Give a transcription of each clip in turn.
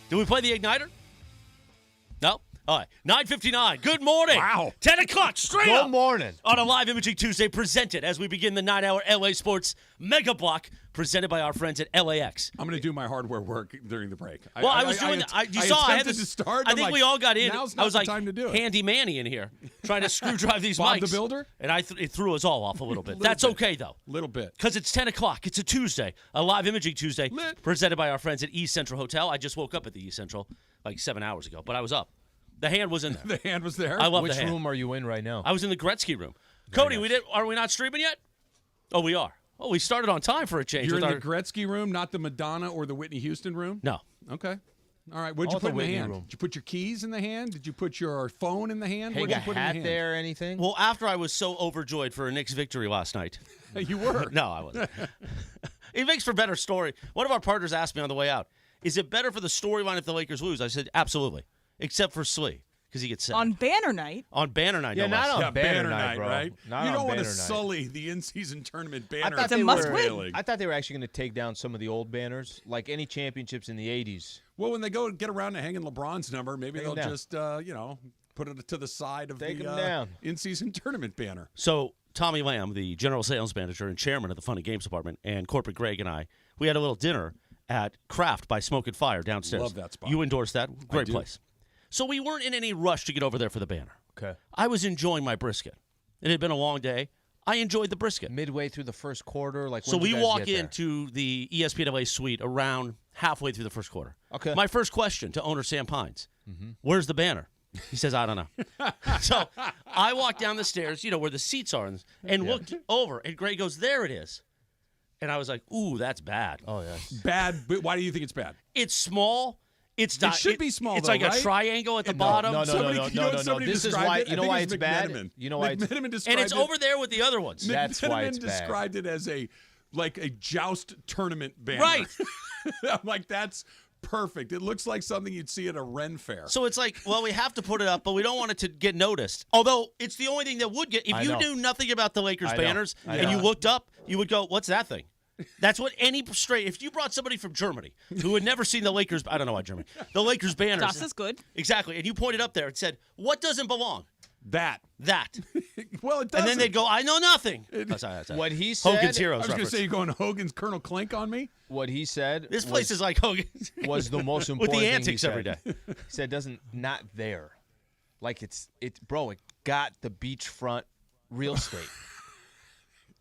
Did we play the Igniter? No? All right. 9:59. Good morning. Wow. 10 o'clock straight up. Good morning. On a live Imaging Tuesday presented as we begin the 9-hour LA Sports Mega Block presented by our friends at LAX. I'm going to do my hardware work during the break. Well, I was doing you saw I had this to start. I think we all got in. Now's I was not like the time to do it. Handy Manny in here trying to screw drive these Bob mics. the Builder? And it threw us all off a little bit. That's okay though. Little bit. Because it's 10 o'clock. It's a Tuesday, a live Imaging Tuesday presented by our friends at East Central Hotel. I just woke up at the East Central like 7 hours ago, but I was up. The hand was in there. The hand was there? I love Which the hand. room are you in right now? I was in the Gretzky room. Cody, are we not streaming yet? Oh, we are. Oh, we started on time for a change. You're in the Gretzky room, not the Madonna or the Whitney Houston room? No. Okay. All right. What'd you put in the hand? Did you put your keys in the hand? Did you put your phone in the hand? Hey, What did got you put hat in the hand? there or anything? Well, after I was so overjoyed for a Knicks victory last night. You were? No, I wasn't. It makes for better story. One of our partners asked me on the way out, is it better for the storyline if the Lakers lose? I said, absolutely, except for Slee. Because he gets sad. On banner night. On banner night, Yeah, no not less. on banner night, bro. right? Not you on don't want to banner night. sully the in-season tournament banner. It's a must-win. League. I thought they were actually going to take down some of the old banners, like any championships in the 80s. Well, when they go get around to hanging LeBron's number, maybe they'll down. just, put it to the side of Take 'em the down. in-season tournament banner. So Tommy Lamb, the general sales manager and chairman of the Fun and Games department, and Corporate Greg and I, we had a little dinner at Craft by Smoke and Fire downstairs. Love that spot. You endorsed that. Great do. place. So we weren't in any rush to get over there for the banner. Okay. I was enjoying my brisket. It had been a long day. I enjoyed the brisket. Midway through the first quarter, like. So when did we you guys walk get there? into the ESPN LA suite around halfway through the first quarter. Okay. My first question to owner Sam Pines, where's the banner? He says, I don't know. So I walked down the stairs, where the seats are, and looked over, and Gray goes, there it is. And I was like, ooh, that's bad. Oh, yes. Bad, but why do you think it's bad? It's small. It should be small, It's though, like a right? triangle at the No, bottom. No. Somebody This is described why. it. You I know think why it's it's bad. McMenamin. You know why it's McMenamin described And it's it. over there with the other ones. That's why it's McMenamin bad. described it as a joust tournament banner. Right. I'm like, that's perfect. It looks like something you'd see at a Ren fair. So it's like, well, we have to put it up, but we don't want it to get noticed. Although it's the only thing that would get. If I you know. knew nothing about the Lakers I know. banners I and you know. looked up, you would go, what's that thing? That's what if you brought somebody from Germany who had never seen the Lakers, I don't know why Germany, the Lakers banners. Just as good. Exactly. And you pointed up there and said, what doesn't belong? That. Well, it doesn't. And then they'd go, I know nothing. That's What he said. Hogan's I Heroes was going to reference. say, you're going Hogan's Colonel Clink on me? What he said. This place is like Hogan's. was the most With important the thing he antics said. every day. He said not there. Like bro, it got the beachfront real estate.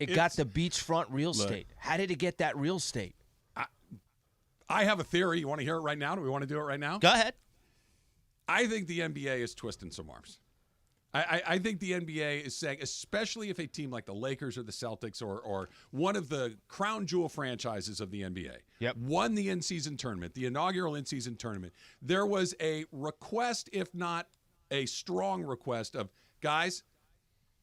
It got the beachfront real estate. How did it get that real estate? I have a theory. You want to hear it right now? Do we want to do it right now? Go ahead. I think the NBA is twisting some arms. I think the NBA is saying, especially if a team like the Lakers or the Celtics or one of the crown jewel franchises of the NBA won the in-season tournament, the inaugural in-season tournament, there was a request, if not a strong request of, guys,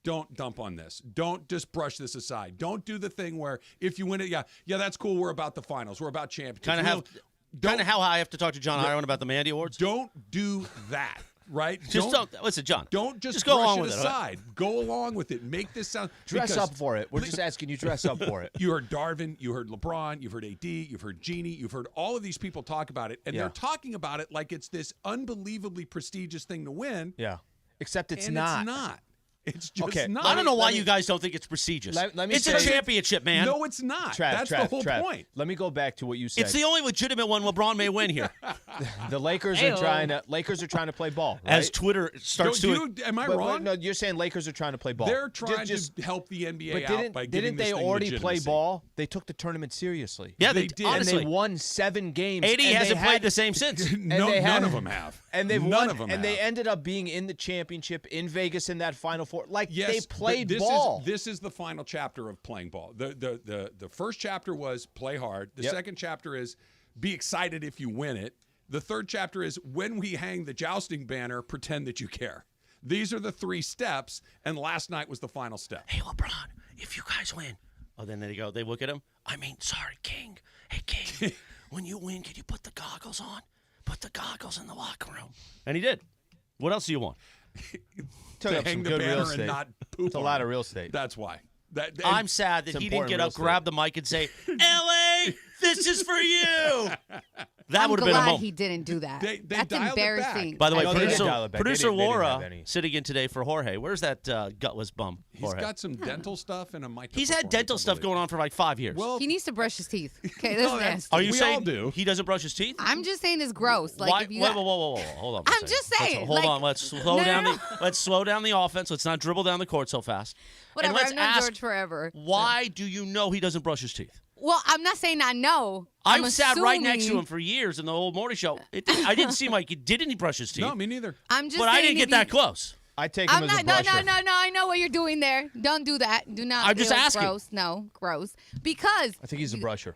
don't dump on this. Don't just brush this aside. Don't do the thing where if you win it, yeah, that's cool. We're about the finals. We're about championships. Kind of how I have to talk to John Ireland about the Mandy Awards. Don't do that. Right? Just don't listen, John. Don't just go brush along it with aside. Go along with it. Make this sound. Dress because up for it. We're just asking you dress up for it. You heard Darvin. You heard LeBron. You've heard AD. You've heard Jeannie. You've heard all of these people talk about it, and they're talking about it like it's this unbelievably prestigious thing to win. Yeah. Except it's and not. It's not. It's just Okay, not. I don't know why you guys don't think it's prestigious. Let me it's say- a championship, man. No, it's not. That's the whole point. Let me go back to what you said. It's the only legitimate one LeBron may win here. The Lakers are trying to play ball. Right? As Twitter starts to. Am I But wrong? no, you're saying Lakers are trying to play ball. They're trying to help the NBA but out by giving didn't this they thing already play legitimacy. ball? They took the tournament seriously. Yeah, they did. Honestly, And they won 7 games. AD and hasn't they played had- the same since. None of them have. And they've None won, of them and they have. ended up being in the championship in Vegas in that Final Four. Like Yes, they but played this ball. This is the final chapter of playing ball. The first chapter was play hard. The second chapter is be excited if you win it. The third chapter is when we hang the jousting banner, pretend that you care. These are the 3 steps, and last night was the final step. Hey, LeBron, if you guys win. Oh, then they go. They look at him. I mean, sorry, King. Hey, King, when you win, can you put the goggles on? Put the goggles in the locker room. And he did. What else do you want? Took To up hang some the good real banner estate. and not poop It's a on lot it. of real estate. That's why. I'm sad that It's he didn't important get real up, estate. grab the mic, and say, LA This is for you. That I'm would have been a glad moment. he didn't do that. They That's dialed it back. embarrassing. By the way, No, they did dial it back. producer They didn't Laura have any. sitting in today for Jorge. Where's that gutless bum? He's Jorge? got some dental stuff and a mic. He's had dental stuff going on for like 5 years. Well, He needs to brush his teeth. Okay, that's No, nasty. are you we saying all do. he doesn't brush his teeth? I'm just saying it's gross. Like Why, if you whoa, got- whoa, whoa, whoa, hold on. For a I'm second. just saying, Hold like- on. Let's slow No, down no, let's slow down the offense. Let's not dribble down the court so fast. whatever. And let's I've known ask, George forever. why do you know he doesn't brush his teeth? Well, I'm not saying I know. I've sat right next to assuming- him for years in the old Morty show. I didn't seem like he didn't he brush his teeth. No, me neither. I'm just. but I saying didn't if get that you- close. I take him I'm as not. a No, brusher. no. I know what you're doing there. Don't do that. Do not. I'm just Ew, asking. Gross. No, gross. Because I think he's a brusher.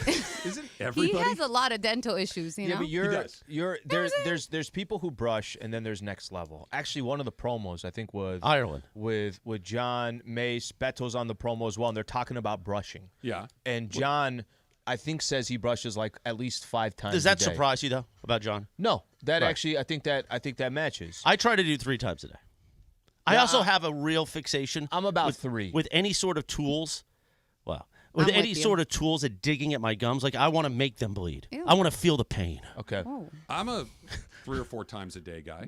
Isn't he everybody? has a lot of dental issues. You know. but does. there's people who brush and then there's next level. Actually, one of the promos I think was Ireland. with John Mace, Beto's on the promo as well, and they're talking about brushing. Yeah. And John, I think, says he brushes like at least 5 times. Does that a day. surprise you though about John? No, that Right. actually I think that matches. I try to do 3 times a day. I Yeah, also have a real fixation. I'm about with, 3. with any sort of tools. Well, with I'm any with you. sort of tools at digging at my gums, like I want to make them bleed. Ew. I want to feel the pain. Okay. Oh. I'm a 3 or 4 times a day guy.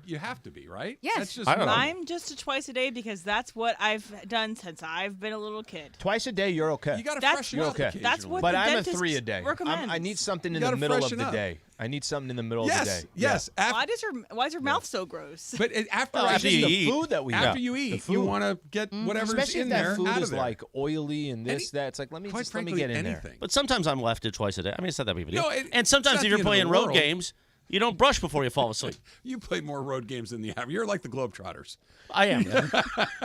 You have to be, right? Yes. That's just I don't know. I'm just a twice a day because that's what I've done since I've been a little kid. Twice a day, you're okay. You got to That's- freshen You're up okay. occasionally. That's what but the I'm a dentist 3 a day. recommends. I need something You in the gotta middle of freshen the up. day. I need something in the middle of the Yes, day. yes. After, Why is your mouth so gross? but after Well, I after eat, you the eat. food that we after eat. you The eat, food. you want to get whatever's Especially in if that there food out of is there. like oily and this, that. It's like let me Quite just let me frankly, get in anything. But sometimes I'm left it twice a day. I mean, it's not that big of a deal. No, and sometimes it's if not you're the end playing of the road world. games, you don't brush before you fall asleep. You play more road games than the average. You're like the Globetrotters. I am.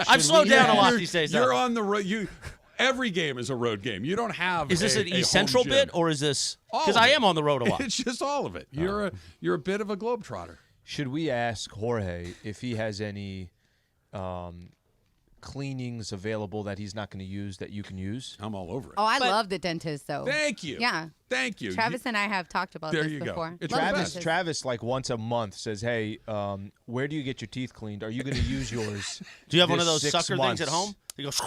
I've slowed down a lot You're- these days. You're though. on the road. Every game is a road game. You don't have. Is this a an home essential gym. bit or is this All because of I it. am on the road a lot? It's just all of it. You're a bit of a Globetrotter. Should we ask Jorge if he has any cleanings available that he's not going to use that you can use? I'm all over it. Oh, I But- love the dentist though. Thank you. Yeah. Thank you. Travis and I have talked about There this you go. before. It's Love the Travis, dentist. Travis, like once a month says, "Hey, where do you get your teeth cleaned? Are you going to use yours?" Do you have one this of those 6 sucker things at months?" home? He goes.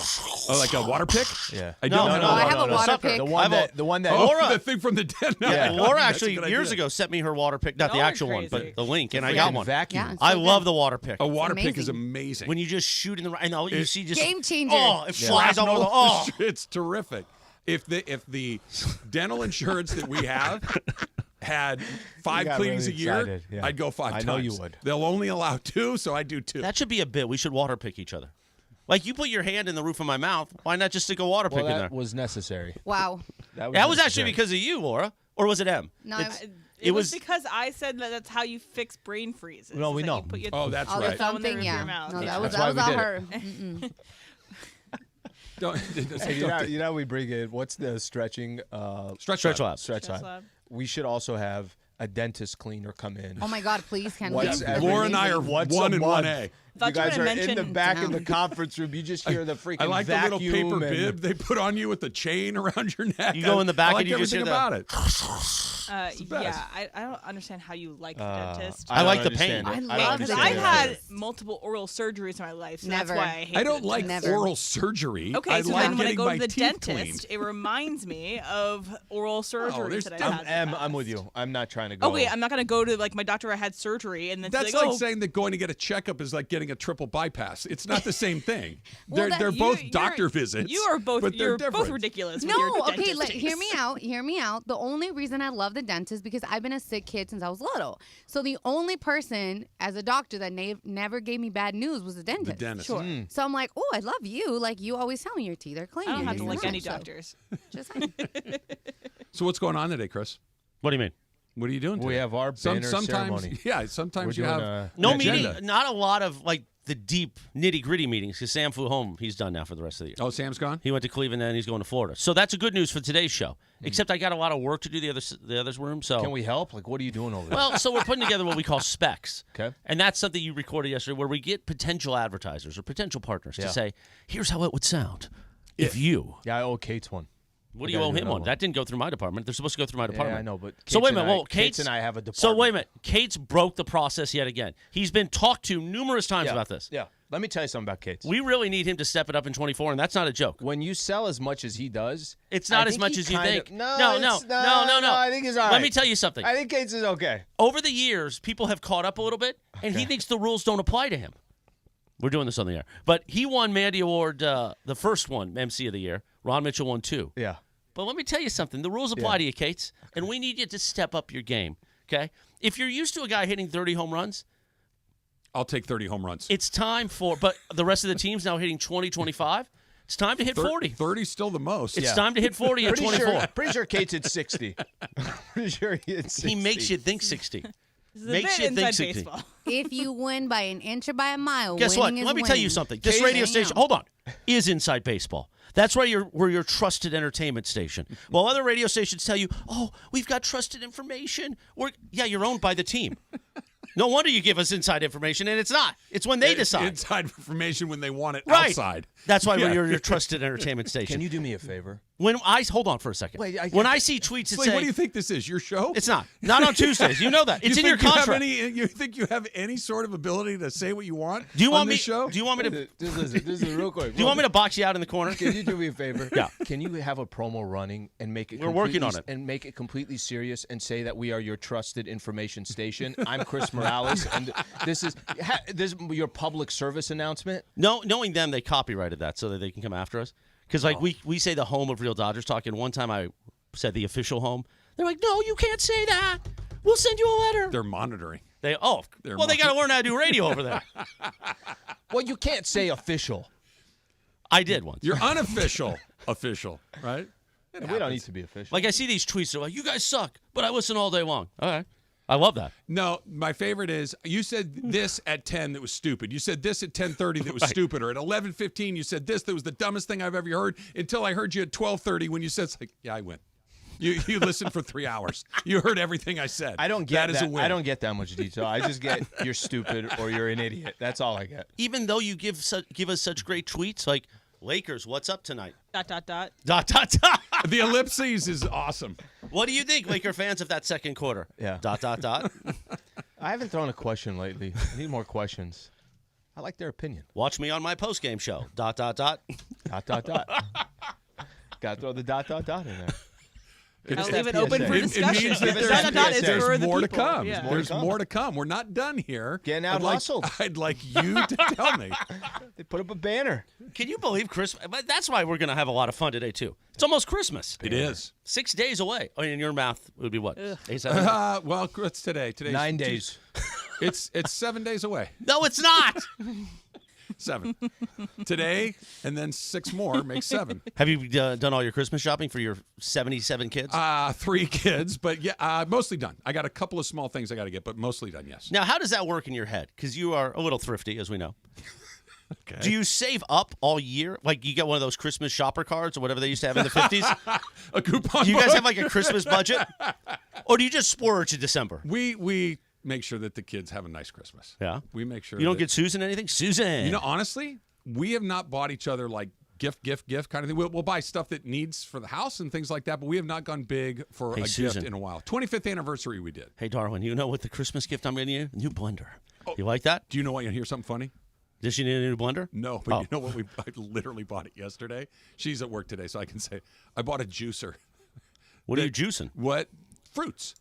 Oh, like a water pick? Yeah. I No, don't no, have no, I have a water sucker. pick. The I one have that a- the one that Oh, Laura. the thing from the den. Yeah. Laura That's a actually good years idea. ago sent me her water pick, not the Y'all are actual one, crazy. but the link, and I freaking got one. vacuum. Yeah. I So love good. the water pick. A water pick is amazing. amazing. When you just shoot in the and all you see just Game changer. Oh, it flies all over. Oh, It's terrific. If the dental insurance that we have had 5 got cleanings really a year, excited, yeah. I'd go 5 I times. know you would. They'll only allow 2, so I do 2. that should be a bit. We should water pick each other. Like you put your hand in the roof of my mouth. Why not just stick a water well, pick in that there? was necessary. Wow. That was actually necessary. because of you, Laura, or was it M? No, It's- It was- was because I said that that's how you fix brain freezes. No, is we that know. You put your Oh, that's oh, right. the thumb thing, Your yeah. mouth. No, Yeah. that was That's why all we did her. it. Mm-mm. Don't, Hey, you know we bring in what's the stretching stretch Stretch lab. lab. stretch Stretch lab. lab. We should also have a dentist cleaner come in. Oh my God, please, can we? What's That's every- Laura and I are Once 1 a and month. 1A. Thought You you guys were are gonna in the mention- back in the Damn. conference room. You just hear the freaking I like the little vacuum paper and- bib they put on you with the chain around your neck. You go in the back I like and you just everything hear about it. Yeah, best. I don't understand how you like the dentist. I like don't the pain. understand it. I don't love Because the understand I've it. had multiple oral surgeries in my life, so Never. that's why I hate I don't the like dentist. Never. oral surgery. Okay, I so like then when I getting go my to the teeth dentist, cleaned. it reminds me of oral surgeries there's that I've had. in the I'm with past. you. I'm not trying to go. Okay, I'm not gonna go to like my doctor. I had surgery, and then That's like, like oh, saying that going to get a checkup is like getting a triple bypass. It's not the same thing. Well, they're that- both you're- doctor visits. You are both. but they're You're different. both ridiculous. with No, your okay, dentist like, hear days. me out. Hear me out. The only reason I love the dentist because I've been a sick kid since I was little. So the only person as a doctor that never gave me bad news was the dentist. The dentist. Sure. So I'm like, oh, I love you. Like you always tell me your teeth are clean. I don't Your have to teeth are like nice. any So, doctors. just saying. So what's going on today, Chris? What do you mean? What are you doing? We today? have our banner sometimes, ceremony. yeah. Sometimes We're you doing have No an meeting, agenda. not a lot of like the deep nitty gritty meetings because Sam flew home. He's done now for the rest of the year. Oh, Sam's gone. He went to Cleveland and he's going to Florida. So that's a good news for today's show. Except I got a lot of work to do the other's room. So Can we help? Like, what are you doing over there? well, so we're putting together what we call specs. Okay. And that's something you recorded yesterday where we get potential advertisers or potential partners Yeah. to say, here's how it would sound if you. Yeah, I owe Kate's one. What do you owe him on? That didn't go through my department. They're supposed to go through my department. Yeah, I know, but so wait a minute. Well, Kate's and I have a department. So wait a minute. Kate's broke the process yet again. He's been talked to numerous times about this. Yeah. Let me tell you something about Kate's. We really need him to step it up in 24, and that's not a joke. When you sell as much as he does, It's not as much as you think. No, no. I think he's all right. Let me tell you something. I think Kate's is okay. Over the years, people have caught up a little bit, and he thinks the rules don't apply to him. We're doing this on the air. But he won Mandy Award, the first one, MC of the year. Ron Mitchell won 2. Yeah. But let me tell you something. The rules apply to you, Kates, and we need you to step up your game, okay? If you're used to a guy hitting 30 home runs, I'll take 30 home runs. it's time for – but the rest of the team's now hitting 20, 25. It's time to hit 40. 30's still the most. It's time to hit 40 at 24. Pretty sure Kate's at 60. Pretty sure he hit 60. He makes you think 60. This is a Makes bit you think inside 60. baseball. If you win by an inch or by a mile, Guess what? winning is Let me tell you winning. something. This Kate- radio Damn. station, hold on, is Inside Baseball. That's why we're your trusted entertainment station. While other radio stations tell you, oh, we've got trusted information. You're owned by the team. No wonder you give us inside information, and it's not. It's when they decide. Inside information when they want it Right. outside. That's why we're your trusted entertainment station. Can you do me a favor? Hold on for a second. Wait, when I see tweets that Slee, say, what do you think this is? Your show? it's not on Tuesdays. You know that. It's in your contract. You think you have any sort of ability to say what you want Do you on want this me? show? Do you want me to? This is real quick. Do you want me to box you out in the corner? Can you do me a favor? Yeah. Can you have a promo running and make it? We're working on it. And make it completely serious and say that we are your trusted information station. I'm Chris Morales, and this is your public service announcement. No, knowing them, they copyrighted that so that they can come after us. Because we say the home of Real Dodgers Talk, and one time I said the official home. They're like, no, you can't say that. We'll send you a letter. They're monitoring. They got to learn how to do radio over there. Well, you can't say official. I did once. You're unofficial official, right? We don't need to be official. Like I see these tweets, they're like, you guys suck, but I listen all day long. All right. I love that. No, my favorite is you said this at 10 that was stupid. You said this at 10:30 that was stupid. Or at 11:15 you said this that was the dumbest thing I've ever heard until I heard you at 12:30 when you said, it's like, yeah, I win. You listened for 3 hours. You heard everything I said. I don't get that. Is a win. I don't get that much detail. I just get you're stupid or you're an idiot. That's all I get. Even though you give us such great tweets like, Lakers, what's up tonight? ... The ellipses is awesome. What do you think, Laker fans, of that second quarter? Yeah. ... I haven't thrown a question lately. I need more questions. I like their opinion. Watch me on my postgame show. ... Got to throw the ... in there. I'll leave it open for It discussion. means that Is there's for the more to people. come. Yeah. There's more to come. We're not done here. Getting out hustled. I'd like you to tell me. They put up a banner. Can you believe Christmas? But that's why we're going to have a lot of fun today, too. It's almost Christmas. It is. 6 days away. Oh, in your math, it would be what? 8, 7? Well, what's today? Today's 9 days. It's 7 days away. No, it's not. 7. Today and then 6 more makes 7. Have you done all your Christmas shopping for your 77 kids? 3 kids, but yeah, mostly done. I got a couple of small things I got to get, but mostly done, yes. Now, how does that work in your head? Because you are a little thrifty, as we know. Okay. Do you save up all year? Like you get one of those Christmas shopper cards or whatever they used to have in the 50s? A coupon Do you guys book? have like a Christmas budget? Or do you just splurge in December? We make sure that the kids have a nice Christmas. Yeah. We make sure You don't that- get Susan anything? Susan. You know, honestly, we have not bought each other like gift kind of thing. We'll buy stuff that needs for the house and things like that, but we have not gone big for a Susan. gift in a while. 25th anniversary we did. Hey, Darwin, you know what the Christmas gift I'm getting you? A new blender. You like that? Do you know what? You hear something funny? Does she need a new blender? No, but you know what? I literally bought it yesterday. She's at work today, so I can say I bought a juicer. What are you juicing? What? Fruits.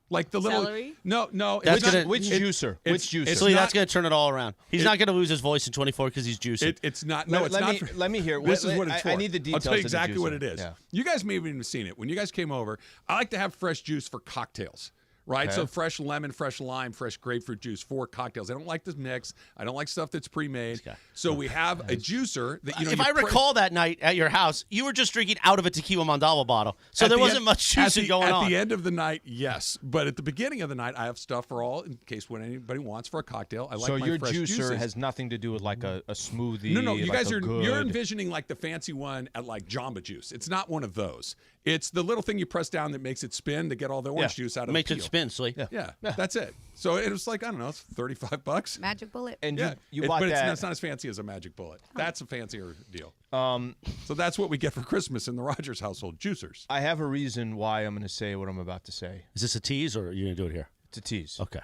Like the little. Celery? No. That's gonna- Which juicer? Which juicer? it's Actually, not- that's going to turn it all around. He's not going to lose his voice in 24 because he's juicing. It's not. No, it's let not. me- let me hear. This What- is what it's for. I need the I'll details tell you of the exactly what juicer. it is. Yeah. You guys may have even seen it. When you guys came over, I like to have fresh juice for cocktails. Right? Okay. So fresh lemon, fresh lime, fresh grapefruit juice for cocktails. I don't like this mix. I don't like stuff that's pre-made. So we have a juicer that, you know. if you I recall that night at your house, you were just drinking out of a tequila mandala bottle. So there wasn't much juicing going on. At the end of the night, yes. But at the beginning of the night, I have stuff for all, in case what anybody wants for a cocktail. I like So my your fresh juicer juices. has nothing to do with like a smoothie. No, you like guys a you're good- envisioning like the fancy one at like Jamba Juice. It's not one of those. It's the little thing you press down that makes it spin to get all the orange juice out of Makes the it peel. in, Slee. Yeah, that's it. So it was like, I don't know, it's $35. Magic bullet. And Yeah, you bought but that. it's not as fancy as a magic bullet. That's a fancier deal. Um, So that's what we get for Christmas in the Rogers household, juicers. I have a reason why I'm going to say what I'm about to say. Is this a tease or are you going to do it here? It's a tease. Okay.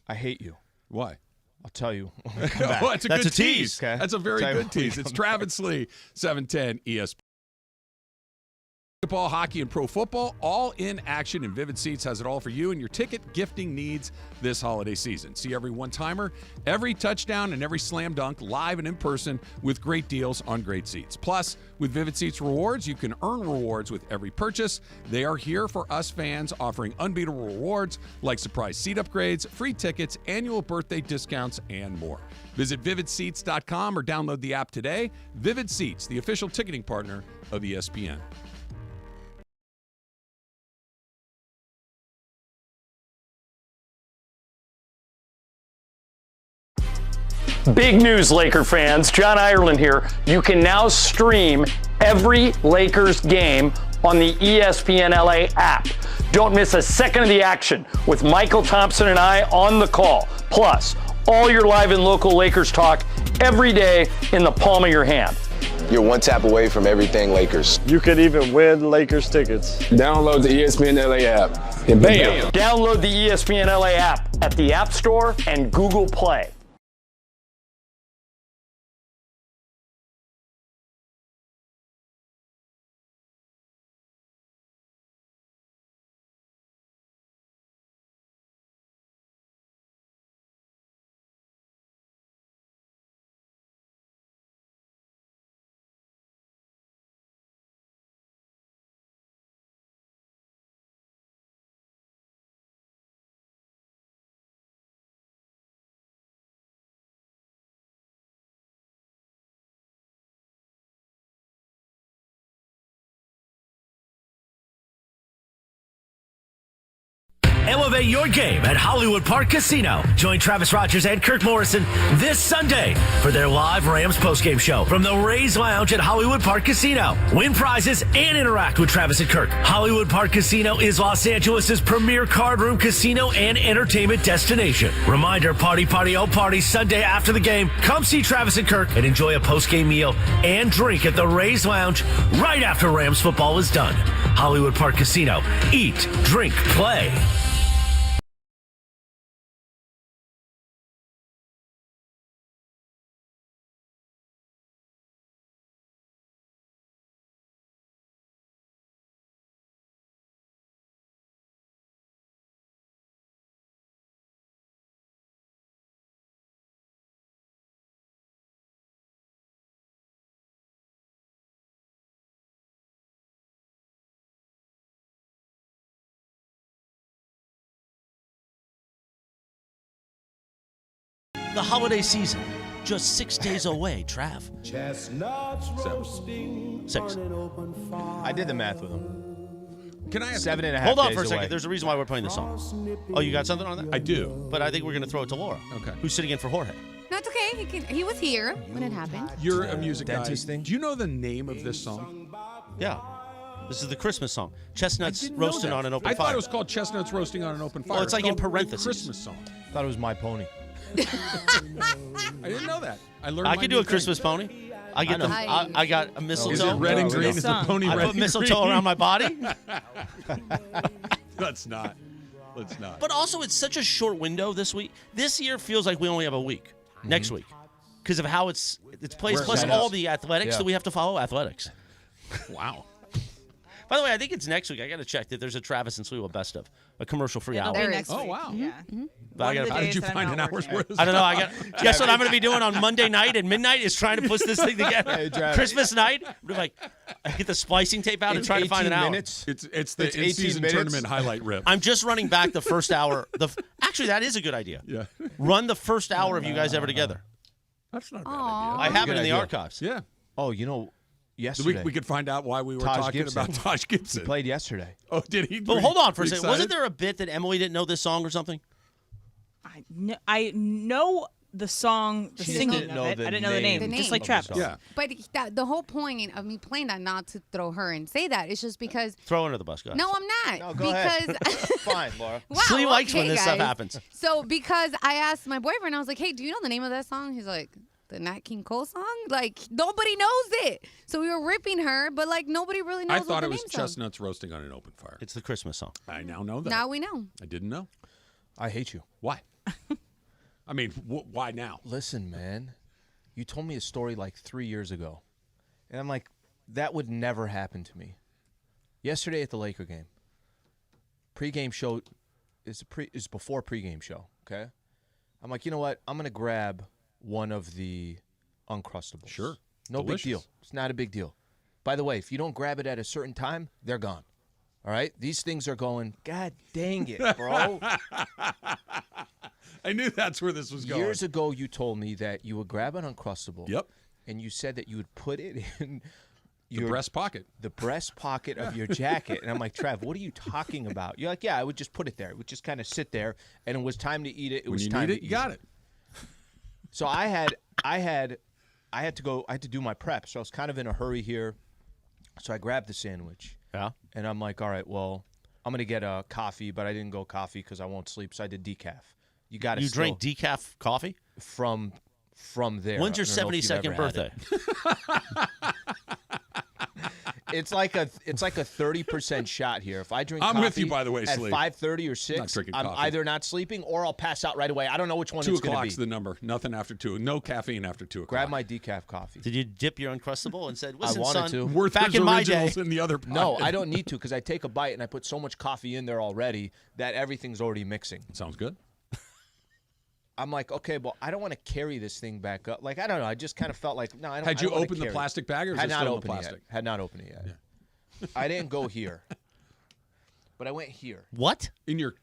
I hate you. Why? I'll tell you. when we come back. Oh, that's a That's good a tease. tease. Okay. That's a very Tell you good when we tease. It's come Travis Lee, 710 ESPN. Basketball, hockey, and pro football, all in action, and Vivid Seats has it all for you and your ticket gifting needs this holiday season. See every one-timer, every touchdown, and every slam dunk live and in person with great deals on great seats. Plus, with Vivid Seats rewards, you can earn rewards with every purchase. They are here for us fans, offering unbeatable rewards like surprise seat upgrades, free tickets, annual birthday discounts, and more. Visit vividseats.com or download the app today. Vivid Seats, the official ticketing partner of ESPN. Big news, Laker fans. John Ireland here. You can now stream every Lakers game on the ESPN LA app. Don't miss a second of the action with Michael Thompson and I on the call. Plus, all your live and local Lakers talk every day in the palm of your hand. You're one tap away from everything Lakers. You could even win Lakers tickets. Download the ESPN LA app. And bam! Download the ESPN LA app at the App Store and Google Play. Elevate your game at Hollywood Park Casino. Join Travis Rogers and Kirk Morrison this Sunday for their live Rams postgame show from the Rays Lounge at Hollywood Park Casino. Win prizes and interact with Travis and Kirk. Hollywood Park Casino is Los Angeles' premier card room casino and entertainment destination. Reminder, party, oh party, Sunday after the game. Come see Travis and Kirk and enjoy a postgame meal and drink at the Rays Lounge right after Rams football is done. Hollywood Park Casino. Eat, drink, play. The holiday season, just 6 days away, Trav. 6. I did the math with him. Can I ask 7.5 Hold on days for a second. away. There's a reason why we're playing this song. Oh, you got something on that? I do. But I think we're going to throw it to Laura. Okay. Who's sitting in for Jorge? No, it's okay. He was here when it happened. You're a music guy. dentist thing? Do you know the name of this song? Yeah. This is the Christmas song. Chestnuts Didn't know roasting that. on an open I fire. thought it was called Chestnuts Roasting on an Open Fire. Well, it's like in called the parentheses. Christmas song. Thought it was My Pony. I didn't know that. I learned. I my could new do a thing. Christmas pony. I get know. the. I got a mistletoe. Is it red and No, green? no. Is the pony I red put and mistletoe green? around my body. Let's not. But also, it's such a short window this week. This year feels like we only have a week. Next week, because of how it's placed, We're plus set all up. the athletics Yeah. that we have to follow. Athletics. Wow. By the way, I think it's next week. I got to check that there's a Travis and Sliwa best of, a commercial-free It'll hour. be There next is. week. Oh, wow. Yeah. But I One of gotta- the How did days you that I'm find an not hour's working. worth? I don't know. I got. Guess what I'm going to be doing on Monday night and midnight is trying to put this thing together. Hey, Travis. Christmas night, like I get the splicing tape out and try to find an 18 hour. minutes. It's the It's 18 in-season minutes. tournament highlight rip. I'm just running back the first hour. Actually, that is a good idea. Yeah. Run the first hour of you guys ever together. That's not a bad Aw. I have it good in the idea. archives. idea. Yeah. Oh, you know, yesterday. We could find out why we were Taj talking Gibson. about Taj He Gibson. played yesterday. Oh, did he? But hold on for a Were you second. Wasn't excited? there a bit that Emily didn't know this song or something? I know the song, the She singing didn't of know it. the I didn't know the name name, The just name like of the Travis. song. Yeah. But the whole point of me playing that, not to throw her and say that, it's just because. Throw under the bus, guys. No, I'm not. No, go because ahead. Fine, Laura. Wow, Slee likes when okay, this stuff guys. happens. So because I asked my boyfriend, I was like, "Hey, do you know the name of that song?" He's like, "The Nat King Cole song." Like nobody knows it. So we were ripping her, but like nobody really knows. I thought what it the was name's of. chestnuts roasting on an open fire. It's the Christmas song. I now know that. Now we know. I didn't know. I hate you. Why? I mean, why now? Listen, man, you told me a story like 3 years ago, and I'm like, that would never happen to me. Yesterday at the Laker game, pregame show is before pregame show. Okay, I'm like, you know what? I'm gonna grab one of the Uncrustables. Sure. No Delicious. big deal. It's not a big deal. By the way, if you don't grab it at a certain time, they're gone. All right? These things are going, God dang it, bro. I knew that's where this was going. Years ago, you told me that you would grab an Uncrustable. Yep. And you said that you would put it in The breast pocket. the breast pocket of your jacket. And I'm like, Trev, what are you talking about? You're like, yeah, I would just put it there. It would just kind of sit there. And it was time to eat it. When was you time need to it, you eat got it. So I had to do my prep. So I was kind of in a hurry here. So I grabbed the sandwich. Yeah. And I'm like, all right, well, I'm going to get a coffee, but I didn't go coffee because I won't sleep. So I did decaf. You got to You drink decaf coffee? from there. When's your I don't know if you've 72nd ever had birthday? it. It's like a 30% shot here. If I drink I'm coffee with you, by the way, at Slee. 5:30 or 6, drinking I'm coffee. either not sleeping or I'll pass out right away. I don't know which one 2 it's going to o'clock's be. the number. Nothing after 2. No caffeine after 2 o'clock. Grab my decaf coffee. Did you dip your Uncrustable and said, listen, wanted son, to. Werther's back in my day. Originals in the other pocket. No, I don't need to because I take a bite and I put so much coffee in there already that everything's already mixing. Sounds good. I'm like, okay, well, I don't want to carry this thing back up. Like, I don't know. I just kind of felt like, no, I don't. Had I you don't wanna opened the carry it. plastic bag or is Had it not still in the opened it plastic? yet. Had not opened it yet. I didn't go here, but I went here. What? In your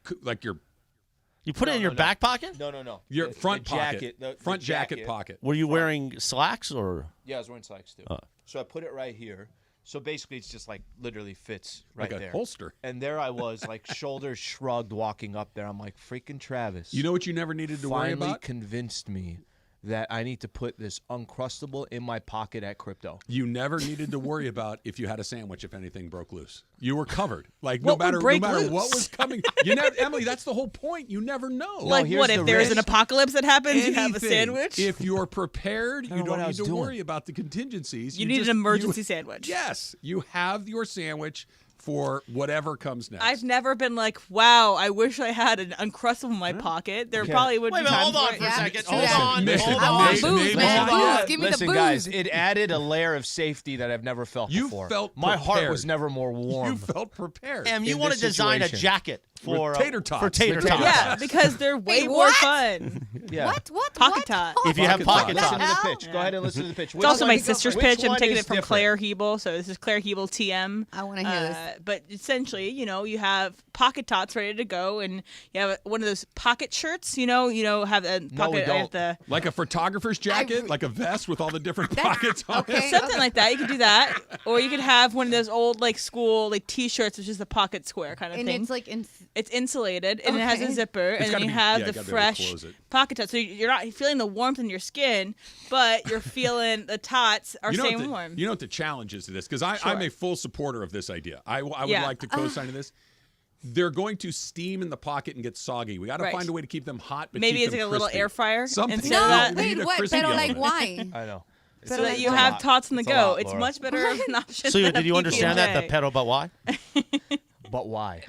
You put it in your back pocket? No. your The front pocket. jacket, the front jacket pocket. Were you wearing slacks or? Yeah, I was wearing slacks too. So I put it right here. So basically, it's just like literally fits right Like a there. holster. And there I was, like shoulders shrugged, walking up there. I'm like, freaking Travis. You know what you never needed to worry finally about? convinced me that I need to put this Uncrustable in my pocket at Crypto. You never needed to worry about if you had a sandwich if anything broke loose. You were covered. Like What would no break matter loose? what was coming. You never, Emily, that's the whole point. You never know. Like here's what the if there's an risk. apocalypse that happens? You have a Anything. sandwich. If you're prepared, you know what don't I need was to doing. worry about the contingencies. you need just- an emergency sandwich. Yes, you have your sandwich for whatever comes next. I've never been like, wow, I wish I had an Uncrustable in my pocket. There probably would Wait a be minute, times hold on where- for a Yeah, second. true Hold that. on. Maybe- Hold I want on. maybe- booze, maybe- man. maybe- Booze. Give me Listen, the booze. guys, it added a layer of safety that I've never felt You before. felt My heart prepared. was never more warm. You felt prepared. Em, you in want to this design a situation. jacket for tater tots. For tater With tots. tater Yeah, because they're way Wait, more what? fun. Yeah. What? Pocket What? tot. If you have Pocket pocket Listen tots. to the pitch. Go ahead and listen to the pitch. It's also my sister's which pitch. I'm one taking is it from different? Claire Hebel. So this is Claire Hebel TM. I wanna hear this. But essentially, you have pocket tots ready to go, and you have one of those pocket shirts. Have a pocket. we don't. The, Like a photographer's jacket, like a vest with all the different pockets on okay. it. something like that. You could do that, or you could have one of those old school T-shirts, which is the pocket square kind of And thing. it's like It's insulated and it has a Okay. zipper, and then gotta you be- have yeah, the you gotta be able to fresh close it. pocket tots. So you're not feeling the warmth in your skin, but you're feeling the tots are You know, staying what the, warm. you know what the challenge is to this? Because I'm a full supporter of this idea. I would Yeah. like to co-sign to this. They're going to steam in the pocket and get soggy. We got to Right. find a way to keep them hot, but Maybe keep it's them like a little crispy. air fryer Something. instead no, of that. We need wait, a what? crispy Pero like element. why? I know. So that you It's a have lot. tots on the It's a go. lot, It's Laura. much better of an option. So than did a you understand that? The PB&J. pedal, but why? But why?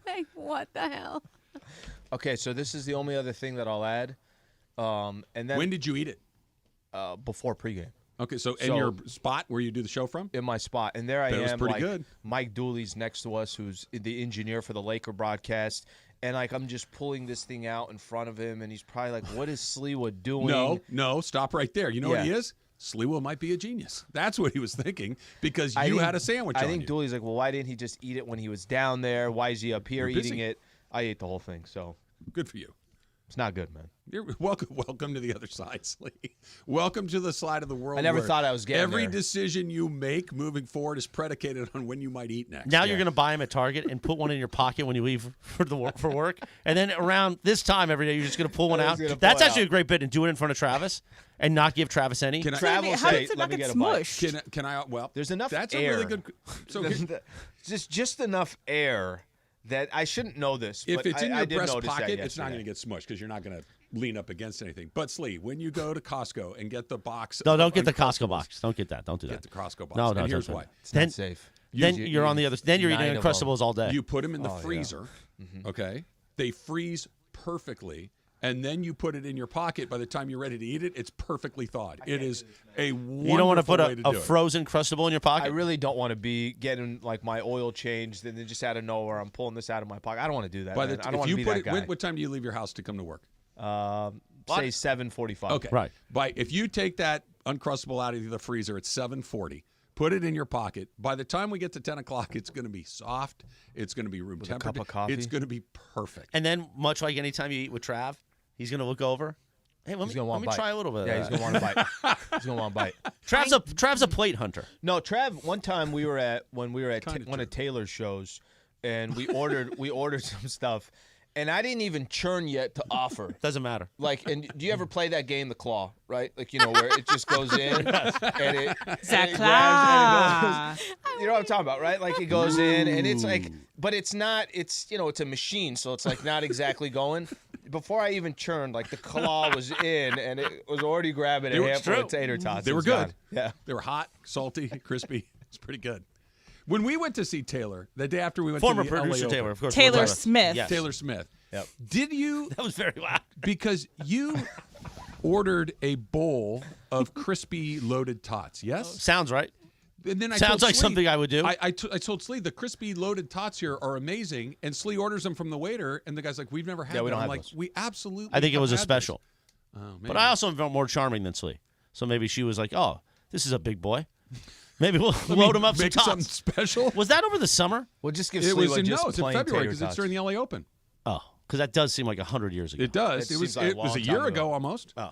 Like what the hell? Okay, so this is the only other thing that I'll add. And then When did you eat it? before pregame. Okay, so in So- your spot where you do the show from? In my spot, and there I Bet it was am. pretty like, good. Mike Dooley's next to us, who's the engineer for the Laker broadcast, and I'm just pulling this thing out in front of him, and he's probably like, "What is Sliwa doing?" No, stop right there. You know what he Yeah. is? Sliwa might be a genius. That's what he was thinking because I you think- had a sandwich I on think you. Dooley's like, "Well, why didn't he just eat it when he was down there? Why is he up here You're busy. eating it?" I ate the whole thing, so Good for you. It's not good, man. You're welcome to the other side, Slee. Welcome to the side of the world. I never where thought I was getting every there. decision you make moving forward is predicated on when you might eat next. Now you're going to buy them at Target and put one in your pocket when you leave for work. And then around this time every day, you're just going to pull one out. That's actually a great bit. And do it in front of Travis and not give Travis any. Can I, How does it not get smushed? Can I? Well, there's enough that's air. a really good. So just enough air that I shouldn't know this. if but it's in I your did breast notice that pocket, it's not yesterday. going to get smushed because you're not going to lean up against anything. But Slee, when you go to Costco and get the box, No, of don't get the Costco Uncrustables, box. Don't get that. Don't do that. Get the Costco box. No, and here's don't. why. It's Then- not safe. Then you're on the other. Then you're eating 9 of them. Uncrustables all day. You put them in the Oh, yeah. freezer. Okay, they freeze perfectly. And then you put it in your pocket. By the time you're ready to eat it, it's perfectly thawed. It is a wonderful You don't want to put way to a do it. frozen Crustable in your pocket? I really don't want to be getting like my oil changed and then just out of nowhere I'm pulling this out of my pocket. I don't want to do that. By man. the I don't if want you to be put that it, guy. what time do you leave your house to come to work? Say 7:45. Okay, Right. If you take that Uncrustable out of the freezer at 7:40, put it in your pocket. By the time we get to 10 o'clock, it's going to be soft. It's going to be room With a temperature. cup of coffee? It's going to be perfect. And then, much like any time you eat with Trav, he's going to look over. Hey, let me try a little bit. Yeah, of he's that. gonna want to bite. He's gonna want to bite. Trav's a plate hunter. No, Trav. One time we were at one Kinda of Taylor's shows, and we ordered some stuff, and I didn't even churn yet to offer. Doesn't matter. Like, and do you ever play that game, The Claw? Right, like where it just goes in and it grabs and it goes. You know what I'm talking about, right? Like it goes in and it's like, but it's not. It's it's a machine, so it's like not exactly going. Before I even churned, like the claw was in and it was already grabbing a handful of tater tots. They were It's good. gone. Yeah, They were hot, salty, crispy. It's pretty good. When we went to see Taylor, the day after we went Former to the producer LA Taylor, Open, of course. Taylor Taylor Smith. Yes. Taylor Smith. Yep. Did you? That was very loud. Because you ordered a bowl of crispy loaded tots. Yes. Sounds right. And then I Sounds told like Slee- something I would do. I told Slee the crispy loaded tots here are amazing, and Slee orders them from the waiter, and the guy's like, "We've never had Yeah, we them." don't I'm have like, those. "We absolutely." I think it have was a had special. those." Oh, But I also am more charming than Slee. So maybe she was like, oh, this is a big boy. Maybe we'll load him up some make something tots. special. Was that over the summer? Well, just give It was Sliwa in just it's in plain February tater because it's tots. during the LA Open. Oh, because that does seem like 100 years ago. It does. It It was seems like a it was a long year time ago ago. almost. Oh.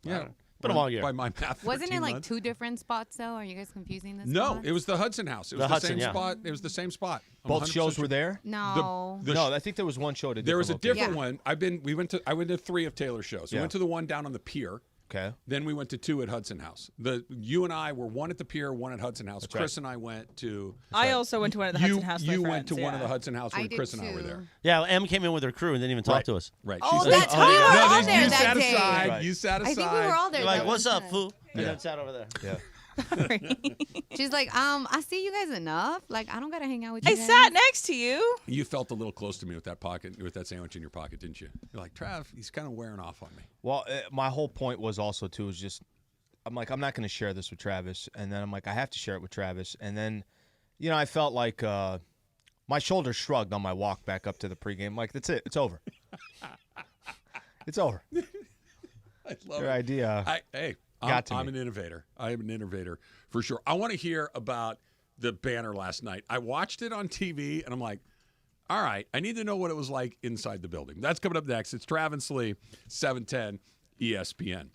Yeah. Been a long year. By my math. Wasn't 13 it like months. 2 different spots though? Are you guys confusing this? No, spots? it was the Hudson House. It was The the Hudson, same yeah. spot. It was the same spot. I'm Both 100% shows sure. were there. No. No, I think there was one show to. There was a different location. one. I went to 3 of Taylor's shows. We Yeah. went to the one down on the pier. Okay. Then we went to 2 at Hudson House. You and I were 1 at the pier, 1 at Hudson House. Chris and I went to. I also went to one of the Hudson House. with my You went friends, to one of yeah. the Hudson House I where did Chris and I were too. there. Yeah, Em came in with her crew and didn't even talk to us. Right. Oh, She's that's like, we were all no, there you that sat day. aside. Right. You sat aside. I think we were all there. You're like, that what's one up, time. fool? And then sat over there. Yeah. She's like, I see you guys enough. Like, I don't gotta hang out with you I guys. sat next to you. You felt a little close to me with that sandwich in your pocket, didn't you? You're like, Trav, he's kind of wearing off on me. Well, my whole point was also too is just I'm like I'm not going to share this with Travis, and then I'm like I have to share it with Travis, and then I felt like my shoulders shrugged on my walk back up to the pregame. Like that's it, it's over. It's over. I love Your it. idea. I'm an innovator. I am an innovator for sure. I want to hear about the banner last night. I watched it on TV, and I'm like, all right, I need to know what it was like inside the building. That's coming up next. It's Trav and Slee, 710 ESPN.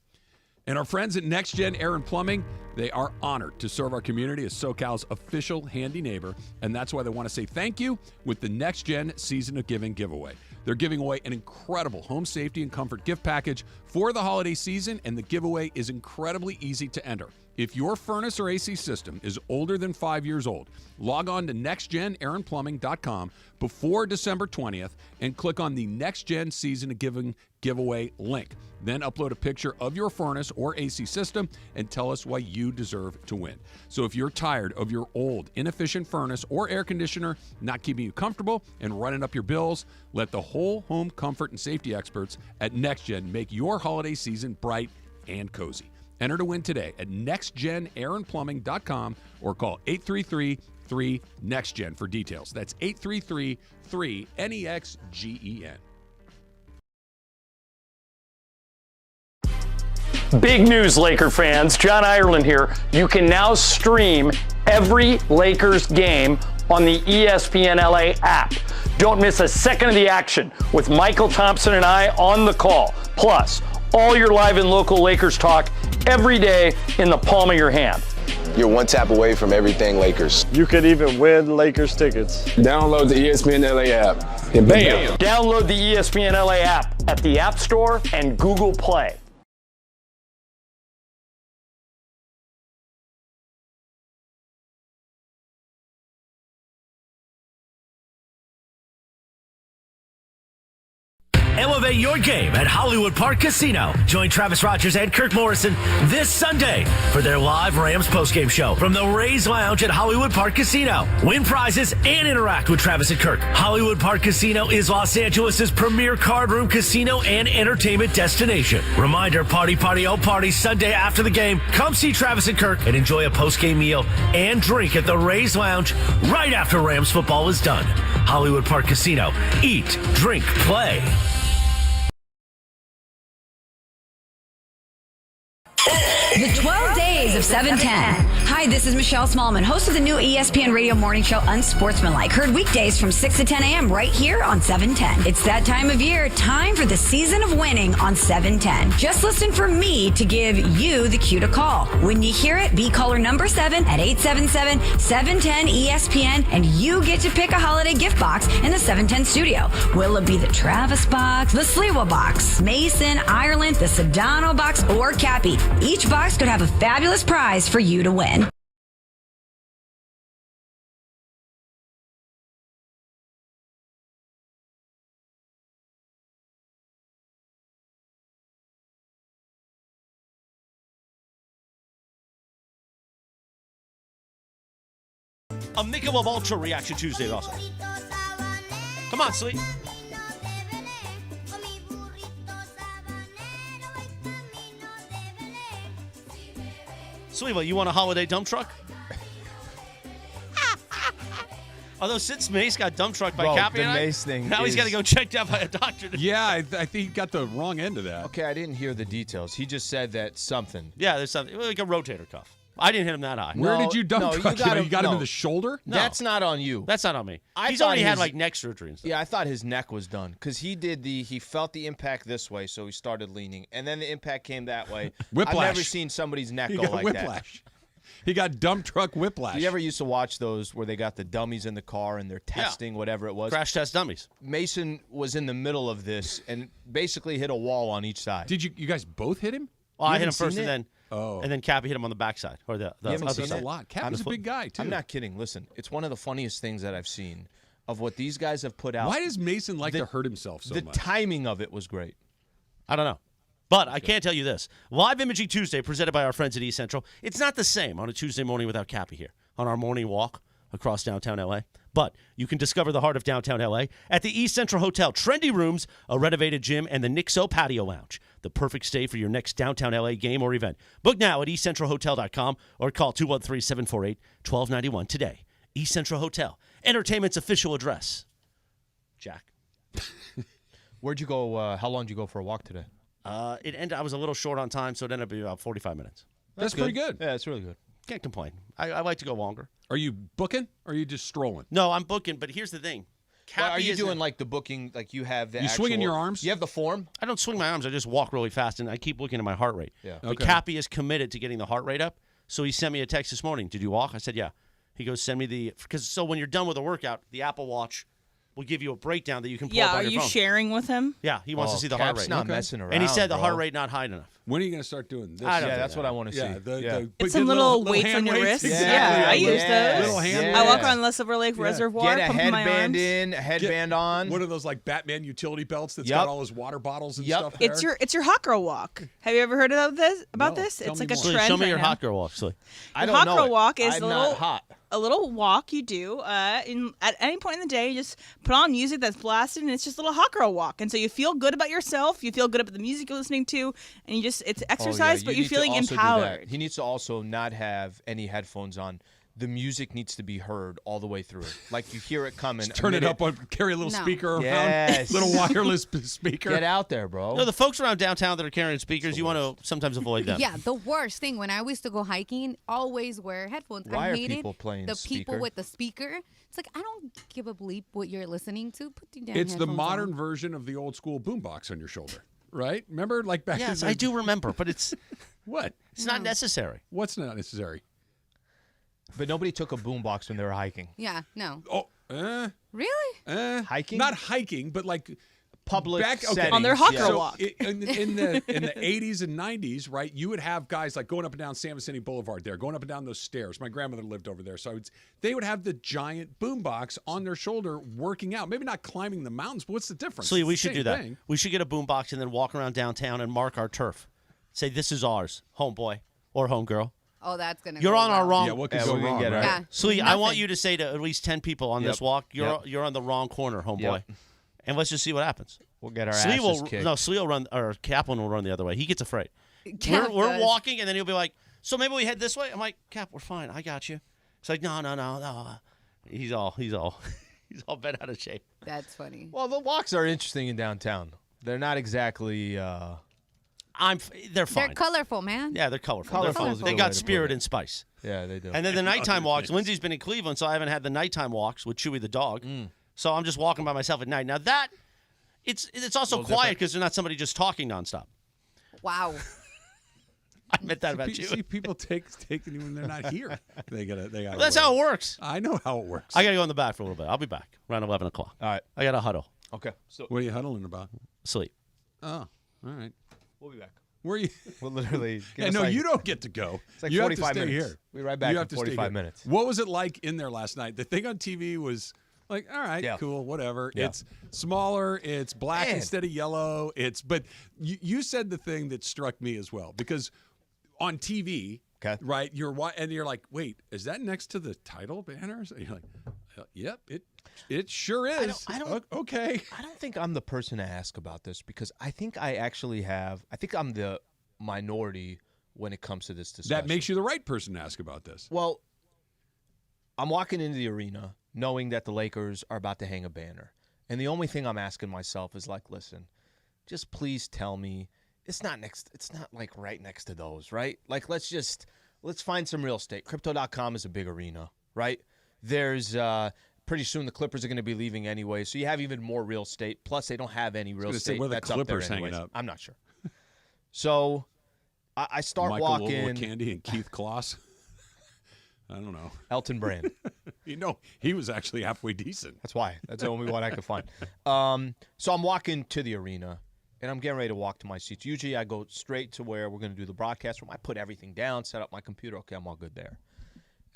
And our friends at Next Gen Air and Plumbing, they are honored to serve our community as SoCal's official handy neighbor, and that's why they want to say thank you with the Next Gen Season of Giving giveaway. They're giving away an incredible home safety and comfort gift package for the holiday season, and the giveaway is incredibly easy to enter. If your furnace or AC system is older than 5 years old, log on to nextgenairandplumbing.com before December 20th and click on the Next Gen Season of Giving giveaway link. Then upload a picture of your furnace or AC system and tell us why you deserve to win. So if you're tired of your old, inefficient furnace or air conditioner not keeping you comfortable and running up your bills, let the whole home comfort and safety experts at NextGen make your holiday season bright and cozy. Enter to win today at nextgenairandplumbing.com or call 833-3-NEXTGEN for details. That's 833-3-NEXGEN. Big news, Laker fans. John Ireland here. You can now stream every Lakers game on the ESPN LA app. Don't miss a second of the action with Michael Thompson and I on the call. Plus, all your live and local Lakers talk every day in the palm of your hand. You're one tap away from everything Lakers. You could even win Lakers tickets. Download the ESPN LA app. And bam! Download the ESPN LA app at the App Store and Google Play. Elevate your game at Hollywood Park Casino. Join Travis Rogers and Kirk Morrison this Sunday for their live Rams postgame show from the Rays Lounge at Hollywood Park Casino. Win prizes and interact with Travis and Kirk. Hollywood Park Casino is Los Angeles' premier card room casino and entertainment destination. Reminder, party, oh party, Sunday after the game. Come see Travis and Kirk and enjoy a postgame meal and drink at the Rays Lounge right after Rams football is done. Hollywood Park Casino. Eat, drink, play. The 12 Days of 710. Hi, this is Michelle Smallman, host of the new ESPN radio morning show Unsportsmanlike. Heard weekdays from 6 to 10 a.m. right here on 710. It's that time of year, time for the season of winning on 710. Just listen for me to give you the cue to call. When you hear it, be caller number 7 at 877-710-ESPN, and you get to pick a holiday gift box in the 710 studio. Will it be the Travis box, the Sliwa box, Mason, Ireland, the Sedano box, or Cappy? Each box could have a fabulous prize for you to win. A Michelob Ultra Reaction Tuesday also. Come on, Slee. Sliwa, you want a holiday dump truck? Although since Mace got dump trucked by Cappy the Mace thing now he's got to go checked out by a doctor. Yeah, I think he got the wrong end of that. Okay, I didn't hear the details. He just said that something. Yeah, there's something like a rotator cuff. I didn't hit him that high. Where did you dump truck him? You got him in the shoulder? No. That's not on you. That's not on me. He's thought already had like neck surgery and stuff. Yeah, I thought his neck was done because he felt the impact this way, so he started leaning, and then the impact came that way. Whiplash. I've never seen somebody's neck He go got like whiplash. He got dump truck whiplash. You ever used to watch those where they got the dummies in the car and they're testing whatever it was? Crash test dummies. Mason was in the middle of this and basically hit a wall on each side. Did you guys both hit him? Well, I hit him haven't first, seen and then Cappy hit him on the backside or the You haven't other seen side. it? A lot. Cappy's a big guy too. I'm not kidding. Listen, it's one of the funniest things that I've seen of what these guys have put out. Why does Mason like to hurt himself so the much? The timing of it was great. I don't know. But I can't tell you this. Live Imaging Tuesday presented by our friends at East Central. It's not the same on a Tuesday morning without Cappy here on our morning walk across downtown L.A. But you can discover the heart of downtown L.A. at the East Central Hotel. Trendy rooms, a renovated gym, and the Nixo Patio Lounge. The perfect stay for your next downtown L.A. game or event. Book now at eastcentralhotel.com or call 213-748-1291 today. East Central Hotel, entertainment's official address. Jack. Where'd you go? How long did you go for a walk today? It ended. I was a little short on time, so it ended up being about 45 minutes. That's pretty good. Yeah, it's really good. Can't complain. I like to go longer. Are you booking or are you just strolling? No, I'm booking, but here's the thing. Well, are you doing like the booking, like you have the swinging your arms? You have the form? I don't swing my arms. I just walk really fast, and I keep looking at my heart rate. Yeah. But Cappy is committed to getting the heart rate up, so he sent me a text this morning. Did you walk? I said, yeah. He goes, send me so when you're done with a workout, the Apple Watch will give you a breakdown that you can pull up on your phone. Are you sharing with him? Yeah, he wants to see the heart rate. Not messing around, and he said the bro. heart rate not high enough. When are you going to start doing this? I don't Yeah, know. that's what I want to see. It's some little weights on your wrists. Exactly. Yeah, I use those. Little hand I walk weights. on the Silver Lake Reservoir, Get a pumping my headband arms. in, a headband on. One of those like Batman utility belts that's Yep. got all his water bottles and Yep. stuff there. It's your hot girl walk. Have you ever heard of this? About No, this? tell It's me like a more. Slee, trend show me right your now. hot girl walk, Slee. I The don't hot know girl it. walk is I'm the not little hot. a little walk you do at any point in the day. You just put on music that's blasted, and it's just a little hot girl walk. And so you feel good about yourself. You feel good about the music you're listening to, and it's exercise, but you're feeling empowered. He needs to also not have any headphones on the music needs to be heard all the way through. Like you hear it coming. Just turn it up, carry a little speaker around, little wireless speaker. Get out there, bro. No, the folks around downtown that are carrying speakers, you want to sometimes avoid them. Yeah, the worst thing when I used to go hiking, always wear headphones. Why I are hated people playing the speaker? people with the speaker. It's like I don't give a bleep what you're listening to. Put the damn It's the headphones modern on. version of the old school boombox on your shoulder, right? Remember, like back. Yes, in the, I do remember, but it's what? It's not necessary. What's not necessary? But nobody took a boombox when they were hiking. Yeah, no. Oh, Really? Hiking? Not hiking, but like Public settings. On their hawker So walk. in the 80s and 90s, right, you would have guys like going up and down San Vicente Boulevard there, going up and down those stairs. My grandmother lived over there. So they would have the giant boombox on their shoulder working out. Maybe not climbing the mountains, but what's the difference? So we It's the should do same that. thing. We should get a boombox and then walk around downtown and mark our turf. Say, this is ours, homeboy or homegirl. Oh, that's gonna. You're go on our well. wrong. Yeah, what could Yeah, go we can wrong? get right? Yeah. Slee, I want Nothing. you to say to at least 10 people on this Yep. walk, you're Yep. on the wrong corner, homeboy. Yep. And let's just see what happens. We'll get our Slee asses will kicked. no, Slee will run, or Kaplan will run the other way. He gets afraid. Cap we're does. walking, and then he'll be like, "So maybe we head this way." I'm like, "Cap, we're fine. I got you." It's like, no. He's all bent out of shape. That's funny. Well, the walks are interesting in downtown. They're not exactly. They're fine. They're colorful, man. Yeah, they're colorful. Colorful They're is a fine. They good way got to put spirit it. and spice. Yeah, they do. And then the nighttime walks. Lindsay's been in Cleveland, so I haven't had the nighttime walks with Chewy the dog. So I'm just walking by myself at night. Now that it's also quiet because there's not somebody just talking nonstop. Wow. I meant that about you. See, people take it when they're not here. They gotta. Well, that's how it works. I know how it works. I got to go in the back for a little bit. I'll be back around 11 o'clock. All right. I got to huddle. Okay. So What are you huddling about? Sleep. Oh, all right. we'll be back. Where are you? We'll literally. Yeah, no, you don't get to go. It's like you 45 have to stay minutes. here. We'll be right back You in have to stay 45 here. minutes. What was it like in there last night? The thing on TV was like, all right, Yeah. cool, whatever. Yeah. It's smaller. It's black Man. instead of yellow. But you said the thing that struck me as well because on TV, Okay. right? And you're like, wait, is that next to the title banners? And you're like, yep, it sure is. I don't- Okay. I don't think I'm the person to ask about this because I think I actually have. I think I'm the minority when it comes to this discussion. That makes you the right person to ask about this. Well, I'm walking into the arena knowing that the Lakers are about to hang a banner. And the only thing I'm asking myself is like, listen, just please tell me it's not like right next to those, right? Like let's find some real estate. Crypto.com is a big arena, right? There's pretty soon the Clippers are going to be leaving anyway, so you have even more real estate. Plus they don't have any real gonna say, estate where the that's up Clippers there hanging anyways. up? I'm not sure. So I start Michael walking. Candy and Keith Kloss. I don't know. Elton Brand. He was actually halfway decent. That's why. That's the only one I could find. So I'm walking to the arena, and I'm getting ready to walk to my seats. Usually I go straight to where we're going to do the broadcast room. I put everything down, set up my computer. Okay, I'm all good there.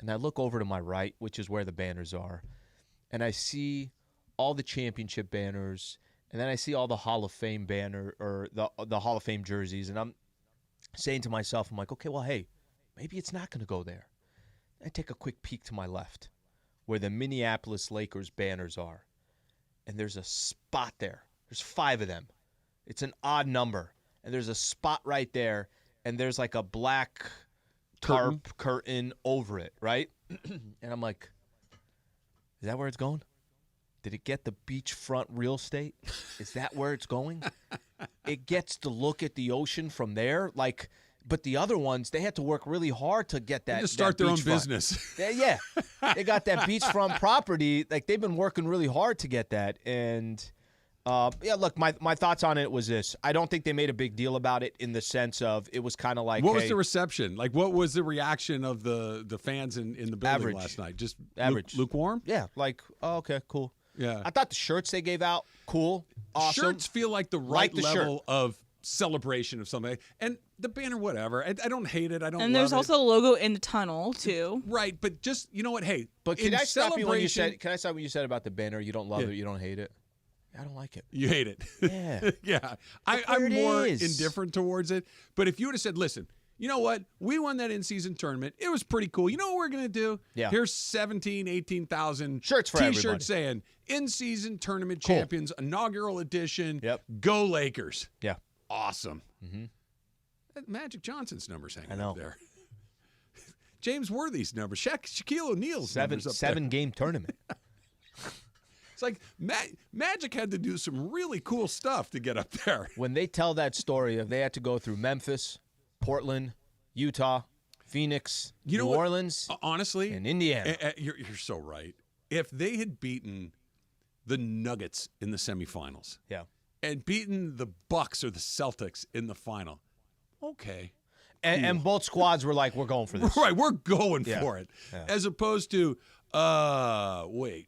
And I look over to my right, which is where the banners are, and I see all the championship banners, and then I see all the Hall of Fame banner or the Hall of Fame jerseys, and I'm saying to myself, I'm like, okay, well, hey, maybe it's not going to go there. I take a quick peek to my left where the Minneapolis Lakers banners are. And there's a spot there. There's 5 of them. It's an odd number. And there's a spot right there. And there's like a black tarp curtain over it, right? And I'm like, is that where it's going? Did it get the beachfront real estate? Is that where it's going? It gets to look at the ocean from there. Like, but the other ones, they had to work really hard to get that. They just start that their own beachfront. business. Yeah. They got that beachfront property. Like, they've been working really hard to get that. And, yeah, look, my thoughts on it was this. I don't think they made a big deal about it in the sense of it was kind of like, What hey, was the reception? Like, what was the reaction of the fans in the building Average. last night? Just Average. lukewarm? Yeah, like, oh, okay, cool. Yeah. I thought the shirts they gave out, cool, awesome. Shirts feel like the Like right the level of celebration of something. And the banner, whatever. I don't hate it. I don't And love there's it. also a logo in the tunnel too. Right, but just, you know what? Hey, But in can I stop you when you celebration- said? Can I stop when you said about the banner? You don't love Yeah. it. You don't hate it. I don't like it. You hate it. Yeah. Yeah. there I'm it more is. indifferent towards it. But if you would have said, listen, you know what? We won that in-season tournament. It was pretty cool. You know what we're going to do? Yeah. Here's 17, 18,000 Shirts for T-shirts everybody. saying in-season tournament Cool. champions, inaugural edition. Yep. Go Lakers. Yeah. Awesome. That Magic Johnson's number's hanging I know. up there. James Worthy's numbers, Shaquille O'Neal's numbers up there. 7-game tournament. It's like Magic had to do some really cool stuff to get up there. When they tell that story of they had to go through Memphis, Portland, Utah, Phoenix, New Orleans, honestly, and Indiana. You're so right. If they had beaten the Nuggets in the semifinals, and beaten the Bucks or the Celtics in the final, okay. And both squads were like, we're going for this. Right, we're going for it. Yeah. As opposed to, Zion.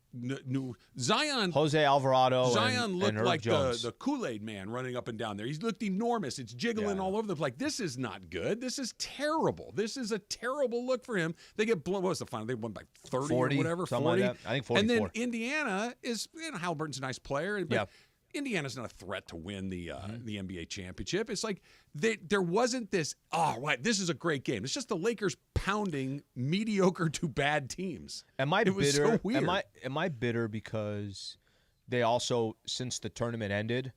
Jose Alvarado. Zion looked and like Jones. the Kool-Aid man running up and down there. He looked enormous. It's jiggling all over the place. Like, this is not good. This is terrible. This is a terrible look for him. They get blown. What was the final? They won by 30 40, or whatever. something 40. like that. I think 44. And then Indiana is, Halliburton's a nice player. But Indiana's not a threat to win the NBA championship. It's like there wasn't this, this is a great game. It's just the Lakers pounding mediocre to bad teams. Am I bitter? Was so weird. Am I bitter because they also, since the tournament ended,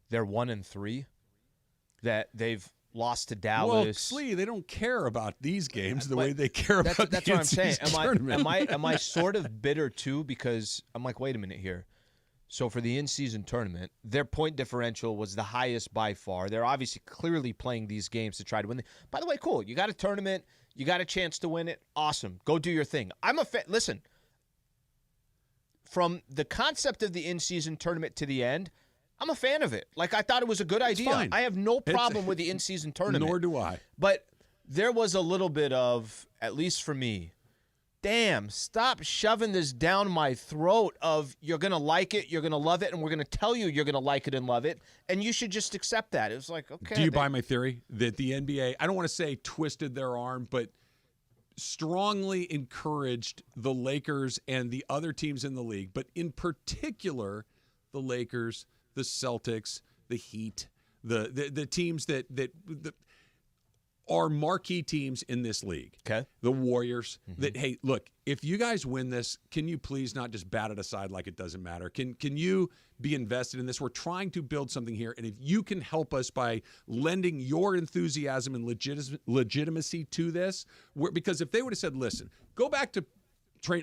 they're 1-3, that they've lost to Dallas. Well, Slee, they don't care about these games the way they care about that's the what I'm saying. tournament. Am I sort of bitter too? Because I'm like, wait a minute here. So for the in-season tournament, their point differential was the highest by far. They're obviously clearly playing these games to try to win. By the way, cool. You got a tournament. You got a chance to win it. Awesome. Go do your thing. I'm a fan. Listen, from the concept of the in-season tournament to the end, I'm a fan of it. Like, I thought it was a good idea. Fine. I have no problem with the in-season tournament. Nor do I. But there was a little bit of, at least for me, damn, stop shoving this down my throat of you're going to like it, you're going to love it, and we're going to tell you you're going to like it and love it, and you should just accept that. It was like, okay. Do you buy my theory that the NBA, I don't want to say twisted their arm, but strongly encouraged the Lakers and the other teams in the league, but in particular the Lakers, the Celtics, the Heat, the teams that are marquee teams in this league. Okay. The Warriors. That, hey, look, if you guys win this, can you please not just bat it aside like it doesn't matter? Can you be invested in this? We're trying to build something here, and if you can help us by lending your enthusiasm and legitimacy to this, because if they would have said, listen, go back to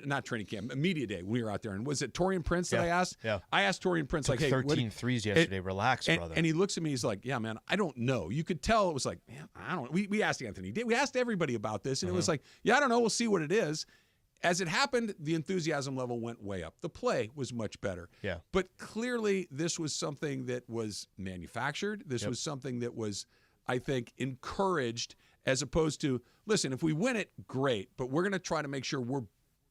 not training camp, media day when we were out there, and was it Torian Prince that I asked? Yeah. I asked Torian Prince, Took like, hey, 13 threes yesterday. Relax, brother. And he looks at me, he's like, yeah, man, I don't know. You could tell it was like, man, I don't know. We asked Anthony. We asked everybody about this, and it was like, yeah, I don't know. We'll see what it is. As it happened, the enthusiasm level went way up. The play was much better. Yeah. But clearly, this was something that was manufactured. This was something that was, I think, encouraged, as opposed to, listen, if we win it, great, but we're going to try to make sure we're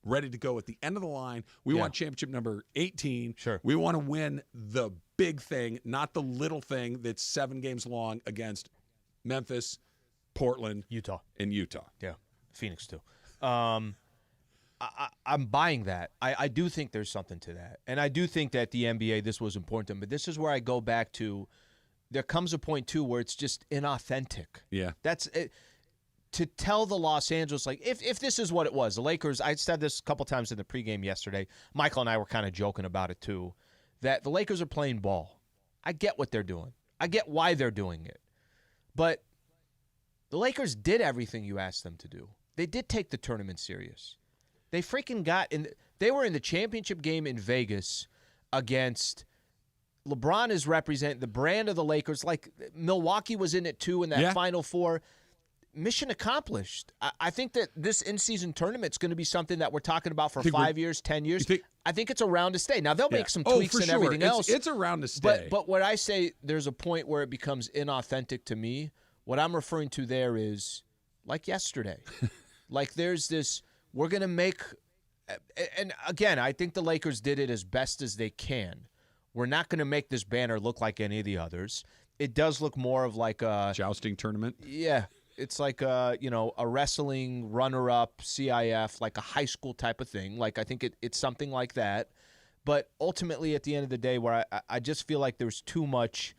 ready to go at the end of the line. We want championship number 18. Sure. We want to win the big thing, not the little thing that's 7 games long against Memphis, Portland, Utah. and Utah. Yeah. Phoenix, too. I'm buying that. I do think there's something to that. And I do think that the NBA, this was important to them. But this is where I go back to, there comes a point, too, where it's just inauthentic. Yeah. That's it. To tell the Los Angeles, like, if this is what it was, the Lakers, I said this a couple times in the pregame yesterday, Michael and I were kind of joking about it too, that the Lakers are playing ball. I get what they're doing. I get why they're doing it. But the Lakers did everything you asked them to do. They did take the tournament serious. They freaking they were in the championship game in Vegas against LeBron is representing the brand of the Lakers. Like, Milwaukee was in it too in that Final Four. Mission accomplished. I think that this in-season tournament is going to be something that we're talking about for 5 years, 10 years. I think it's around to stay. Now, they'll make some tweaks and everything else. It's around to stay. But when I say there's a point where it becomes inauthentic to me, what I'm referring to there is, like yesterday, like there's this, we're going to make, and again, I think the Lakers did it as best as they can. We're not going to make this banner look like any of the others. It does look more of like a jousting tournament. Yeah. It's like a wrestling runner-up CIF, like a high school type of thing. Like, I think it's something like that. But ultimately, at the end of the day, where I just feel like there's too much.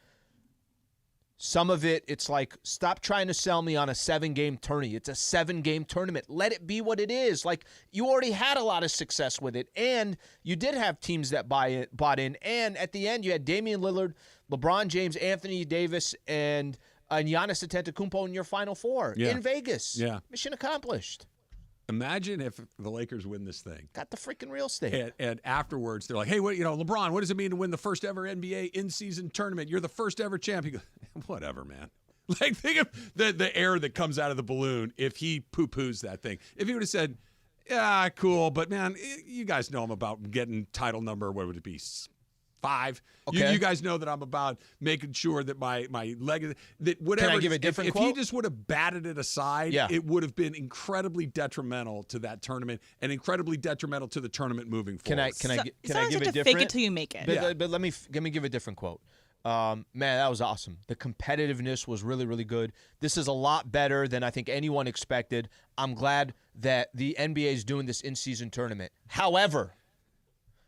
Some of it, it's like, stop trying to sell me on a 7-game tourney. It's a 7-game tournament. Let it be what it is. Like, you already had a lot of success with it, and you did have teams that bought in. And at the end, you had Damian Lillard, LeBron James, Anthony Davis, and Giannis Antetokounmpo in your Final Four in Vegas. Yeah. Mission accomplished. Imagine if the Lakers win this thing. Got the freaking real estate. And afterwards, they're like, hey, what, LeBron, what does it mean to win the first ever NBA in-season tournament? You're the first ever champ. He goes, whatever, man. Like, think of the air that comes out of the balloon if he poo-poos that thing. If he would have said, yeah, cool, but, man, you guys know I'm about getting title number, what would it be, 5? Okay. You guys know that I'm about making sure that my leg, that whatever. Can I give a different if quote? he just would have batted it aside, it would have been incredibly detrimental to that tournament and incredibly detrimental to the tournament moving forward. Can I give a different? Fake it till you make it. But let me give a different quote. Man, that was awesome. The competitiveness was really, really good. This is a lot better than I think anyone expected. I'm glad that the NBA is doing this in-season tournament. However,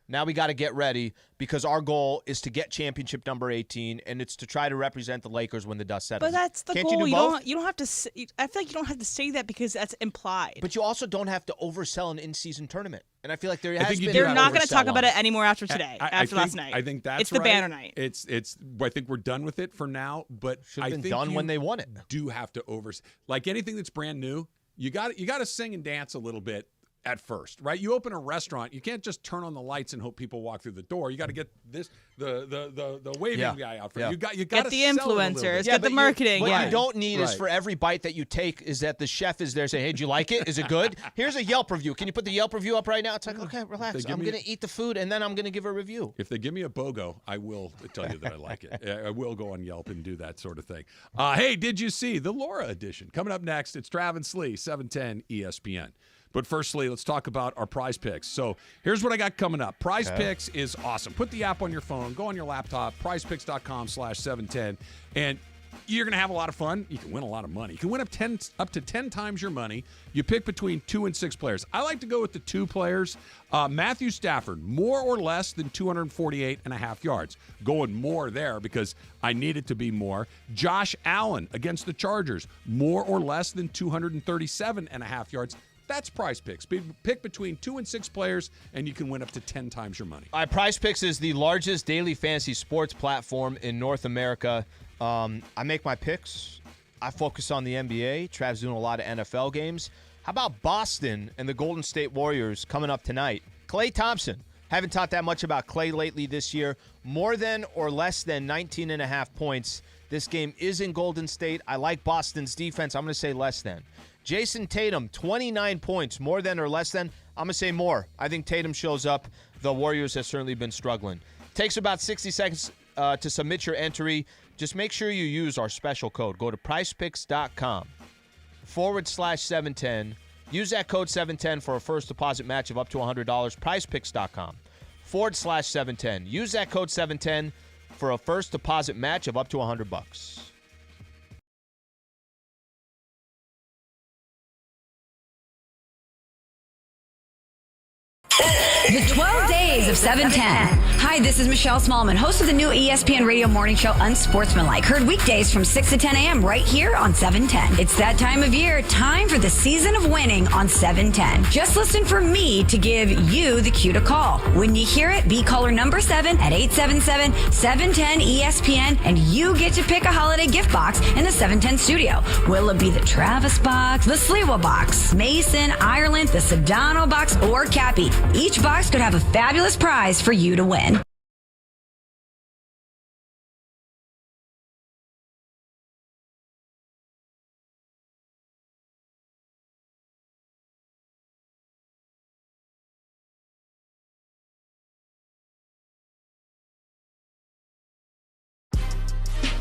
now we got to get ready because our goal is to get championship number 18, and it's to try to represent the Lakers when the dust settles. But that's the Can't goal. You do both? You don't have to. I feel like you don't have to say that because that's implied. But you also don't have to oversell an in-season tournament. And I feel like there has been. They're not going to talk about it anymore after today. After last night, I think that's it's the banner night. It's. I think we're done with it for now. But I think done when they won it. Do have to like anything that's brand new. You got to sing and dance a little bit at first, right? You open a restaurant, you can't just turn on the lights and hope people walk through the door. You got to get the waving guy out front. You got get the influencers, get the marketing. What you don't need is for every bite that you take is that the chef is there saying, "Hey, did you like it? Is it good? Here's a Yelp review. Can you put the Yelp review up right now?" It's like, okay, relax. I'm going to eat the food and then I'm going to give a review. If they give me a BOGO, I will tell you that I like it. I will go on Yelp and do that sort of thing. Hey, did you see the Laura edition? Coming up next, it's Travis Lee, 710 ESPN. But firstly, let's talk about our prize picks. So here's what I got coming up. Prize Picks is awesome. Put the app on your phone, go on your laptop, prizepicks.com/710, and you're going to have a lot of fun. You can win a lot of money. You can win up to 10 times your money. You pick between 2 and 6 players. I like to go with the 2 players. Matthew Stafford, more or less than 248.5 yards. Going more there because I need it to be more. Josh Allen against the Chargers, more or less than 237.5 yards. That's Prize Picks. Pick between 2 and 6 players, and you can win up to 10 times your money. Prize Picks is the largest daily fantasy sports platform in North America. I make my picks. I focus on the NBA. Trav's doing a lot of NFL games. How about Boston and the Golden State Warriors coming up tonight? Klay Thompson. Haven't talked that much about Klay lately this year. More than or less than 19.5 points. This game is in Golden State. I like Boston's defense. I'm going to say less than. Jason Tatum, 29 points, more than or less than? I'm going to say more. I think Tatum shows up. The Warriors have certainly been struggling. Takes about 60 seconds to submit your entry. Just make sure you use our special code. Go to prizepicks.com/710. Use that code 710 for a first deposit match of up to $100. Prizepicks.com/710. Use that code 710 for a first deposit match of up to $100. The 12 Days of 710. Hi, this is Michelle Smallman, host of the new ESPN radio morning show Unsportsmanlike. Heard weekdays from 6 to 10 a.m. right here on 710. It's that time of year, time for the season of winning on 710. Just listen for me to give you the cue to call. When you hear it, be caller number 7 at 877-710-ESPN, and you get to pick a holiday gift box in the 710 studio. Will it be the Travis box, the Sliwa box, Mason, Ireland, the Sedano box, or Cappy? Each box could have a fabulous prize for you to win.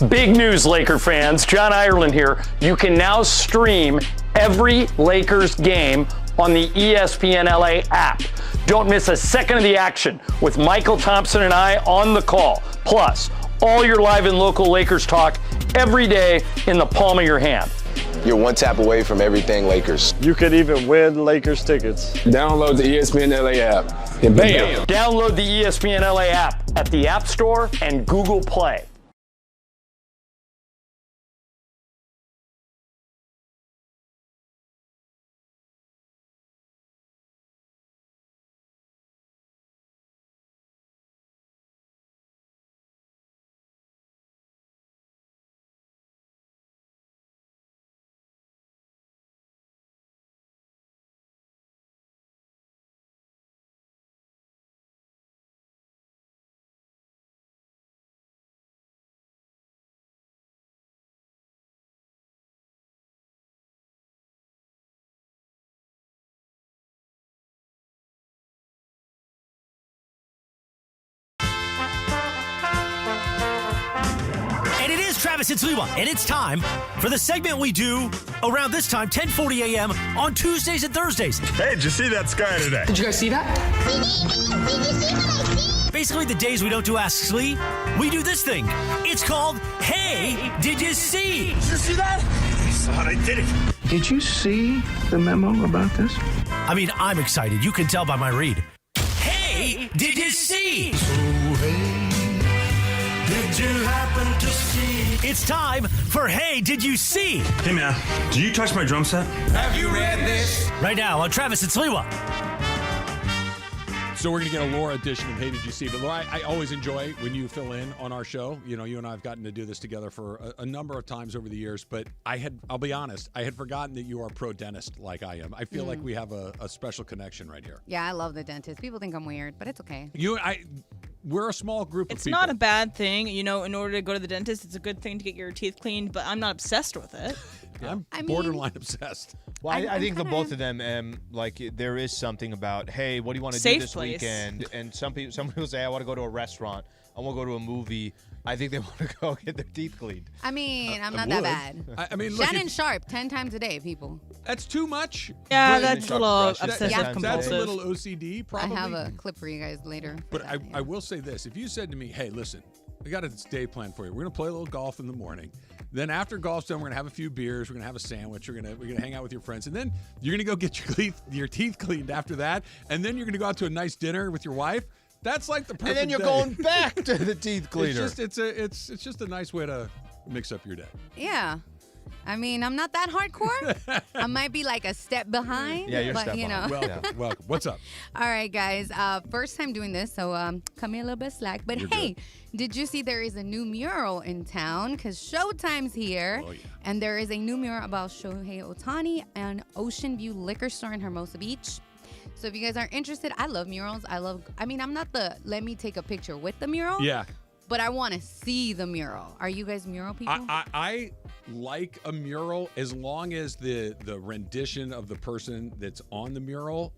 Big news, Laker fans. John Ireland here. You can now stream every Lakers game on the ESPN LA app. Don't miss a second of the action with Michael Thompson and I on the call. Plus, all your live and local Lakers talk every day in the palm of your hand. You're one tap away from everything Lakers. You could even win Lakers tickets. Download the ESPN LA app. And bam! Download the ESPN LA app at the App Store and Google Play. Travis and Sliwa, and it's time for the segment we do around this time, 10:40 a.m. on Tuesdays and Thursdays. Hey, did you see that sky today? Did you guys see that? Basically, the days we don't do Ask Slee, we do this thing. It's called Hey, Did You See? Did you see that? I saw it. I did it. Did you see the memo about this? I mean, I'm excited. You can tell by my read. Hey, did you see? Did you happen to see? It's time for Hey, Did You See? Hey, man, did you touch my drum set? Have you read this? Right now on Travis and Sliwa. So we're going to get a Laura edition of Hey Did You See? But Laura, I always enjoy when you fill in on our show. You know, you and I have gotten to do this together for a number of times over the years. But I'll be honest, I had forgotten that you are pro dentist like I am. I feel like we have a special connection right here. Yeah, I love the dentist. People think I'm weird, but it's okay. We're a small group of It's people. not a bad thing. You know, in order to go to the dentist, it's a good thing to get your teeth cleaned, but I'm not obsessed with it. I'm borderline obsessed. Well, I think the kinda both of them, like, there is something about, hey, what do you want to do Safe this place. weekend? And some people say, I want to go to a restaurant. I want to go to a movie. I think they want to go get their teeth cleaned. I mean, I'm not that bad. I mean, look, Shannon Sharp, 10 times a day, people. that's too much. Yeah, Really that's a sharp little brush. obsessive Yeah. That's a compulsive. little OCD, probably. I have a clip for you guys later. for But that, I will say this. If you said to me, hey, listen, we got a day plan for you. We're going to play a little golf in the morning. Then after golf's done, we're going to have a few beers. We're going to have a sandwich. We're going to hang out with your friends. And then you're going to go get your teeth cleaned after that. And then you're going to go out to a nice dinner with your wife. That's like the perfect And then you're day. going back to the teeth cleaner. It's just a nice way to mix up your day. Yeah. I mean, I'm not that hardcore. I might be like a step behind. Yeah, you're a but, step you know. behind. Welcome. What's up? All right, guys. First time doing this, so cut me a little bit of slack. But You're hey, good. did you see there is a new mural in town? Because Showtime's here. Oh, yeah. And there is a new mural about Shohei Ohtani and Ocean View Liquor Store in Hermosa Beach. So if you guys are interested, I love murals. I mean, I'm not the let me take a picture with the mural. Yeah. But I want to see the mural. Are you guys mural people? I like a mural as long as the rendition of the person that's on the mural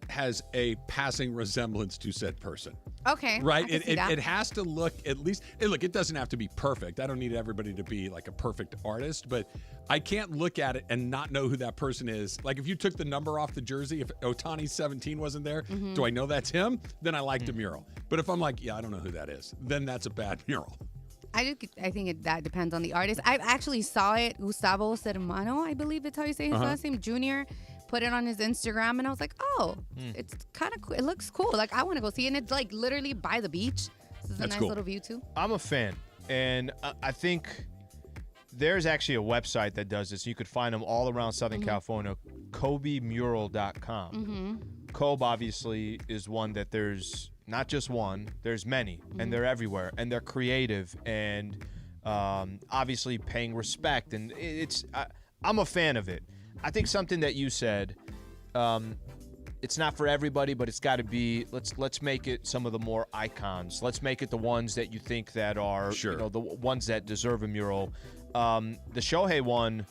has a passing resemblance to said person. Okay. Right? I can see that. It has to look at least, look, it doesn't have to be perfect. I don't need everybody to be like a perfect artist, but I can't look at it and not know who that person is. Like if you took the number off the jersey, if Ohtani 17 wasn't there, do I know that's him? Then I like the mural. But if I'm like, yeah, I don't know who that is, then that's a bad mural. I think that depends on the artist. I actually saw it. Gustavo Sermano, I believe that's how you say his last name, Junior, put it on his Instagram, and I was like, oh, it's kind of cool. It looks cool. Like, I want to go see it. And it's like literally by the beach. This is a nice little view, too. I'm a fan. And I think there's actually a website that does this. You could find them all around Southern California, kobemural.com. Kobe, obviously, is one that there's not just one, there's many, and they're everywhere, and they're creative, and obviously paying respect. And I'm a fan of it. I think something that you said, it's not for everybody, but it's got to be. Let's make it some of the more icons. Let's make it the ones that you think that are, the ones that deserve a mural. The Shohei one,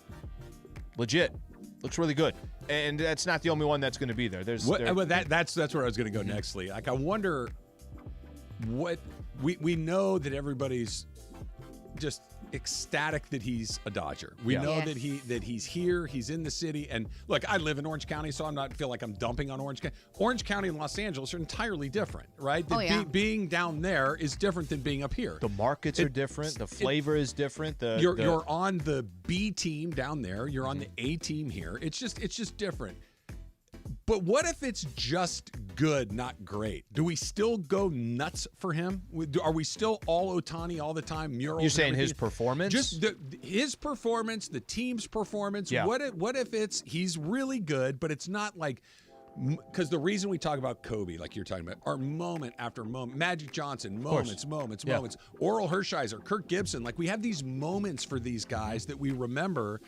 legit, looks really good, and that's not the only one that's going to be there. That's where I was going to go next, Lee. Like I wonder what we know that everybody's just ecstatic that he's a Dodger. We know that he's here, he's in the city, and look, I live in Orange County, so I'm not feel like I'm dumping on Orange County. Orange County and Los Angeles are entirely different, right? Being down there is different than being up here. The markets are different. The flavor is different. You're on the B team down there. You're on the A team here. It's just different. But what if it's just good, not great? Do we still go nuts for him? Are we still all Ohtani all the time? Murals? You're saying his performance? Just his performance, the team's performance. Yeah. What if he's really good, but it's not like, because the reason we talk about Kobe, like you're talking about, are moment after moment. Magic Johnson, moments. Oral Hershiser, Kirk Gibson. Like we have these moments for these guys that we remember.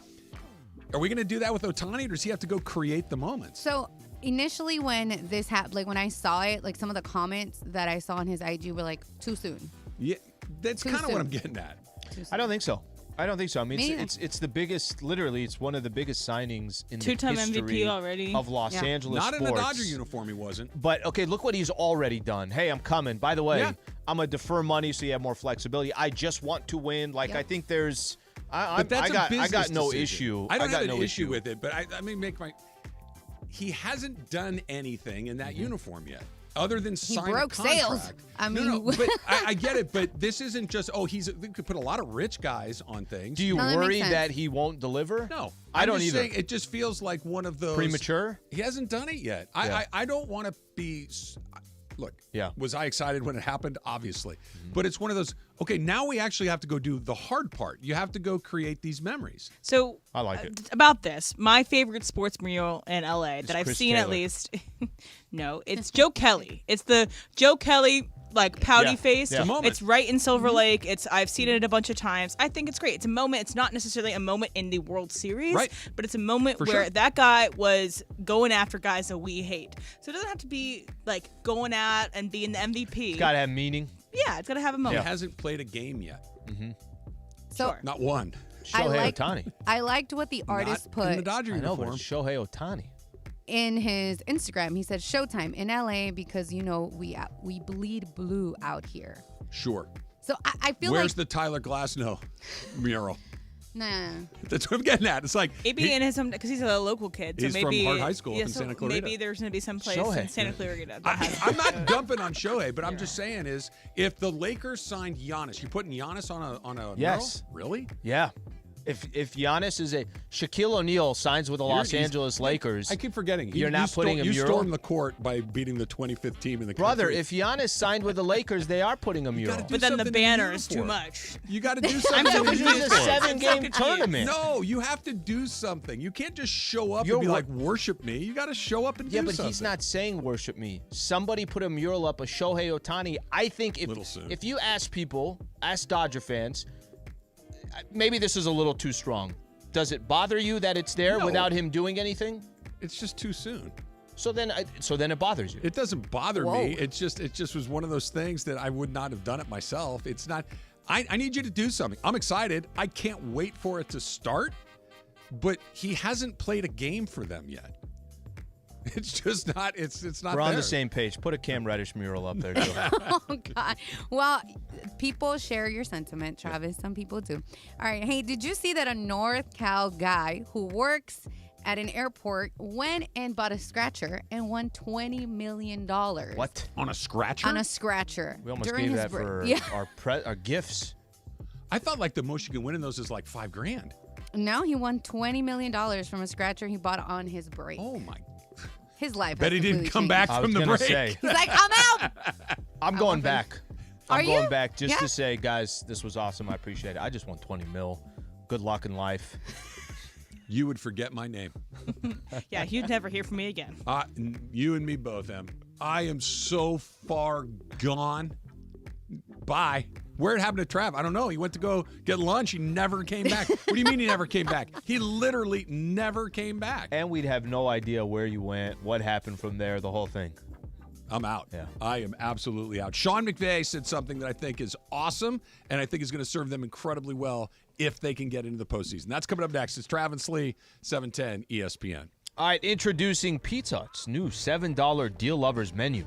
Are we going to do that with Ohtani, or does he have to go create the moments? So initially when this happened, like when I saw it, like some of the comments that I saw on his IG were like, too soon. Yeah, that's kind of what I'm getting at. I don't think so. I don't think so. I mean, Me it's the biggest. Literally, it's one of the biggest signings in the Two-time history MVP already. of Los Yeah. Angeles Not sports. in a Dodger uniform, he wasn't. But okay, look what he's already done. Hey, I'm coming. By the way, Yeah. I'm gonna defer money so you have more flexibility. I just want to win. Like I think there's. But that's I a got no decision. issue. I don't got have no an issue with it, but I mean, he hasn't done anything in that uniform yet. Other than He sign broke a contract. sales. I mean, no, but I get it. But this isn't just we could put a lot of rich guys on things. Do you No, that makes worry sense. that he won't deliver? No, I don't I'm just either. saying, it just feels like one of those Premature? He hasn't done it yet. Yeah. I don't want to be. Look, Yeah. was I excited when it happened? Obviously, but it's one of those. Okay, now we actually have to go do the hard part. You have to go create these memories. So I like it. About this, my favorite sports mural in LA that I've Chris seen at Taylor. least. No, it's Joe Kelly. It's the Joe Kelly like pouty Yeah. face. Yeah. moment. It's right in Silver Lake. I've seen it a bunch of times. I think it's great. It's a moment. It's not necessarily a moment in the World Series, Right. but it's a moment For where sure. that guy was going after guys that we hate. So it doesn't have to be like going at and being the MVP. Got to have meaning. Yeah, it's got to have a moment. He hasn't played a game yet. so Not one. Shohei Ohtani. I liked what the artist Not put in the Dodger I know, but uniform. it's Shohei Ohtani. in his Instagram. He said, "Showtime in LA because we bleed blue out here." Sure. So I feel Where's like the Tyler Glasnow mural? nah. That's what I'm getting at. It's like Maybe in his because he's a local kid. So He's from maybe Hart High School up in so Santa Clarita. Maybe there's going to be some place Shohei. in Santa Clarita that has. I'm not dumping on Shohei, but I'm just saying is if the Lakers signed Giannis, you putting Giannis on a Yes. mural? Really? Yeah. If Giannis is Shaquille O'Neal signs with the Los he's- Angeles Lakers. I keep forgetting. You're not putting a You mural? stormed the court by beating the 25th team in the Brother, country. if Giannis signed with the Lakers, they are putting a mural. gotta do But then the something in banner is too uniform. much. You got to do I'm something. saying in this is a uniform. 7-game tournament. No, you have to do something. You can't just show up You're and be wor- like, worship me. You got to show up and Yeah, do but something. he's not saying worship me. Somebody put a mural up of Shohei Ohtani. I think Little soon. if you ask Dodger fans, maybe this is a little too strong. Does it bother you that it's there No. without him doing anything? It's just too soon. So then it bothers you. It doesn't bother Whoa. me. It just was one of those things that I would not have done it myself. It's not. I need you to do something. I'm excited. I can't wait for it to start. But he hasn't played a game for them yet. It's just not. It's not. We're on there. the same page. Put a Cam Reddish mural up there, Joe. Oh God. Well, people share your sentiment, Travis. Some people do. All right. Hey, did you see that a North Cal guy who works at an airport went and bought a scratcher and won $20 million? What? On a scratcher? On a scratcher. We almost during gave his that break. for Yeah. our gifts. I thought like the most you can win in those is like $5,000. No, he won $20 million from a scratcher he bought on his break. Oh my. His life. Bet has he didn't completely come changed. back I from was the gonna break. say. He's like, I'm out. I'm going back. Are I'm going you? back just Yeah. to say, guys, this was awesome. I appreciate it. I just won 20 mil. Good luck in life. You would forget my name. Yeah, you'd never hear from me again. You and me both, Em. I am so far gone. Bye. Where it happened to Trav? I don't know. He went to go get lunch. He never came back. What do you mean he never came back? He literally never came back. And we'd have no idea where you went, what happened from there, the whole thing. I'm out. Yeah. I am absolutely out. Sean McVay said something that I think is awesome and I think is going to serve them incredibly well if they can get into the postseason. That's coming up next. It's Travis Lee, 710 ESPN. All right, introducing Pizza Hut's new $7 Deal Lovers menu.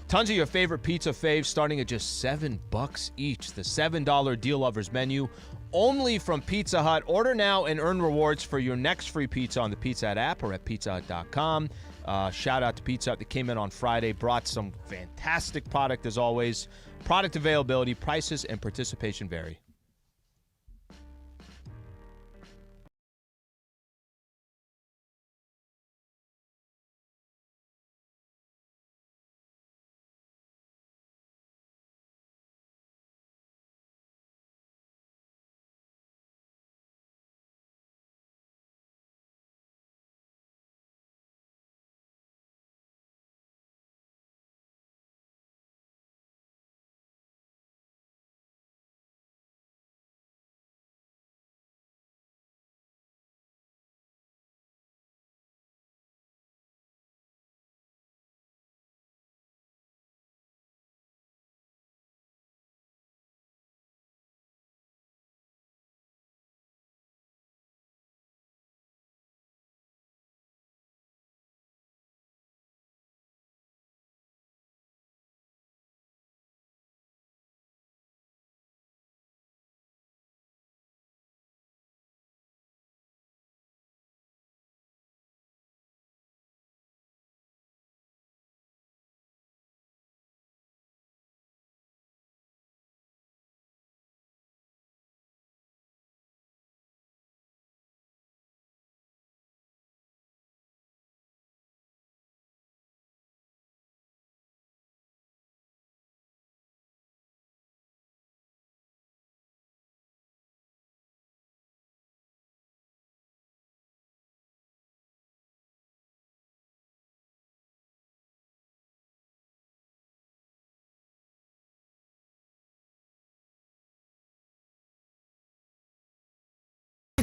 Tons of your favorite pizza faves starting at just $7 each. The $7 Deal Lovers menu only from Pizza Hut. Order now and earn rewards for your next free pizza on the Pizza Hut app or at pizzahut.com. Shout out to Pizza Hut that came in on Friday, brought some fantastic product as always. Product availability, prices, and participation vary.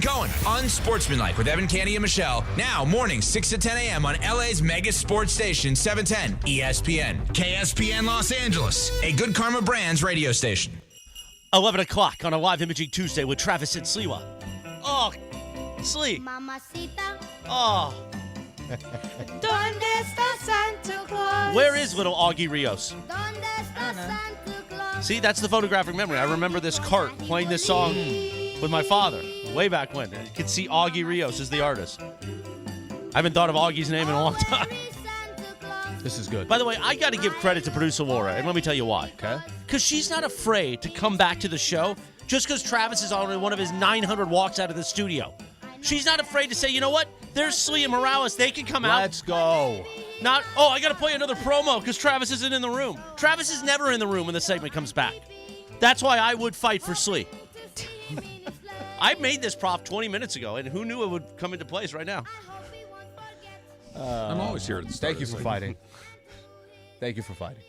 it going. Unsportsmanlike with Evan, Candy, and Michelle. Now, mornings 6 to 10 a.m. on LA's mega sports station, 710 ESPN. KSPN Los Angeles, a Good Karma Brands radio station. 11 o'clock on a live imaging Tuesday with Travis and Sliwa. Oh, Slee. Oh. Where is little Augie Rios? See, that's the photographic memory. I remember this cart playing this song with my father way back when. You could see Augie Rios as the artist. I haven't thought of Augie's name in a long time. This is good. By the way, I got to give credit to producer Laura, and let me tell you why. Okay. Because she's not afraid to come back to the show just because Travis is on one of his 900 walks out of the studio. She's not afraid to say, you know what? There's Slee and Morales. They can come out. Let's go. Not, I got to play another promo because Travis isn't in the room. Travis is never in the room when the segment comes back. That's why I would fight for Slee. I made this prop 20 minutes ago, and who knew it would come into place right now? I'm always here at the start. Thank you for fighting. Thank you for fighting.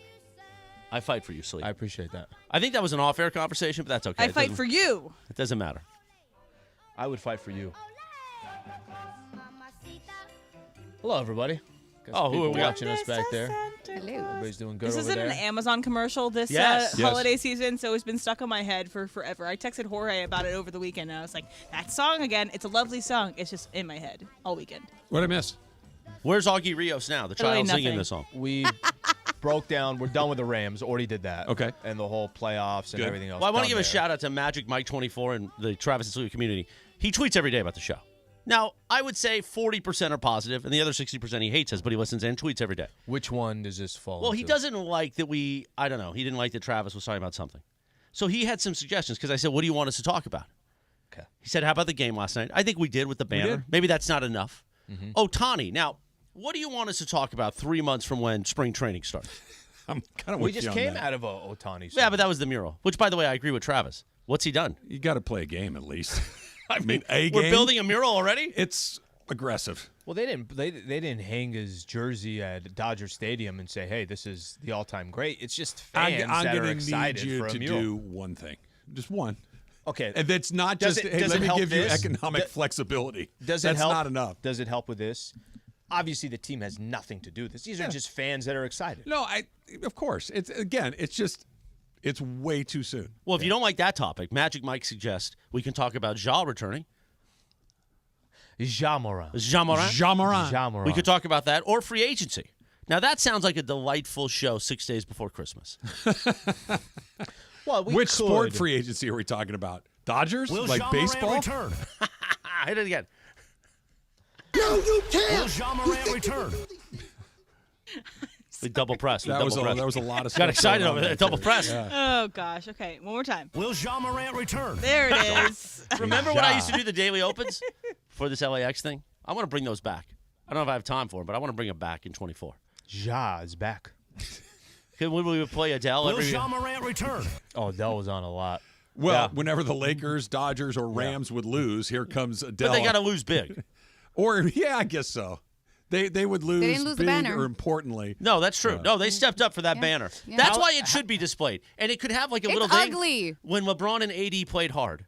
I fight for you, Slee. I appreciate that. I think that was an off-air conversation, but that's okay. I fight for you. It doesn't matter. I would fight for you. Hello, everybody. Got who are we watching us back there? Hello. Everybody's doing good This over isn't there. an Amazon commercial this Yes. holiday season, so it's been stuck on my head for forever. I texted Jorge about it over the weekend, and I was like, that song again, it's a lovely song. It's just in my head all weekend. What'd I miss? Where's Augie Rios now? The child singing nothing. this song. We broke down. We're done with the Rams. Already did that. Okay. And the whole playoffs and Good. everything else. Well, I want to done give a there. shout out to Magic Mike 24 and the Travis and Sliwa community. He tweets every day about the show. Now, I would say 40% are positive, and the other 60% he hates us, but he listens and tweets every day. Which one does this fall Well, he into? doesn't like that I don't know, he didn't like that Travis was talking about something. So he had some suggestions, because I said, what do you want us to talk about? Okay. He said, how about the game last night? I think we did with the banner. did. Maybe that's not enough. Mm-hmm. Ohtani. Now, what do you want us to talk about 3 months from when spring training starts? I'm kind of We with just you on came that. out of a Ohtani. Yeah, but that was the mural, which, by the way, I agree with Travis. What's he done? You got to play a game at least. I mean, a we're game? building a mural already? It's aggressive. Well, they didn't hang his jersey at Dodger Stadium and say, "Hey, this is the all-time great." It's just fans I'm that are gonna excited need you for a to mural. do one thing, just one. Okay, And that's not Does just, it- hey, does let it me help give you this? economic flexibility. Does it That's help? not enough. Does it help with this? Obviously, the team has nothing to do with this. These are just fans that are excited. No, of course. It's way too soon. Well, if you don't like that topic, Magic Mike suggests we can talk about Ja returning. Ja Morant. Ja Morant. Ja Morant. Ja Morant. We could talk about that, or free agency. Now, that sounds like a delightful show 6 days before Christmas. Well, Which sport free agency are we talking about? Dodgers? Will Like Ja baseball? Morant return? Hit it again. No, you can't. Will Ja Morant return? We double press. That was a lot of stuff. Got excited going over on there. Double press. Yeah. Oh, gosh. Okay, one more time. Will Ja Morant return? There it is. Remember when I used to do the daily opens for this LAX thing? I want to bring those back. I don't know if I have time for them, but I want to bring them back in 24. Ja is back. When we would play Adele Will every Ja Morant return? Oh, Adele was on a lot. Well, Yeah. whenever the Lakers, Dodgers, or Rams would lose, here comes Adele. But they got to lose big. Or, yeah, I guess so. They would lose, didn't lose the big banner. or importantly. No, that's true. No, they stepped up for that banner. Yeah. That's why it should be displayed. And it could have like a It's little thing ugly. when LeBron and AD played hard.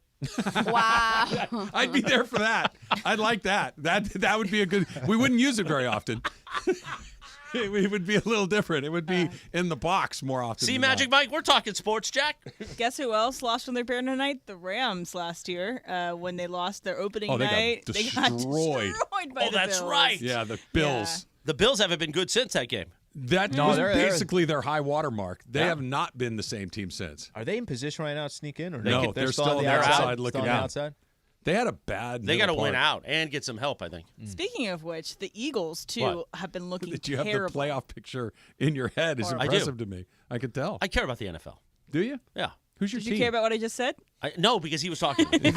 Wow. I'd be there for that. I'd like that. That would be a good. We wouldn't use it very often. It would be a little different. It would be in the box more often. See, than Magic not. Mike, we're talking sports, Jack. Guess who else lost from their banner tonight? The Rams last year when they lost their opening Oh, they night. got They got destroyed. destroyed by the that's Bills. right. Yeah, the Bills. The Bills haven't been good since that game. That No, was they're- basically their high water mark. They Yeah. have not been the same team since. Are they in position right now to sneak in? Or No, they're they're still still on the on the outside, outside looking still on the in. outside? They had a bad. They got to middle win part. out and get some help, I think. Speaking of which, the Eagles, too, What? have been looking That you have terrible. the playoff picture in your head is I do. impressive to me. I could tell. I care about the NFL. Do you? Yeah. Who's your Did team? you care about what I just said? No, because he was talking to me.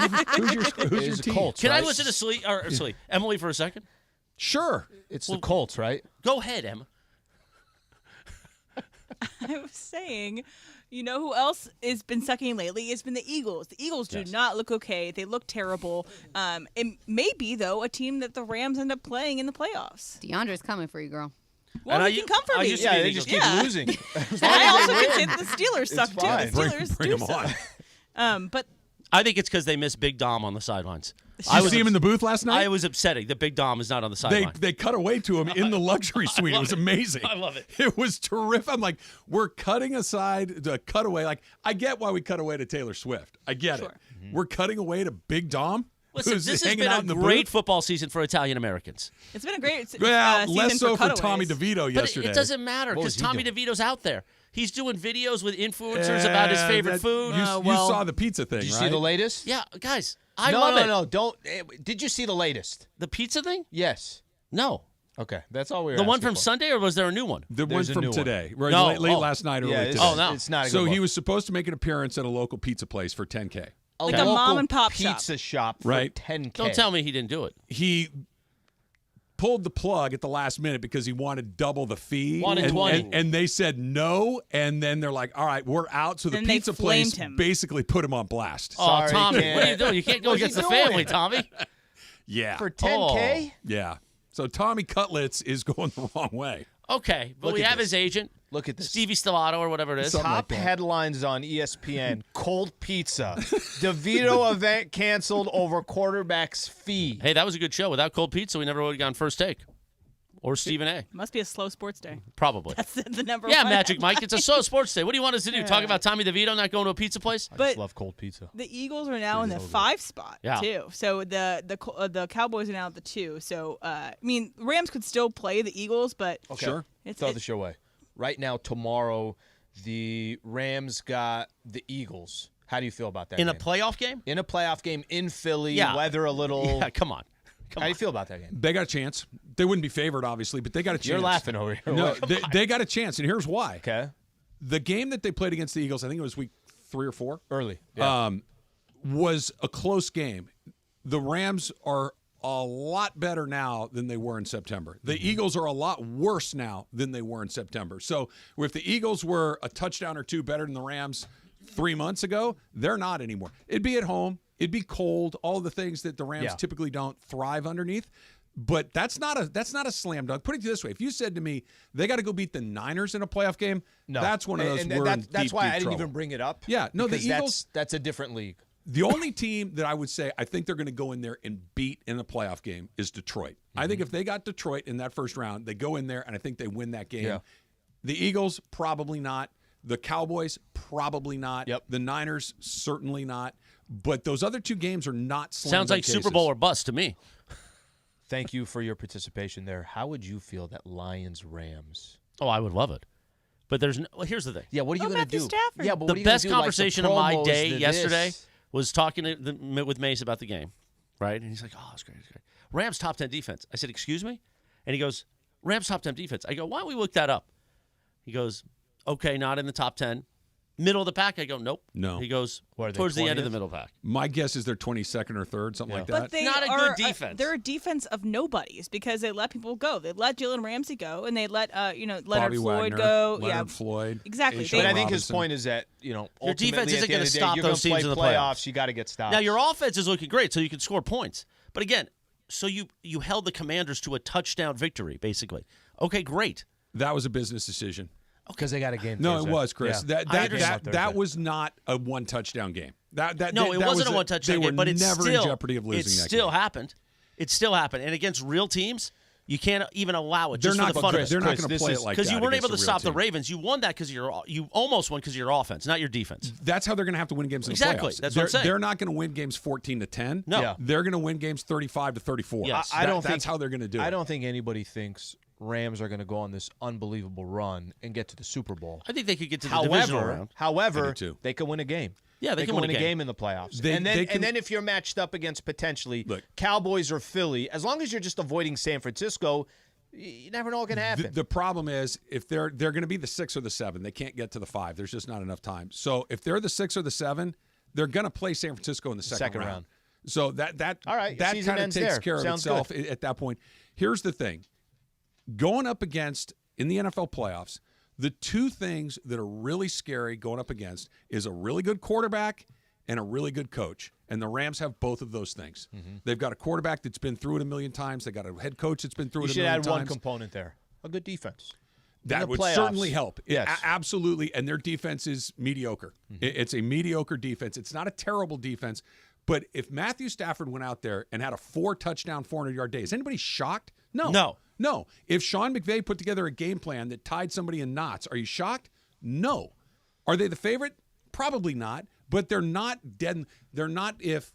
who's your team? Colts, Can I right? listen to Emily for a second? Sure. It's the Colts, right? Go ahead, Emma. I was saying, you know who else has been sucking lately? It's been the Eagles. The Eagles do not look okay. They look terrible. It may be, though, a team that the Rams end up playing in the playoffs. DeAndre's coming for you, girl. Well, And they can come for me. used to be Yeah, the they Eagles. just keep Yeah. losing. And I also can say that the Steelers suck, too. fine. The Steelers Bring do them suck. on. But I think it's because they missed Big Dom on the sidelines. Did you see him in the booth last night? I was upsetting that Big Dom is not on the sideline. They cut away to him in the luxury suite. It was amazing. I love it. It was terrific. I'm like, we're cutting aside the cutaway. Like, I get why we cut away to Taylor Swift. I get it. We're cutting away to Big Dom. Listen, who's this has hanging been out a in the great booth? football season for Italian Americans. It's been a great Well, season less so for cutaways. Tommy DeVito But yesterday. it doesn't matter What because was he Tommy doing? DeVito's out there. He's doing videos with influencers about his favorite food. You saw the pizza thing, Did you right? see the latest? Yeah, guys, I no, love no, it. No, don't. Did you see the latest? The pizza thing? Yes. No. Okay, that's all we were The one asking from for. Sunday, or was there a new one? The There's one a from new one. today, right? No, late last night or Yeah, early it's, today. Oh, no. it's not a So good he look. was supposed to make an appearance at a local pizza place for $10K. Like a local mom and pop pizza shop for Right. $10K. Don't tell me he didn't do it. He pulled the plug at the last minute because he wanted double the fee. One in and, 20. and they said no, and then they're like, all right, we're out. So the And they pizza flamed place him. basically put him on blast. Oh, Sorry, Tommy, Ken. what are you doing? You can't go What's he against the doing? family, Tommy. Yeah. For 10K? Yeah. So Tommy Cutlets is going the wrong way. Okay, but Look we at have this. his agent, Look at this. Stevie Stellato or whatever it is. Something like Top that. headlines on ESPN: Cold pizza. DeVito event canceled over quarterback's fee. Hey, that was a good show. Without cold pizza, we never would have gone First Take. Or Stephen A. Must be a slow sports day. Probably. That's the number Yeah, one. Magic Mike. It's a slow sports day. What do you want us to do? Talk about Tommy DeVito not going to a pizza place? I But- just love cold pizza. The Eagles are now in the 5 spot Yeah. too. So the Cowboys are now at the 2. So I mean, Rams could still play the Eagles, but Okay. Sure. Throw this your way. Right now, tomorrow, the Rams got the Eagles. How do you feel about that In a game? playoff game? In a playoff game in Philly, Yeah. weather a little. Yeah, come on. How do you feel about that game? They got a chance. They wouldn't be favored, obviously, but they got a chance. You're laughing over here. No, they got a chance, and here's why. Okay. The game that they played against the Eagles, I think it was week 3 or 4. Early. Yeah. Was a close game. The Rams are a lot better now than they were in September. The Eagles are a lot worse now than they were in September. So if the Eagles were a touchdown or two better than the Rams 3 months ago, they're not anymore. It'd be at home. It'd be cold. All the things that the Rams typically don't thrive underneath. But that's not a slam dunk. Put it this way: if you said to me they got to go beat the Niners in a playoff game, No. that's one of those. And we're in that's deep, why deep I didn't trouble. even bring it up. Yeah, no, the because Eagles. That's a different league. The only team that I would say I think they're going to go in there and beat in a playoff game is Detroit. I think if they got Detroit in that first round, they go in there and I think they win that game. Yeah. The Eagles, probably not. The Cowboys, probably not. Yep. The Niners, certainly not. But those other two games are not slam Sounds dunk like Super cases. Bowl or bust to me. Thank you for your participation there. How would you feel that Lions-Rams? Oh, I would love it. But there's no, well, here's the thing. Yeah, what are you Oh, going to Matthew do? Stafford. Yeah, but The what are you gonna best do, like the conversation of my promos day to yesterday this? was talking with Mace about the game, right? And he's like, "Oh, it's great, it's great." Rams top 10 defense. I said, "Excuse me?" And he goes, "Rams top 10 defense." I go, "Why don't we look that up?" He goes, "Okay, not in the top 10. Middle of the pack?" I go, "Nope." No. He goes, What are they, "Towards the end of 20th? the middle pack." My guess is they're 22nd or 3rd, something like that. But they Not a are good defense. They're a defense of nobodies because they let people go. They let Jalen Ramsey go, and they let Leonard Bobby Floyd Wagner, go. Leonard Floyd. Exactly. Ashawn They- But I think his Robinson. point is that, Your ultimately defense isn't at the end gonna of the day, stop you're those gonna teams play in the playoffs. playoffs. You got to get stops. Now your offense is looking great, so you can score points. But again, so you held the Commanders to a touchdown victory, basically. Okay, great. That was a business decision. because they got a game. No, Thursday. it was, Chris. Yeah. That I that understand. that was not a one touchdown game. No, it that wasn't was a one touchdown They game, were but it's never still in jeopardy of losing it that still game. happened. It still happened, and against real teams, you can't even allow it. They're Just not for the gonna- fun of it. they're not Chris, going to this play is- it like Because that you weren't against able to a real stop the team. Ravens. You won that because you almost won because of your offense, not your defense. That's how they're going to have to win games in Exactly. the playoffs. That's what I'm saying. They're not going to win games 14-10. No. Yeah. They're going to win games 35-34. Yes. I don't That's think how they're going to do it. I don't think anybody thinks Rams are going to go on this unbelievable run and get to the Super Bowl. I think they could get to the divisional round. I However, do too. they could win a game. Yeah, they can win a game. in the playoffs. They- and then they can- and then if you're matched up against potentially Look. Cowboys or Philly, as long as you're just avoiding San Francisco, you never know what can happen. The problem is if they're going to be the 6 or the 7, they can't get to the 5. There's just not enough time. So if they're the 6 or the 7, they're going to play San Francisco in the second round. So that All right, that season kind of ends takes there. care of Sounds itself at that point. Here's the thing. Going up against in the NFL playoffs, the two things that are really scary going up against is a really good quarterback and a really good coach. And the Rams have both of those things. Mm-hmm. They've got a quarterback that's been through it a million times. They got a head coach that's been through you it a should million add times. one component there: a good defense. That would playoffs. certainly help. Yes. Absolutely. And their defense is mediocre. It's a mediocre defense. It's not a terrible defense. But if Matthew Stafford went out there and had a 4-touchdown, 400-yard day, is anybody shocked? No. If Sean McVay put together a game plan that tied somebody in knots, are you shocked? No. Are they the favorite? Probably not. But they're not dead. They're not if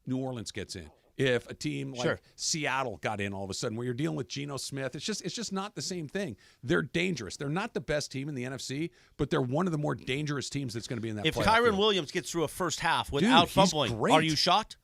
New Orleans gets in. If a team like Seattle got in all of a sudden, where you're dealing with Geno Smith, it's just not the same thing. They're dangerous. They're not the best team in the NFC, but they're one of the more dangerous teams that's going to be in that. If playoff Kyron field. Williams gets through a first half without he's fumbling, great. are you shocked?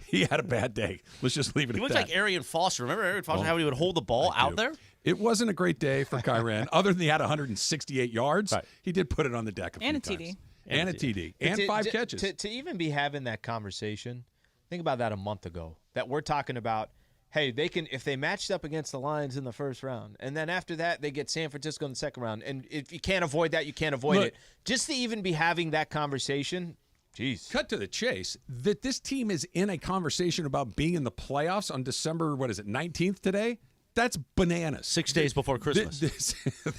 He had a bad day. Let's just leave it He at looks that. like Arian Foster. Remember Arian Foster, how he would hold the ball out there? It wasn't a great day for Kyron. Other than he had 168 yards, he did put it on the deck a few And a times. TD. And a TD. And 5 catches. To even be having that conversation, think about that a month ago, that we're talking about, hey, they can, if they matched up against the Lions in the first round, and then after that they get San Francisco in the second round, and if you can't avoid that, you can't avoid it. Just to even be having that conversation, jeez. Cut to the chase, that this team is in a conversation about being in the playoffs on December, 19th today? That's bananas. 6 days before Christmas.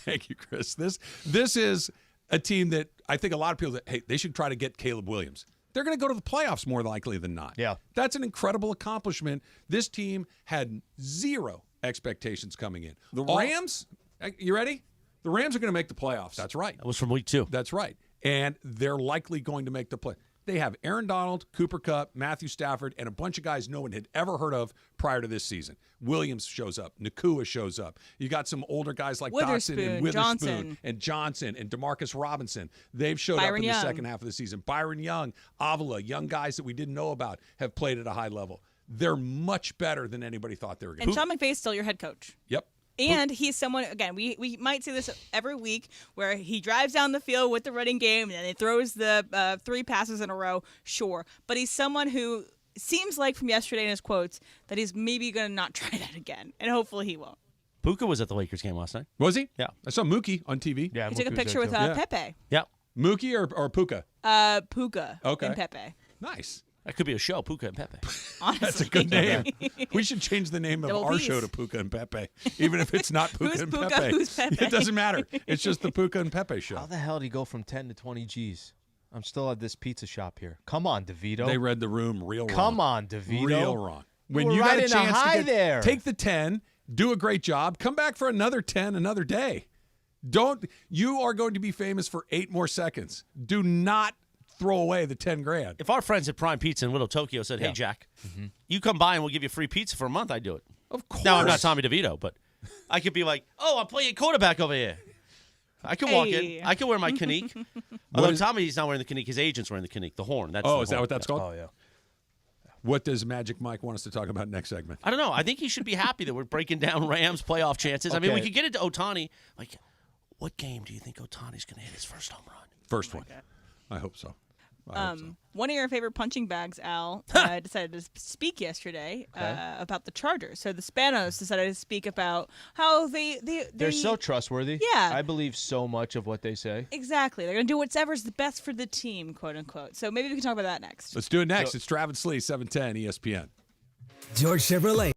Thank you, Chris. This is a team that I think a lot of people that, hey, they should try to get Caleb Williams. They're going to go to the playoffs more likely than not. Yeah. That's an incredible accomplishment. This team had zero expectations coming in. The Rams, you ready? The Rams are going to make the playoffs. That's right. That was from week 2. That's right. And they're likely going to make the play. They have Aaron Donald, Cooper Kupp, Matthew Stafford, and a bunch of guys no one had ever heard of prior to this season. Williams shows up. Nakua shows up. You got some older guys like Dotson and Witherspoon and Johnson and Demarcus Robinson. They've showed up in the second half of the season. Byron Young, Avila, young guys that we didn't know about have played at a high level. They're much better than anybody thought they were going to be. And Sean McVay is still your head coach. Yep. And he's someone, again, we might see this every week where he drives down the field with the running game and then he throws the 3 passes in a row, sure. But he's someone who seems like from yesterday in his quotes that he's maybe going to not try that again. And hopefully he won't. Puka was at the Lakers game last night. Was he? Yeah. I saw Mookie on TV. Yeah, He took a picture with Pepe. Yeah. Mookie or Puka? Puka and Pepe. Nice. That could be a show, Puka and Pepe. Honestly. That's a good name. We should change the name of Double our P's. show to Puka and Pepe, even if it's not Puka Who's and Puka, Pepe. who's Pepe? It doesn't matter. It's just the Puka and Pepe show. How the hell did he go from 10 to 20 G's? I'm still at this pizza shop here. Come on, DeVito. They read the room real wrong. Come on, DeVito. Real wrong. When We're you got a riding a chance high to there. take the 10, do a great job, come back for another 10 another day. You are going to be famous for 8 more seconds. Do not throw away the 10 grand. If our friends at Prime Pizza in Little Tokyo said, hey, Jack, you come by and we'll give you free pizza for a month, I'd do it. Of course. Now, I'm not Tommy DeVito, but I could be like, oh, I'm playing quarterback over here. I can walk in. I can wear my Kanique. Although Tommy's not wearing the Kanique. His agent's wearing the Kanique, the horn. That's Oh, the is that horn. what that's called? Oh, yeah. What does Magic Mike want us to talk about next segment? I don't know. I think he should be happy that we're breaking down Rams playoff chances. I mean, we Okay. could get into Ohtani. Like, what game do you think Ohtani's going to hit his first home run? First one. I hope so. One of your favorite punching bags, Al, decided to speak yesterday about the Chargers. So the Spanos decided to speak about how They're so trustworthy. Yeah. I believe so much of what they say. Exactly. They're going to do whatever's the best for the team, quote unquote. So maybe we can talk about that next. Let's do it next. It's Travis Lee, 710 ESPN. George Chevrolet.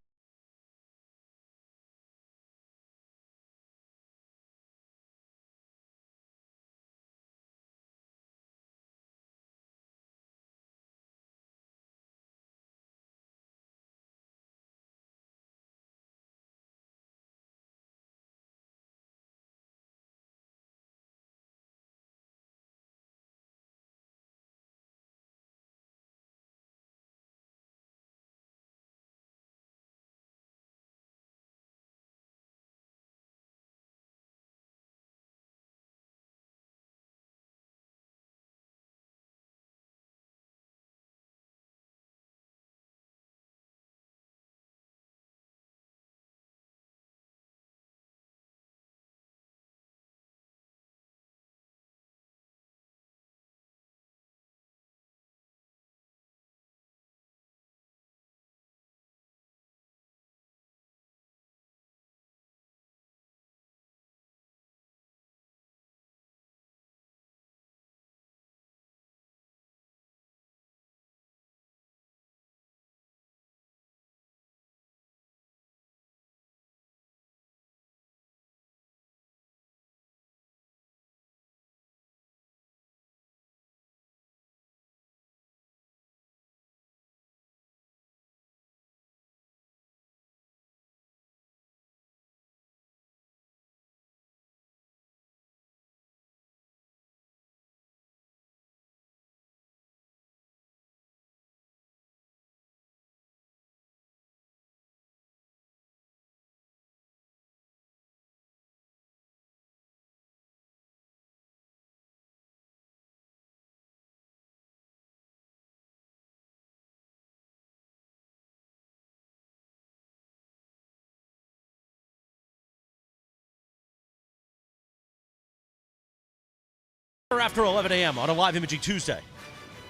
After 11 a.m. on a live imaging Tuesday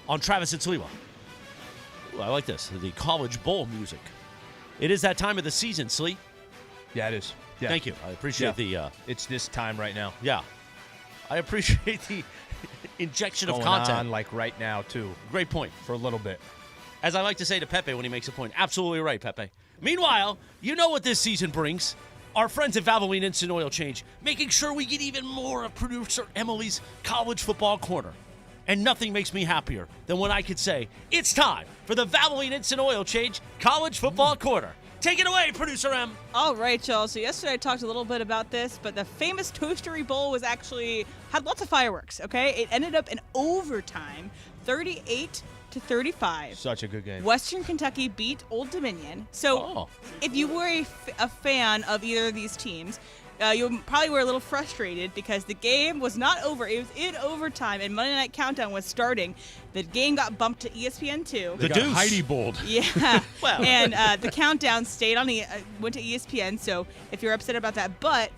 on Travis and Sliwa. Ooh, I like this, the college bowl music. It is that time of the season, Slee. Yeah, it is. Yeah. Thank you. I appreciate It's this time right now. Yeah. I appreciate the injection of Going content. on like right now, too. Great point. For a little bit. As I like to say to Pepe when he makes a point. Absolutely right, Pepe. Meanwhile, you know what this season brings. Our friends at Valvoline Instant Oil Change, making sure we get even more of producer Emily's College Football Corner. And nothing makes me happier than when I could say, it's time for the Valvoline Instant Oil Change College Football Corner. Take it away, producer M. All right, y'all. So yesterday I talked a little bit about this, but the famous Toastery Bowl was actually had lots of fireworks, okay? It ended up in overtime, 38-35. Such a good game. Western Kentucky beat Old Dominion. So if you were a fan of either of these teams, you probably were a little frustrated because the game was not over. It was in overtime, and Monday Night Countdown was starting. The game got bumped to ESPN2. They got Heidi bowled. Yeah. Well. And the countdown stayed on went to ESPN, so if you're upset about that. But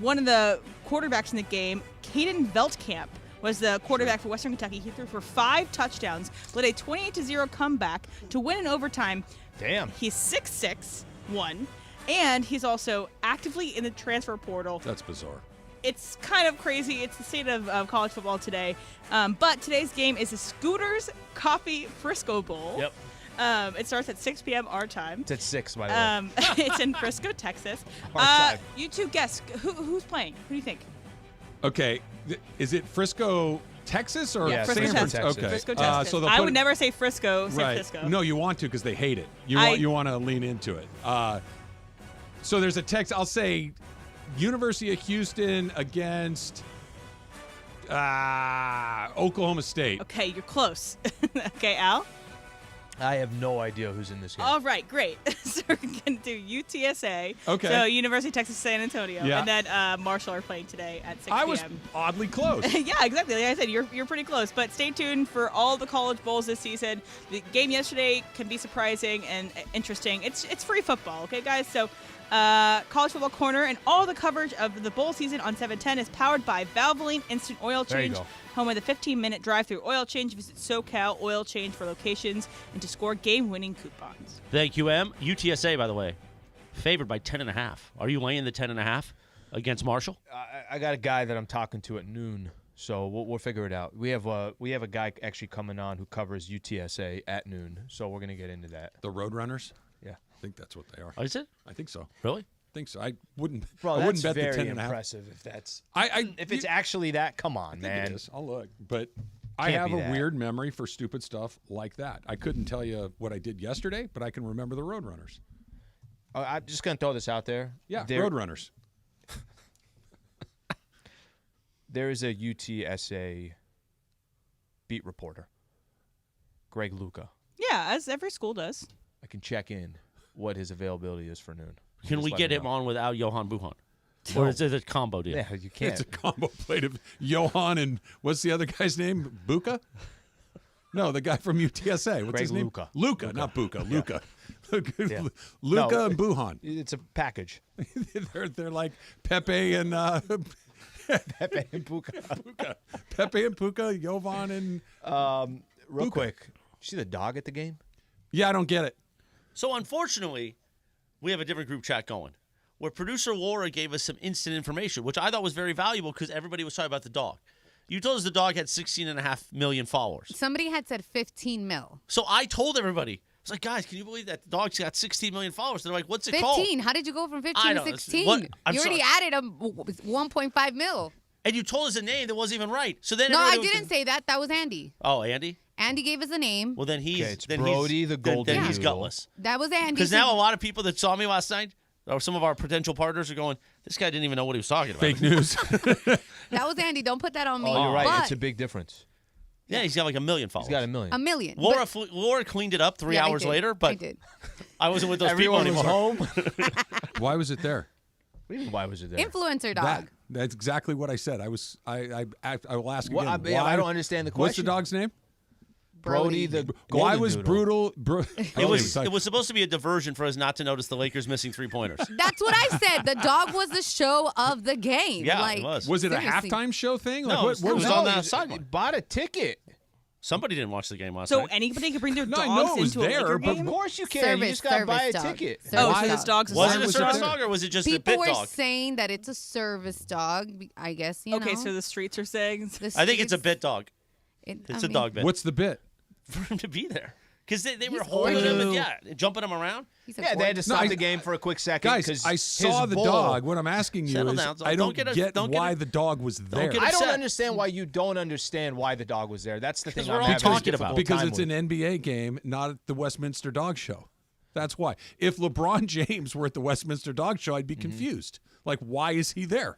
one of the quarterbacks in the game, Caden Veltkamp, was the quarterback for Western Kentucky. He threw for 5 touchdowns, led a 28-0 comeback to win in overtime. Damn. He's 6'6", and he's also actively in the transfer portal. That's bizarre. It's kind of crazy. It's the state of college football today. But today's game is the Scooters Coffee Frisco Bowl. Yep. It starts at 6 p.m. our time. It's at 6, by the way. It's in Frisco, Texas. Our time. You two guess. Who's playing? Who do you think? Okay. Is it Frisco, Texas, or Frisco, San Texas. Francisco? Okay. Frisco, Texas. So I would never say Frisco, San Francisco. No, you want to because they hate it. You want to lean into it. So there's a text. I'll say University of Houston against Oklahoma State. Okay, you're close. Okay, Al? I have no idea who's in this game. All right, great. So we're going to do UTSA. Okay. So University of Texas San Antonio. Yeah. And then Marshall are playing today at 6 p.m. I was oddly close. Yeah, exactly. Like I said, you're pretty close. But stay tuned for all the college bowls this season. The game yesterday can be surprising and interesting. It's free football, okay, guys? So College Football Corner and all the coverage of the bowl season on 710 is powered by Valvoline Instant Oil There you Change. go. Home of the 15-minute drive-through oil change. Visit SoCal Oil Change for locations and to score game-winning coupons. Thank you, M. UTSA, by the way, favored by 10.5. Are you laying the 10.5 against Marshall? I got a guy that I'm talking to at noon, so we'll figure it out. We have a guy actually coming on who covers UTSA at noon, so we're gonna get into that. The Roadrunners? Yeah. I think that's what they are. Oh, is it? I think so. Really? I think so. I wouldn't. Bro, I wouldn't bet that's the very 10.5. impressive. If that's if it's actually that, come on, I think man. it is. I'll look, but I Can't have be a that. weird memory for stupid stuff like that. I couldn't tell you what I did yesterday, but I can remember the Roadrunners. I'm just gonna throw this out there. Yeah, There- Roadrunners. There is a UTSA beat reporter, Greg Luca. Yeah, as every school does. I can check in what his availability is for noon. Can Just we let get me him know. on without Johan Buhan? No. Or is it a combo deal? Yeah, you can't. It's a combo plate of Johan and what's the other guy's name? Buka? No, the guy from UTSA. What's Greg his name? Luca. Luca, not Buka. Luca. Yeah. Luca No, and Buhan. It's a package. they're like Pepe and Pepe and Puka. Pepe and Puka, Jovan and Real Buka. quick, see the dog at the game? Yeah, I don't get it. So unfortunately, we have a different group chat going where producer Laura gave us some instant information, which I thought was very valuable because everybody was talking about the dog. You told us the dog had 16.5 million followers. Somebody had said 15 mil. So I told everybody, I was like, guys, can you believe that the dog's got 16 million followers? They're like, what's it called? 15. How did you go from 15 I to don't know. 16? What? I'm You already sorry. added a 1.5 mil. And you told us a name that wasn't even right. So then No, I everybody was didn't say that. That was Andy. Oh, Andy? Andy gave us a name. Well, then he's Okay, it's then Brody he's, the then- Golden Then he's Doodle. gutless. That was Andy. Because now a lot of people that saw me last night, or some of our potential partners, are going, this guy didn't even know what he was talking about. Fake news. That was Andy. Don't put that on me. Oh, you're right. But It's a big difference. Yeah, he's got like 1 million followers. He's got 1 million. a million. Laura, But- Laura cleaned it up 3 Yeah, I hours did. later, I but did. I wasn't with those Everyone people was anymore. home. Why was it there? What do you mean, why was it there? Influencer dog. That's exactly what I said. I will ask What- again. I why, don't understand the What's the question. dog's name? Brody the Why golden was doodle. It was supposed to be a diversion for us not to notice the Lakers missing 3-pointers. That's what I said. The dog was the show of the game. Yeah, like, it was. Was it a seriously. halftime show thing? Like, No, what it was was on that? the sideline. Bought a ticket. Somebody didn't watch the game last So night. anybody could bring their No, I dogs know it was into a there, Laker but game? Of course you can. You just got to buy a Service dog. ticket. Service So this dog's a Was it service a service dog? dog or was it just a People bit were dog? saying that it's a service dog. I guess you Okay, know. so the streets are saying. I think it's a bit dog. It, It's I a mean, dog bit. What's the bit? For him to be there. Because they were He's holding him and gorgeous. jumping him around. He's a Yeah, they had to stop I- the game for a quick second. Guys, I saw his the bull- dog. What I'm asking you Settle is, down. I Don't don't get get don't get why it- the dog was there. get I don't upset. understand why you don't understand why the dog was there. That's the thing. Because we're I'm all having a talking about difficult Because time it's with. an NBA game, not at the Westminster Dog Show. That's why. If LeBron James were at the Westminster Dog Show, I'd be confused. Like, why is he there?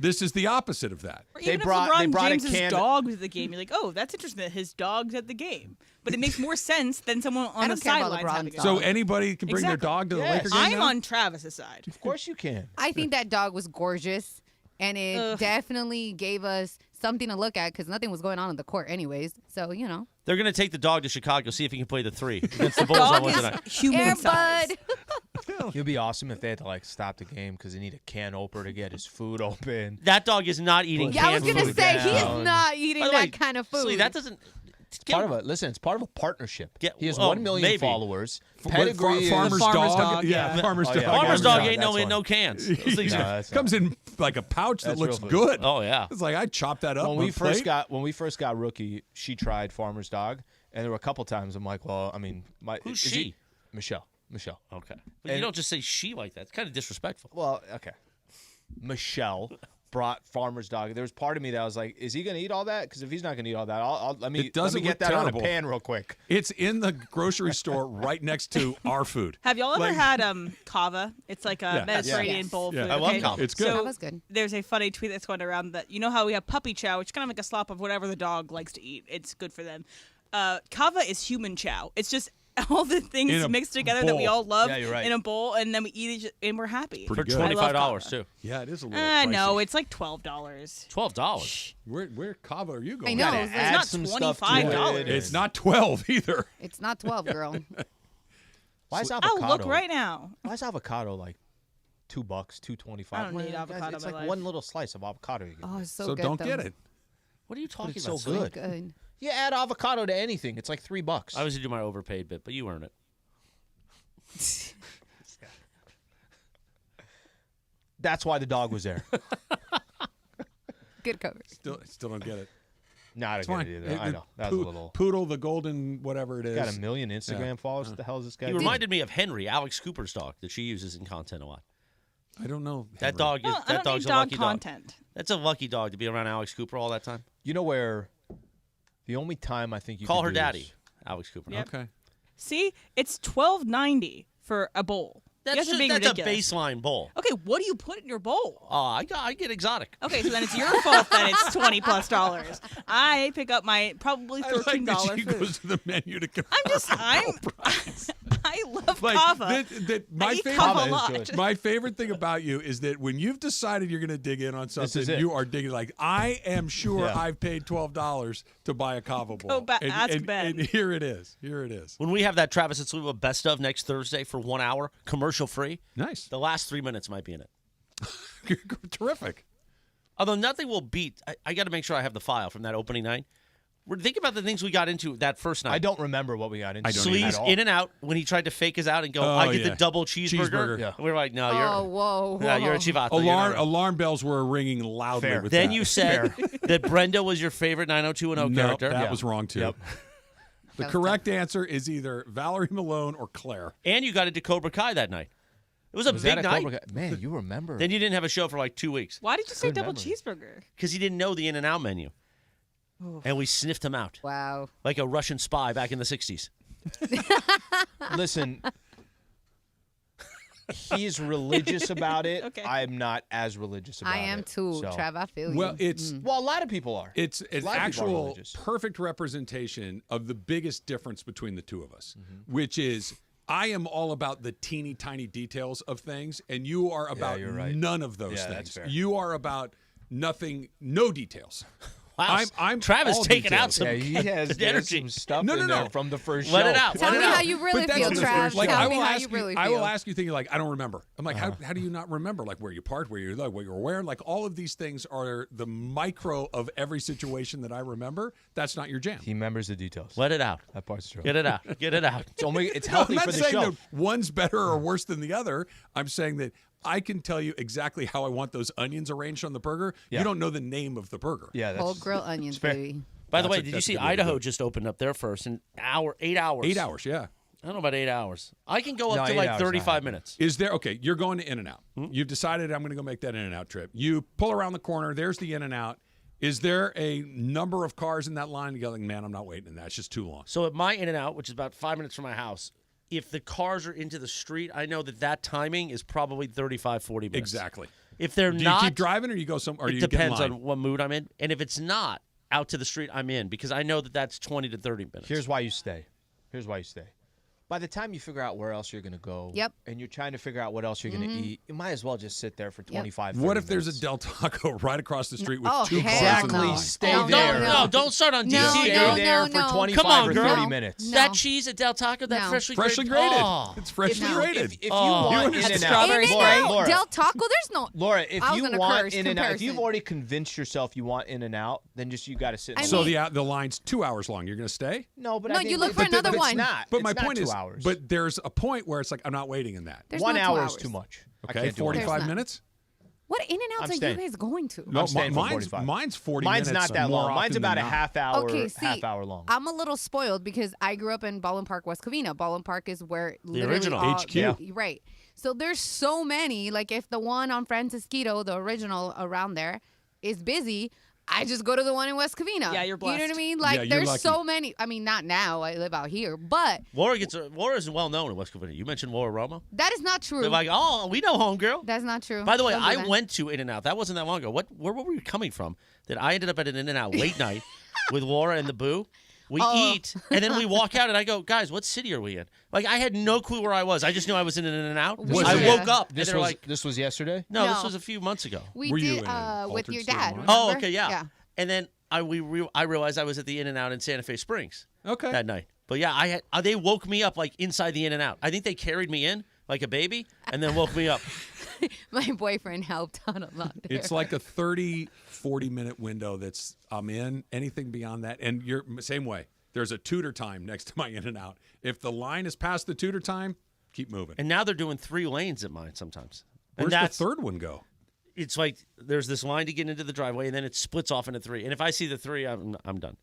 This is the opposite of that. Or They even brought- if they LeBron brought a James's can- dog was at the game, you're like, oh, that's interesting that his dog's at the game. But it makes more sense than someone on the don't care about sidelines LeBron's having a dog. So dog. anybody can bring their Exactly. dog to the Yes. Laker game I'm now? on Travis's side. Of course you can. I think that dog was gorgeous, and it Ugh. definitely gave us something to look at because nothing was going on in the court, anyways. So you know, They're going to take the dog to Chicago, see if he can play the 3 against the Bulls Dog on Wednesday is night. human Air size. Bud. It'd be awesome if they had to like stop the game because they need a can opener to get his food open. That dog is not eating Yeah, I was canned gonna food. say he down. is not eating By the way, that kind of food. Slee, that doesn't. It's part of a it's part of a partnership. Get- he has oh, 1 million maybe. followers. What, Pedigree. farmer's, Farmer's dog? dog, Yeah, yeah. farmer's Oh, dog. yeah. Farmer's Yeah, dog that's ain't no one. no cans. Those things No, are- that's Comes in like a pouch that That's looks real good. Oh yeah. It's like I'd chop that up when on we a first plate. got rookie, she tried Farmer's Dog, and there were a couple times I'm like, well, I mean, Who's is she? Michelle. Okay. But you don't just say she like that. It's kind of disrespectful. Well, okay. Michelle brought Farmer's Dog. There was part of me that was like, is he going to eat all that? Because if he's not going to eat all that, let me It doesn't get look that terrible. on a pan real quick. It's in the grocery store right next to our food. Have y'all ever Like- had kava? It's like a Yeah. Mediterranean Yes. bowl Yeah. food. I love okay? kava. It's good. So That was good. there's a funny tweet that's going around that you know how we have puppy chow, which is kind of like a slop of whatever the dog likes to eat. It's good for them. Kava is human chow. It's just all the In things a mixed together that we bowl. all love Yeah, you're right. in a bowl, and then we eat it and we're happy. Pretty For good. I love $25 kava. too. Yeah, it is a little pricey. No, it's like $12. $12. Where Kava are you I going? know. Gotta It's add not some stuff to $25. it. It's not 12 either. It's not 12, girl. Why is I'll avocado? look right now. Why is avocado like $2, $2.25? I don't need Guys, avocado It's in like my life. one little slice of avocado you get. Oh, it's so, So good. don't though. get it. What are you talking it's about? so Slee? good. Good. You add avocado to anything, it's like $3. I always do my overpaid bit, but you earn it. That's why the dog was there. Good cover. Still don't get it. Not It's a fine. good either. I know. That was a little. Poodle, the golden, whatever it is. Got 1 million Instagram followers. What the hell is this guy? He doing? reminded me of Henry, Alex Cooper's dog that she uses in content a lot. I don't know. That Henry. dog is Well, I that don't dog's need a dog lucky content. dog. That's a lucky dog to be around Alex Cooper all that time. You know where? The only time I think you Call could her do daddy, this- Alex Cooper. Yep. Okay. See, it's $12.90 for a bowl. You guys are being That's a ridiculous. baseline bowl. Okay, what do you put in your bowl? I get exotic. Okay, so then it's your fault that it's $20+. I pick up my probably I like $13 that she food. goes to the menu to compare. I love Like, kava. my I eat favorite, kava a is lot. good. My favorite thing about you is that when you've decided you're going to dig in on something, is it. you are digging like, I am sure Yeah. I've paid $12 to buy a kava bowl. Go ask and, Ben. and here it is. Here it is. When we have that Travis and Sliwa best of next Thursday for 1 hour, commercial free, Nice. the last 3 minutes might be in it. Terrific. Although nothing will beat. I got to make sure I have the file from that opening night. Think about the things we got into that first night. I don't remember what we got into. I don't Sleeves at all. in and out when he tried to fake us out and go, Oh, I get yeah. the double cheeseburger. Yeah. And we were like, no, you're Oh, whoa. no, you're a chivato. You're Alarm not- alarm bells were ringing loudly Fair. with Then that. you said that Brenda was your favorite 90210 no, character. that was wrong too. Yep. The correct answer is either Valerie Malone or Claire. And you got into Cobra Kai that night. It was a Was big that a night. Cobra Kai? Man, you remember. Then you didn't have a show for like 2 weeks Why did you say Good double memory. cheeseburger? because he didn't know the In-N-Out menu. And we sniffed him out Wow. like a Russian spy back in the 60s. Listen, he's religious about it. Okay. I'm not as religious about it. I am too, so. Trav. I feel you. Well, it's Well, a lot of people are. it's an A lot of people are actual religious. perfect representation of the biggest difference between the two of us, Mm-hmm. which is I am all about the teeny tiny details of things, and you are about you're right. none of those Yeah, things. that's fair. You are about nothing, no details. house. I'm Travis all taking out details. some, he has energy. some stuff No, in no. there from the first Let show. it out. Tell Let me it out. how you really But feel, that's Trav. like Tell I me will how ask you you. really I will feel. ask you things like I don't remember. I'm like, how do you not remember? Like where you parked, where you like what you were wearing. Like all of these things are the micro of every situation that I remember. That's not your jam. He remembers the details. Let it out. That part's true. Get it out. Get it out. It's No, healthy I'm not for the saying show. that one's better or worse than the other. I'm saying that I can tell you exactly how I want those onions arranged on the burger. Yeah. You don't know the name of the burger. Yeah, that's Whole grill onions, baby. By the That's way, a- did you that's a see good way to do Idaho it. just opened up there first in 8 hours? 8 hours, yeah. I don't know about 8 hours. I can go up No, to 8 like hours 35 not. minutes. Is there okay? You're going to In-N-Out. You've decided I'm going to go make that In-N-Out trip. You pull around the corner. There's the In-N-Out. Is there a number of cars in that line? You go like, man, I'm not waiting in that. It's just too long. So at my In-N-Out, which is about 5 minutes from my house, if the cars are into the street, I know that timing is probably 35, 40 minutes. Exactly. If they're Do you not, keep driving or you go some? Or it you get in depends line? on what mood I'm in. And if it's not out to the street, I'm in because I know that's 20 to 30 minutes. Here's why you stay. By the time you figure out where else you're going to go, Yep. and you're trying to figure out what else you're going to eat, you might as well just sit there for 25 What 30 if there's a minutes. Del Taco right across the street with Oh, two hell cars in the Exactly. line? Stay No, there. No, don't start on No, DC. Stay no, there no, for no. 25 Come on, or girl. 30 minutes. No. That cheese at Del Taco, that No. freshly Freshly grated. grated. Oh. It's freshly No. grated. If you Oh. want It's In-N-Out, strawberry Laura, spray. Del Taco, there's no. Laura, if I was you gonna want curse In-N-Out, if comparison. you've already convinced yourself you want In-N-Out, then just you got to sit. I in So line. the line's 2 hours long. You're going to stay? No, but No, I think you look but for another it's one. not. But It's my not point 2 is, hours. but there's a point where it's like I'm not waiting in that. There's 1 no 2 hour hours. is too much. I Okay, can't do it. 45 not. minutes. What In-N-Outs I'm are staying. you guys going to? No, staying for mine's 45. mine's 40 Mine's minutes. not that more long. Mine's often about than a not. half hour, Okay, see, half hour long. I'm a little spoiled because I grew up in Baldwin Park, West Covina. Baldwin Park is where literally original. all- HQ. Yeah. Right. So there's so many. Like if the one on Francisquito, the original around there, is busy, I just go to the one in West Covina. Yeah, you're You know blessed. what I mean? Like Yeah, you're there's lucky. so many. I mean, not now. I live out here, but Laura is well known in West Covina. You mentioned Laura Romo. that is not true. They're like, oh, we know homegirl. That's not true. By the way, Don't do I that. went to In-N-Out. That wasn't that long ago. Where were we coming from? That I ended up at an In-N-Out late night with Laura and the Boo. We eat, and then we walk out, and I go, guys, what city are we in? Like, I had no clue where I was. I just knew I was in an In-N-Out. Was I it- woke up, and This they're was like, this was yesterday. no, this No. was a few months ago. We Were you did in an with altered your state of dad. mind? Oh, remember? okay, yeah. And then I realized I was at the In-N-Out in Santa Fe Springs Okay. that night. But yeah, they woke me up like inside the In-N-Out. I think they carried me in like a baby and then woke me up. My boyfriend helped out a lot there. It's like a 30, 40-minute window that's I'm in. Anything beyond that, and you're same way. There's a tutor time next to my In-N-Out. If the line is past the tutor time, keep moving. And now they're doing 3 lanes at mine sometimes. And Where's that's the third one go? It's like there's this line to get into the driveway, and then it splits off into 3. And if I see the 3, I'm done.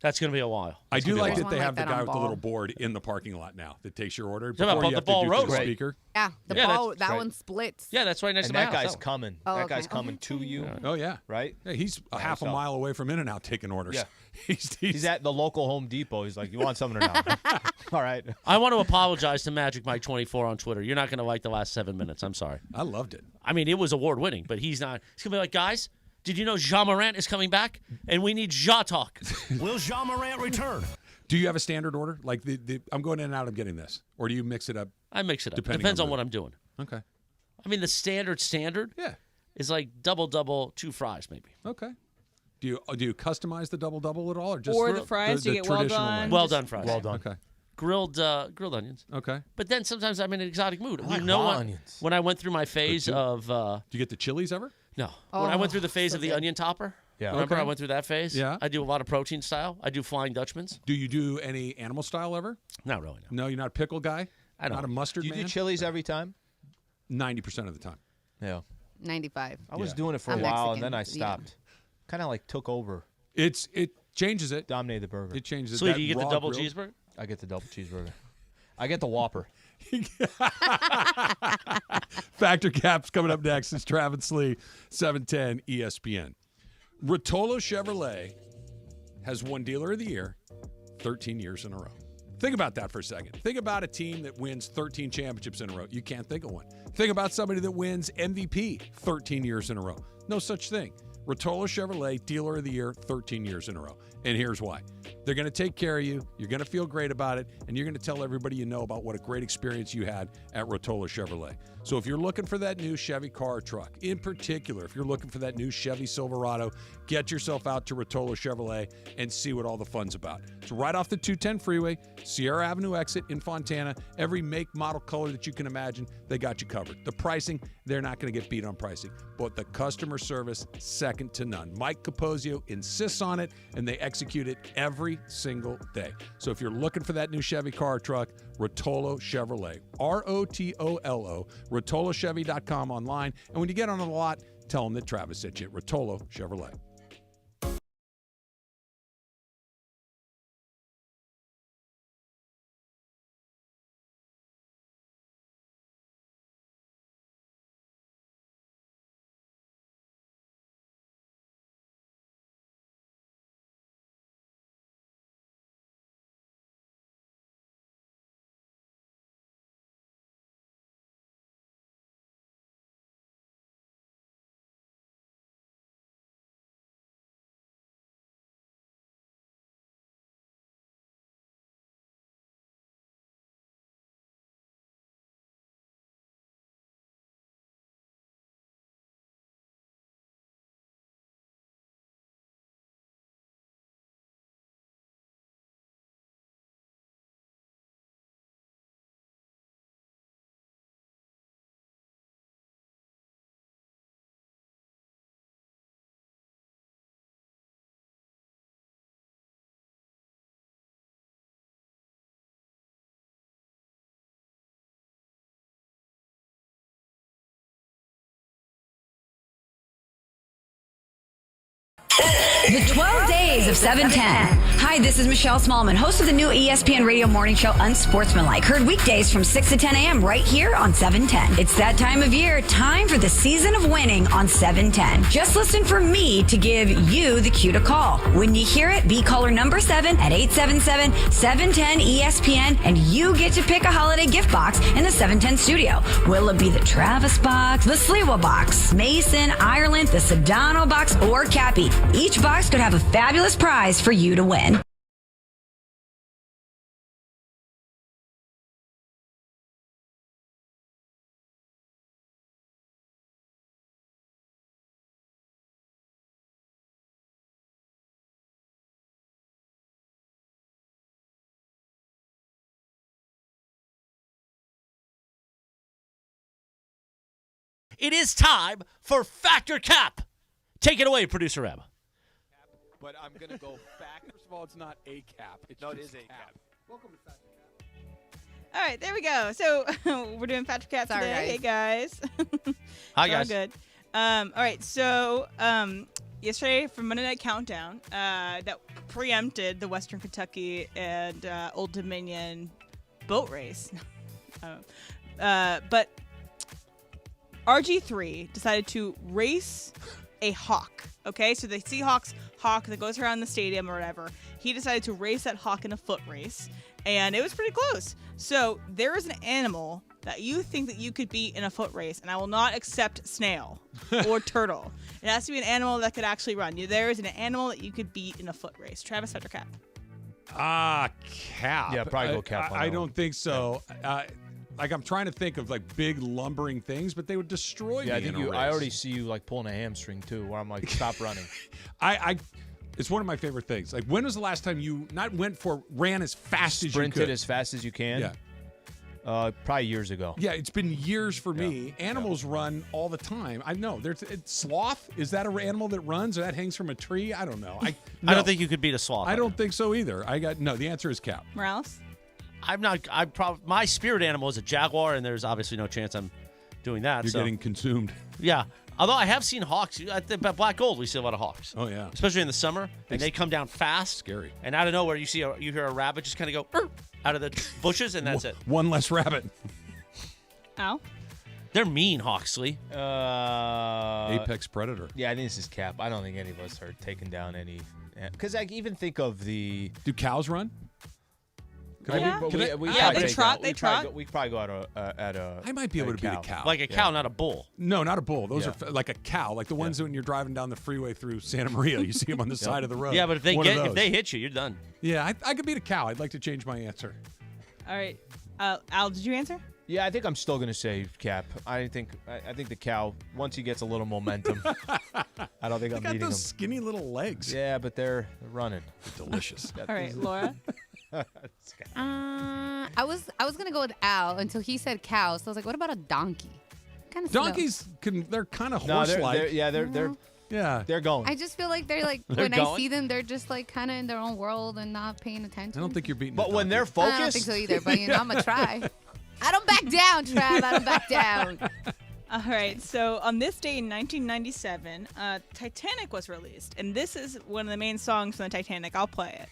That's going to be a while. I That's do gonna be a like while. that they One have the like that guy on with the little ball. board in the parking lot now that takes your order Talking about before you the have Ball to do Road through the Right. speaker. Yeah, the Yeah, ball, that's that right. one splits. Yeah, that's right next And to my that house. guy's That one. coming. Oh, that guy's okay. coming to you, Oh yeah, right? yeah, he's a half a so- mile away from In-N-Out taking orders. Yeah. he's He's at the local Home Depot. He's like, "You want something or not?" All right. I want to apologize to Magic Mike 24 on Twitter. You're not going to like the last 7 minutes. I'm sorry. I loved it. I mean, it was award-winning, but he's not. He's going to be like, guys, did you know Jean Morant is coming back? And we need Ja talk. Will Jean Morant return? Do you have a standard order? Like I'm going in and out, I'm getting this, or do you mix it up? I mix it up. Depending Depends on on the- what I'm doing. Okay. I mean, the standard Yeah. is like double, 2 fries maybe. Okay. Do you customize the double at all, or just Or the fries, do you get well traditional done? way? Well done fries. Well done. Okay. Grilled onions. Okay. But then sometimes I'm in an exotic mood. like You know raw what? onions. When I went through my phase too. of Do you get the chilies ever? no, when I went through the phase so of the good. onion topper. Yeah. Remember Okay. I went through that phase? Yeah. I do a lot of protein style. I do Flying Dutchmans. Do you do any animal style ever? Not really. No. No, you're not a pickle guy. I don't. Not a mustard Do you man. do chilies every time? 90% of the time. Yeah. 95. I was Yeah. doing it for a I'm while, Mexican, and then I yeah. stopped. Kind of like took over, It changes it. dominated the burger. It changes it. Sweet, That you get the raw double grilled- cheeseburger? I get the double cheeseburger. I get the Whopper. Factor Caps coming up next. It's Travis Lee, 710 ESPN. Rotolo Chevrolet has won Dealer of the Year 13 years in a row. Think about that for a second. Think about a team that wins 13 championships in a row. You can't think of one. Think about somebody that wins MVP 13 years in a row. No such thing. Rotolo Chevrolet, Dealer of the Year, 13 years in a row. And here's why. They're going to take care of you. You're going to feel great about it. And you're going to tell everybody you know about what a great experience you had at Rotolo Chevrolet. So if you're looking for that new Chevy car or truck, in particular, if you're looking for that new Chevy Silverado, get yourself out to Rotolo Chevrolet and see what all the fun's about. It's right off the 210 freeway, Sierra Avenue exit in Fontana. Every make, model, color that you can imagine, they got you covered. The pricing, they're not going to get beat on pricing. But the customer service, second to none. Mike Capozio insists on it, and they execute it every single day. So if you're looking for that new Chevy car or truck, Rotolo Chevrolet, Rotolo, RotoloChevy.com online. And when you get on the lot, tell them that Travis sent you at Rotolo Chevrolet. The 12 Days of 710. Hi, this is Michelle Smallman, host of the new ESPN radio morning show Unsportsmanlike. Heard weekdays from 6 to 10 a.m. right here on 710. It's that time of year, time for the season of winning on 710. Just listen for me to give you the cue to call. When you hear it, be caller number 7 at 877-710-ESPN, and you get to pick a holiday gift box in the 710 studio. Will it be the Travis box, the Sliwa box, Mason, Ireland, the Sedano box, or Cappy? Each box could have a fabulous prize for you to win. It is time for Factor Cap. Take it away, Producer Emma. But I'm going to go back. First of all, it's not a cap. It's No, it is a cap. Welcome to Factor Cap. All right, there we go. So we're doing Factor Cap Sorry, today. Hey, guys. Hi, It's all guys. good. All right, so yesterday for Monday Night Countdown, that preempted the Western Kentucky and Old Dominion boat race. But RG3 decided to race a hawk. Okay, so the Seahawks hawk that goes around the stadium or whatever. He decided to race that hawk in a foot race, and it was pretty close. So there is an animal that you think that you could beat in a foot race, and I will not accept snail or turtle. It has to be an animal that could actually run. There is an animal that you could beat in a foot race. Travis, Factor Cap. Cap. Yeah, probably go cap on I that don't one. think so. Like, I'm trying to think of like big lumbering things, but they would destroy Yeah, me I think in a you. race. I already see you like pulling a hamstring too, where I'm like, stop running. It's one of my favorite things. Like, when was the last time you ran as fast as you Sprinted could? as fast as you can. Yeah. Probably years ago. Yeah, it's been years for me. Animals run all the time. I know. Sloth, is that an animal that runs or that hangs from a tree? I don't know. I don't think you could beat a sloth. I don't think so either. The answer is cap. Morales? My spirit animal is a jaguar, and there's obviously no chance I'm doing that. You're getting consumed. Yeah. Although I have seen hawks. At Black Gold, we see a lot of hawks. Oh, yeah. Especially in the summer. And they come down fast. Scary. And out of nowhere, you hear a rabbit just kind of go out of the bushes, and that's it. One less rabbit. Al? They're mean, Hawksley. Apex predator. Yeah, I think this is cap. I don't think any of us are taking down any. Because I even think of the. Do cows run? Can Yeah. I- can I- We Yeah, probably they take trot, that. they We probably trot. go- We could probably go at a. I might be able to beat a cow. Like a cow, not a bull. No, not a bull. Those Yeah. are like a cow, like the ones when you're driving down the freeway through Santa Maria. You see them on the side of the road. Yeah, but if they One of if those. they hit you, you're done. Yeah, I could beat a cow. I'd like to change my answer. All right. Al, did you answer? Yeah, I think I'm still gonna say Cap. I think the cow, once he gets a little momentum, I don't think They I'm got beating those him. skinny little legs. Yeah, but they're running. Delicious. All right, Laura. I was gonna go with Al until he said cow. So I was like, what about a donkey? Kind of Donkeys they're kind of No, they're horse-like. they're going. I just feel like they're like They're when I going? see them, they're just like kind of in their own world and not paying attention. I don't think you're beating. But when they're I focused, don't think so either. But I'm gonna try. I don't back down, Trav. I don't back down. All right. So on this day in 1997, Titanic was released, and this is one of the main songs from the Titanic. I'll play it.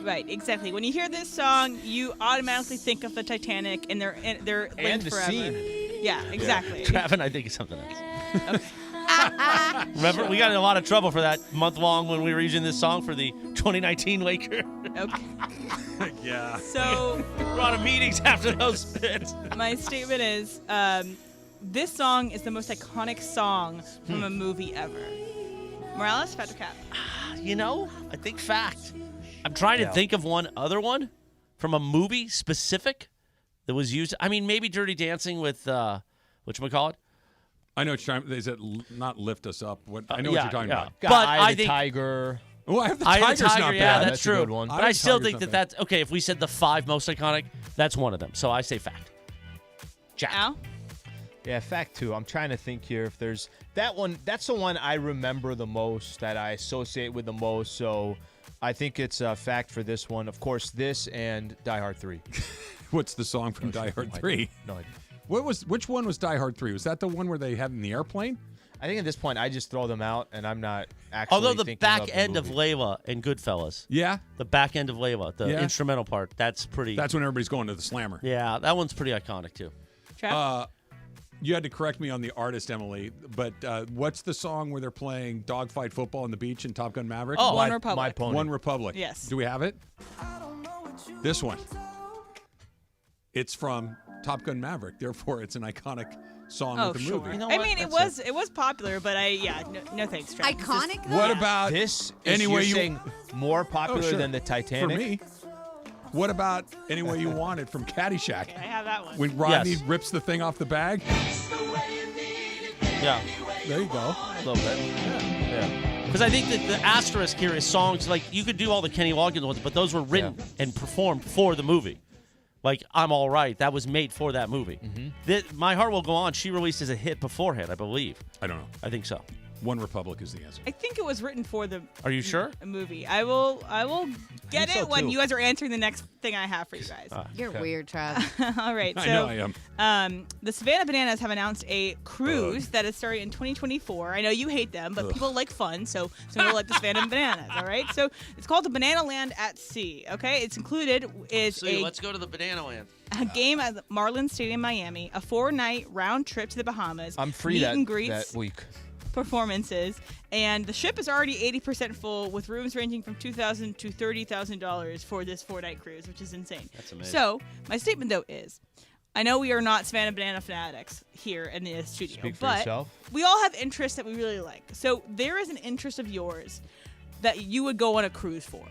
Right, exactly. When you hear this song, you automatically think of the Titanic, and they're linked And the forever. scene. Yeah, exactly. Trav and I think of something else. Remember, we got in a lot of trouble for that month long when we were using this song for the 2019 Laker. Okay. Yeah. So we're on a meetings after those bits. my statement is, this song is the most iconic song from a movie ever. Morales, fact or cap? You know, I think fact. I'm trying to think of one other one from a movie specific that was used. I mean, maybe Dirty Dancing with whatchamacallit? I know what you're trying. Is it not lift us up? What I know what you're talking about. Got But Eye I of the think Tiger. Oh, I have the Eye of Tiger's the Tiger, not yeah, bad. that's a true. good one. But Eye of I the still Tiger's think not that's okay. If we said the 5 most iconic, that's one of them. So I say fact. Jack. Al? Yeah, fact too. I'm trying to think here if there's that one. That's the one I remember the most, that I associate with the most. So I think it's a fact for this one. Of course, this and Die Hard 3. What's the song from Die Hard 3? No idea. Which one was Die Hard 3? Was that the one where they had in the airplane? I think at this point I just throw them out, and I'm not actually. Although the thinking back of the end of movie. Layla and Goodfellas. Yeah. The back end of Layla, the Yeah. instrumental part, that's pretty. That's when everybody's going to the slammer. Yeah, that one's pretty iconic too. You had to correct me on the artist, Emily, but what's the song where they're playing dogfight football on the beach in Top Gun Maverick? Oh, One My Republic. Pony. One Republic. Yes. Do we have it? This one. It's from Top Gun Maverick. Therefore, it's an iconic song Oh, of the sure. movie. You know I what? mean, it That's was popular, but no thanks, Trav. Iconic though. What about This is Anyway you're You- saying more popular Oh, sure. than the Titanic? For me. What about Any Way You Want It from Caddyshack? I have that one. When Rodney Yes. rips the thing off the bag? Yeah. There you go. A little bit. Yeah. Because I think that the asterisk here is songs like you could do all the Kenny Loggins ones, but those were written and performed for the movie. Like I'm All Right, that was made for that movie. My Heart Will Go On, she released as a hit beforehand, I believe. I don't know. I think so. One Republic is the answer. I think it was written for the Are you sure? movie. I will get think it so, when too. you guys are answering the next thing I have for you guys. You're Okay. weird, Trav. All right. So I know I am. the Savannah Bananas have announced a cruise that is starting in 2024. I know you hate them, but people like fun, so we'll like the Savannah Bananas. All right. So it's called the Banana Land at Sea. Okay. It's included is See, a let's go to the Banana Land. game at the Marlins Stadium, Miami, a 4-night round trip to the Bahamas. I'm free meet that, and greets, that week. performances, and the ship is already 80% full, with rooms ranging from $2,000 to $30,000 for this 4-night cruise, which is insane. That's amazing. So my statement though is, I know we are not Savannah Banana fanatics here in the studio, Speak for but yourself. we all have interests that we really like. So there is an interest of yours that you would go on a cruise for.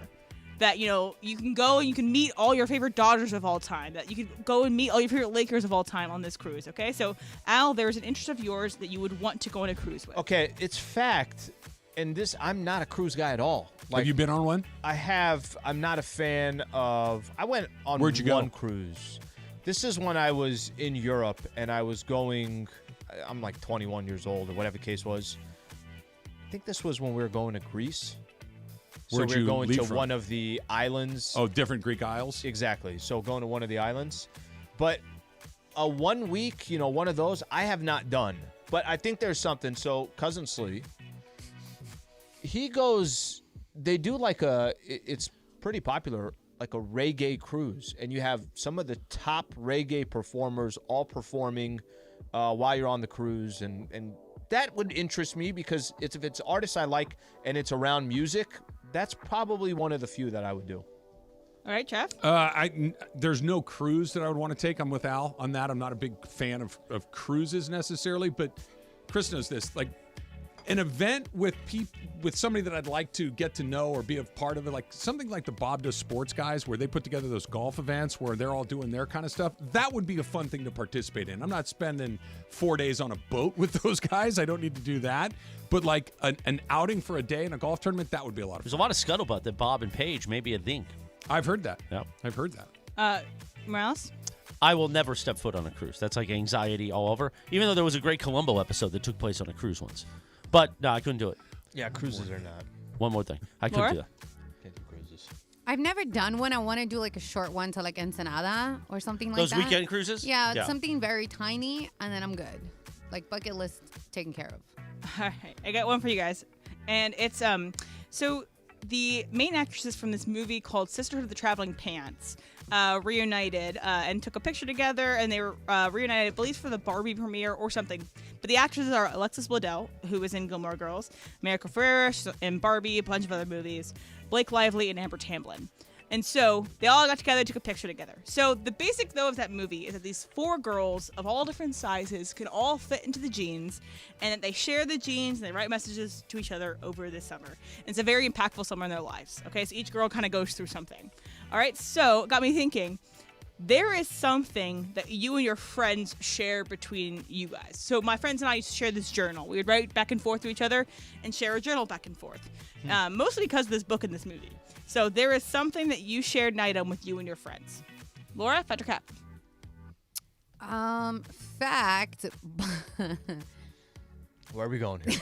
That, you know, you can go and you can meet all your favorite Dodgers of all time. That you could go and meet all your favorite Lakers of all time on this cruise, okay? So, Al, there's an interest of yours that you would want to go on a cruise with. Okay, it's fact, and this I'm not a cruise guy at all. Have you been on one? I have. I'm not a fan of. I went on Where'd you one go? cruise. This is when I was in Europe and I was going. I'm like 21 years old or whatever the case was. I think this was when we were going to Greece. Where'd so we you were going leave to from? one of the islands. Oh, different Greek Isles? Exactly. So going to one of the islands. But a 1 week, you know, one of those I have not done. But I think there's something. So Cousin Slee, he goes, they do like it's pretty popular, like a reggae cruise. And you have some of the top reggae performers all performing while you're on the cruise. And that would interest me because if it's artists I like and it's around music, that's probably one of the few that I would do. All right, Jeff? There's no cruise that I would want to take. I'm with Al on that. I'm not a big fan of cruises necessarily, but Chris knows this. Like, an event with somebody that I'd like to get to know or be a part of it, like something like the Bob Does Sports guys, where they put together those golf events where they're all doing their kind of stuff. That would be a fun thing to participate in. I'm not spending 4 days on a boat with those guys. I don't need to do that. But like an outing for a day in a golf tournament, that would be a lot of fun. There's a lot of scuttlebutt that Bob and Paige may be a thing. I've heard that. Yeah, I've heard that. Morales? I will never step foot on a cruise. That's like anxiety all over. Even though there was a great Columbo episode that took place on a cruise once. But no, I couldn't do it. Yeah, cruises are not. One more thing. I couldn't Laura? do that. Can't do cruises. I've never done one. I want to do like a short one to like Ensenada or something like Those that. weekend cruises? Yeah, something very tiny, and then I'm good. Like bucket list taken care of. All right, I got one for you guys, and it's so the main actresses from this movie called Sisterhood of the Traveling Pants reunited and took a picture together, and they were reunited, I believe, for the Barbie premiere or something. But the actresses are Alexis Bledel, who was in Gilmore Girls, America Ferrera she's in Barbie, a bunch of other movies, Blake Lively, and Amber Tamblyn. And so they all got together, took a picture together. So the basic, though, of that movie is that these 4 girls of all different sizes can all fit into the jeans, and that they share the jeans and they write messages to each other over this summer. And it's a very impactful summer in their lives. Okay, so each girl kind of goes through something. All right, so it got me thinking, there is something that you and your friends share between you guys. So my friends and I used to share this journal. We would write back and forth to each other and share a journal back and forth, mostly because of this book and this movie. So there is something that you shared an item with you and your friends. Laura, fact or cap? Fact. Where are we going here?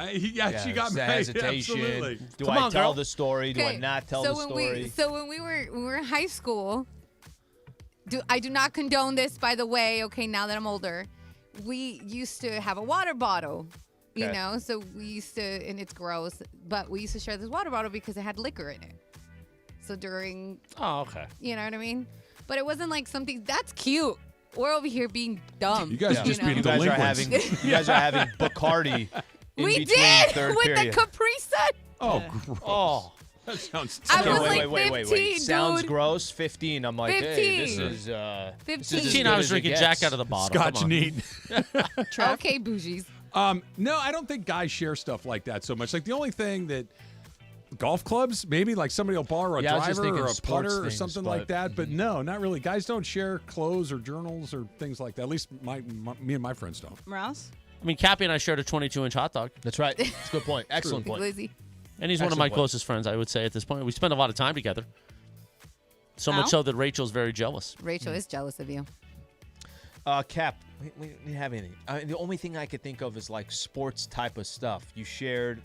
She got the me. hesitation. Absolutely. Do Come I on, tell girl. the story? Do I Okay, not tell the story? When we were in high school, I do not condone this, by the way. Okay, now that I'm older, we used to have a water bottle. You Okay. know, so we used to, and it's gross, but we used to share this water bottle because it had liquor in it. So during, Oh, okay. you know what I mean? But it wasn't like something that's cute. We're over here being dumb. You guys just being You guys are delinquents. having Bacardi in We between did third with period. the Capri Sun. Oh, gross. Oh. That sounds I terrible. was like 15, Sounds dude. gross. 15. I'm like, hey, this 15. is. This is 15. as 15, good I was as it drinking gets. Jack out of the bottle. Scotch Come on. neat. Okay, bougies. No, I don't think guys share stuff like that so much. Like the only thing that golf clubs, maybe like somebody will borrow a Yeah, I was just driver or thinking a sports putter or things, something but- like that. But no, not really. Guys don't share clothes or journals or things like that. At least me and my friends don't. Morales? I mean, Cappy and I shared a 22-inch hot dog. That's right. That's a good point. Excellent Big point. Lizzie. And he's one of my Excellent point. closest friends, I would say, at this point. We spend a lot of time together. So Al? much so that Rachel's very jealous. Rachel is jealous of you. Cap, we didn't have any. The only thing I could think of is like sports type of stuff. You shared,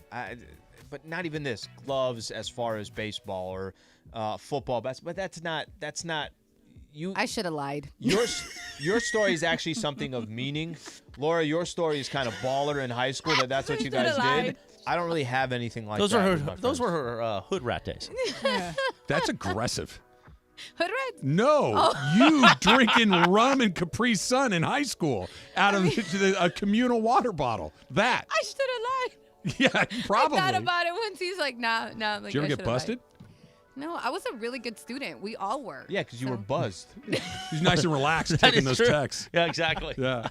but not even this. Gloves as far as baseball or football. But that's not. You. I should have lied. Your story is actually something of meaning. Laura, your story is kind of baller in high school. That's what you guys did. I don't really have anything like Those that. were with my her. Those friends. were her hood rat days. That's aggressive. Hood rat? No, you drinking rum and Capri Sun in high school out of a communal water bottle. That. I should have lied. Yeah, probably. I thought about it once. He's like, nah. I'm like, Did you ever I get should've busted? lied. No, I was a really good student. We all were. Yeah, because you were buzzed. He's nice and relaxed That taking is those true. texts. Yeah, exactly. Yeah.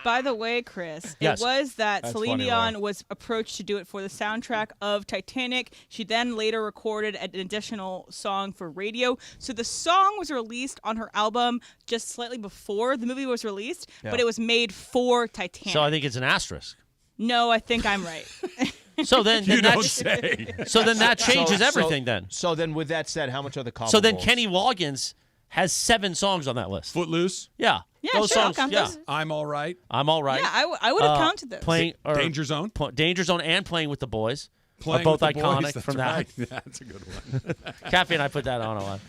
By the way, Chris, Yes. it was that That's Celine funny, Dion Laura. was approached to do it for the soundtrack of Titanic. She then later recorded an additional song for radio. So the song was released on her album just slightly before the movie was released, but it was made for Titanic. So I think it's an asterisk. No, I think I'm right. So then You don't that, say. so then that changes everything. Then So then, with that said, how much are the comparables? so then Kenny Loggins has 7 songs on that list. Footloose. Yeah. Yeah, those sure, I'll songs. count Yeah. those. I'm all right. I'm all right. Yeah, I would have counted those. Playing or Danger Zone. Danger Zone, and Playing with the Boys. Playing are both with the iconic boys, that's from right. that. That's a good one. Cappy and I put that on a lot.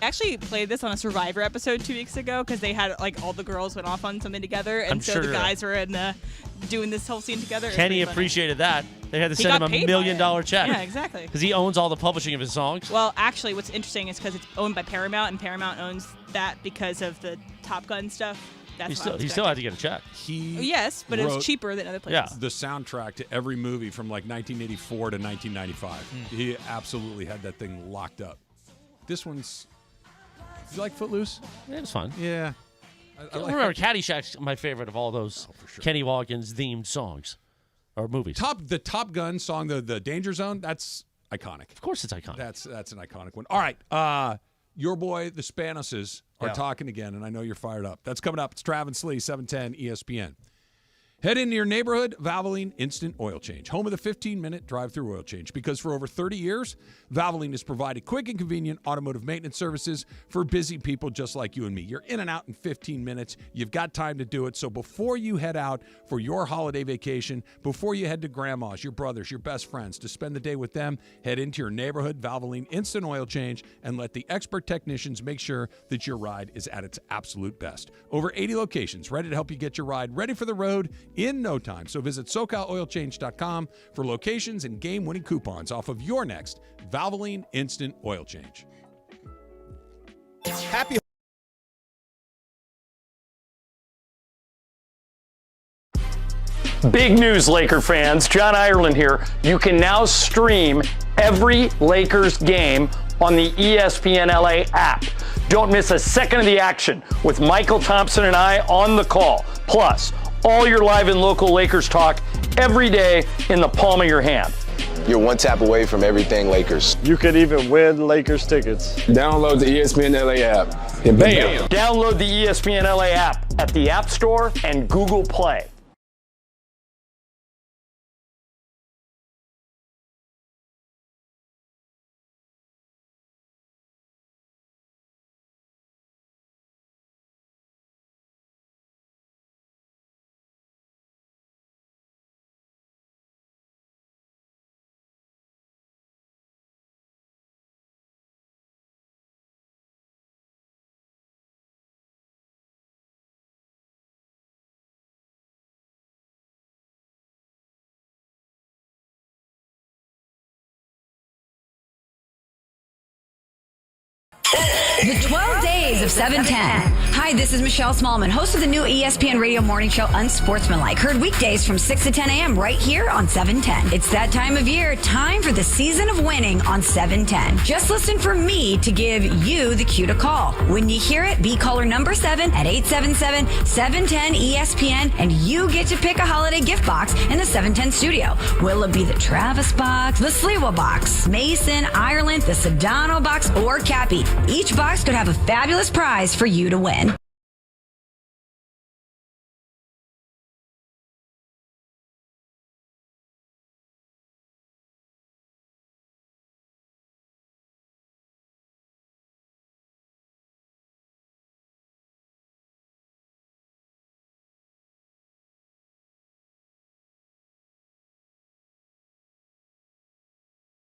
I actually played this on a Survivor episode 2 weeks ago because they had like all the girls went off on something together, and I'm so sure the guys were in doing this whole scene together. It was Kenny pretty funny. appreciated that. They had to He send him got a paid $1 by million it. check. Yeah, exactly. Because he owns all the publishing of his songs. Well, actually, what's interesting is because it's owned by Paramount, and Paramount owns that because of the Top Gun stuff. That's He still had to get a check. Yes, but it was cheaper than other places. Yeah. The soundtrack to every movie from like 1984 to 1995. He absolutely had that thing locked up. This one's. Do you like Footloose? Yeah, it was fun. Yeah. I remember Caddyshack's my favorite of all those Kenny Loggins themed songs or movies. The Top Gun song, the Danger Zone, that's iconic. Of course it's iconic. That's an iconic one. All right. Your boy, the Spanoses, are talking again, and I know you're fired up. That's coming up. It's Trav and Slee, 710 ESPN. Head into your neighborhood, Valvoline Instant Oil Change, home of the 15-minute drive-through oil change. Because for over 30 years, Valvoline has provided quick and convenient automotive maintenance services for busy people just like you and me. You're in and out in 15 minutes. You've got time to do it. So before you head out for your holiday vacation, before you head to grandma's, your brothers, your best friends, to spend the day with them, head into your neighborhood, Valvoline Instant Oil Change, and let the expert technicians make sure that your ride is at its absolute best. Over 80 locations ready to help you get your ride ready for the road in no time. So visit SoCalOilChange.com for locations and game-winning coupons off of your next Valvoline Instant Oil Change. Happy. Big news, Laker fans. John Ireland here. You can now stream every Lakers game on the ESPN LA app. Don't miss a second of the action with Michael Thompson and I on the call. Plus, all your live and local Lakers talk every day in the palm of your hand. You're one tap away from everything Lakers. You could even win Lakers tickets. Download the ESPN LA app and bam! Download the ESPN LA app at the App Store and Google Play. The 12 Days of 710. Hi, this is Michelle Smallman, host of the new ESPN radio morning show Unsportsmanlike. Heard weekdays from 6 to 10 a.m. right here on 710. It's that time of year, time for the season of winning on 710. Just listen for me to give you the cue to call. When you hear it, be caller number 7 at 877-710-ESPN, and you get to pick a holiday gift box in the 710 studio. Will it be the Travis box, the Sliwa box, Mason, Ireland, the Sedano box, or Cappy? Each box could have a fabulous prize for you to win.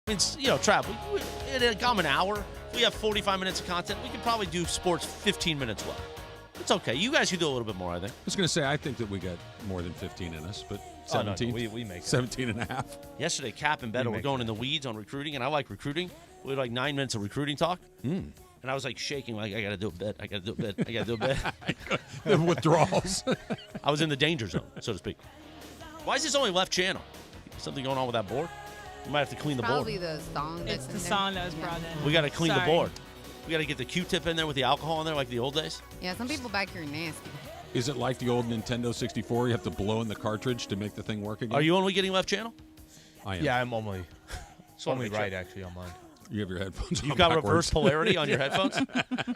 It's, Trav, in a common hour, we have 45 minutes of content. We could probably do sports 15 minutes well. It's okay. You guys can do a little bit more, I think. I was going to say, I think that we got more than 15 in us, but 17. No, we make it. 17 and a half. Yesterday, Cap and Beto were going in the weeds on recruiting, and I like recruiting. We had like 9 minutes of recruiting talk. And I was like shaking, like, I got to do a bit. I got to do a bit. I got to do a bit. The withdrawals. I was in the danger zone, so to speak. Why is this only left channel? Something going on with that board? We might have to clean the board. Probably the song. It's the song that was brought in. We got to clean the Sorry. board. We got to get the Q-tip in there with the alcohol in there like the old days. Yeah, some people back here are nasty. Is it like the old Nintendo 64? You have to blow in the cartridge to make the thing work again? Are you only getting left channel? I am. Yeah, I'm only So only right actually on mine. You have your headphones on You've got backwards. reverse polarity on your headphones?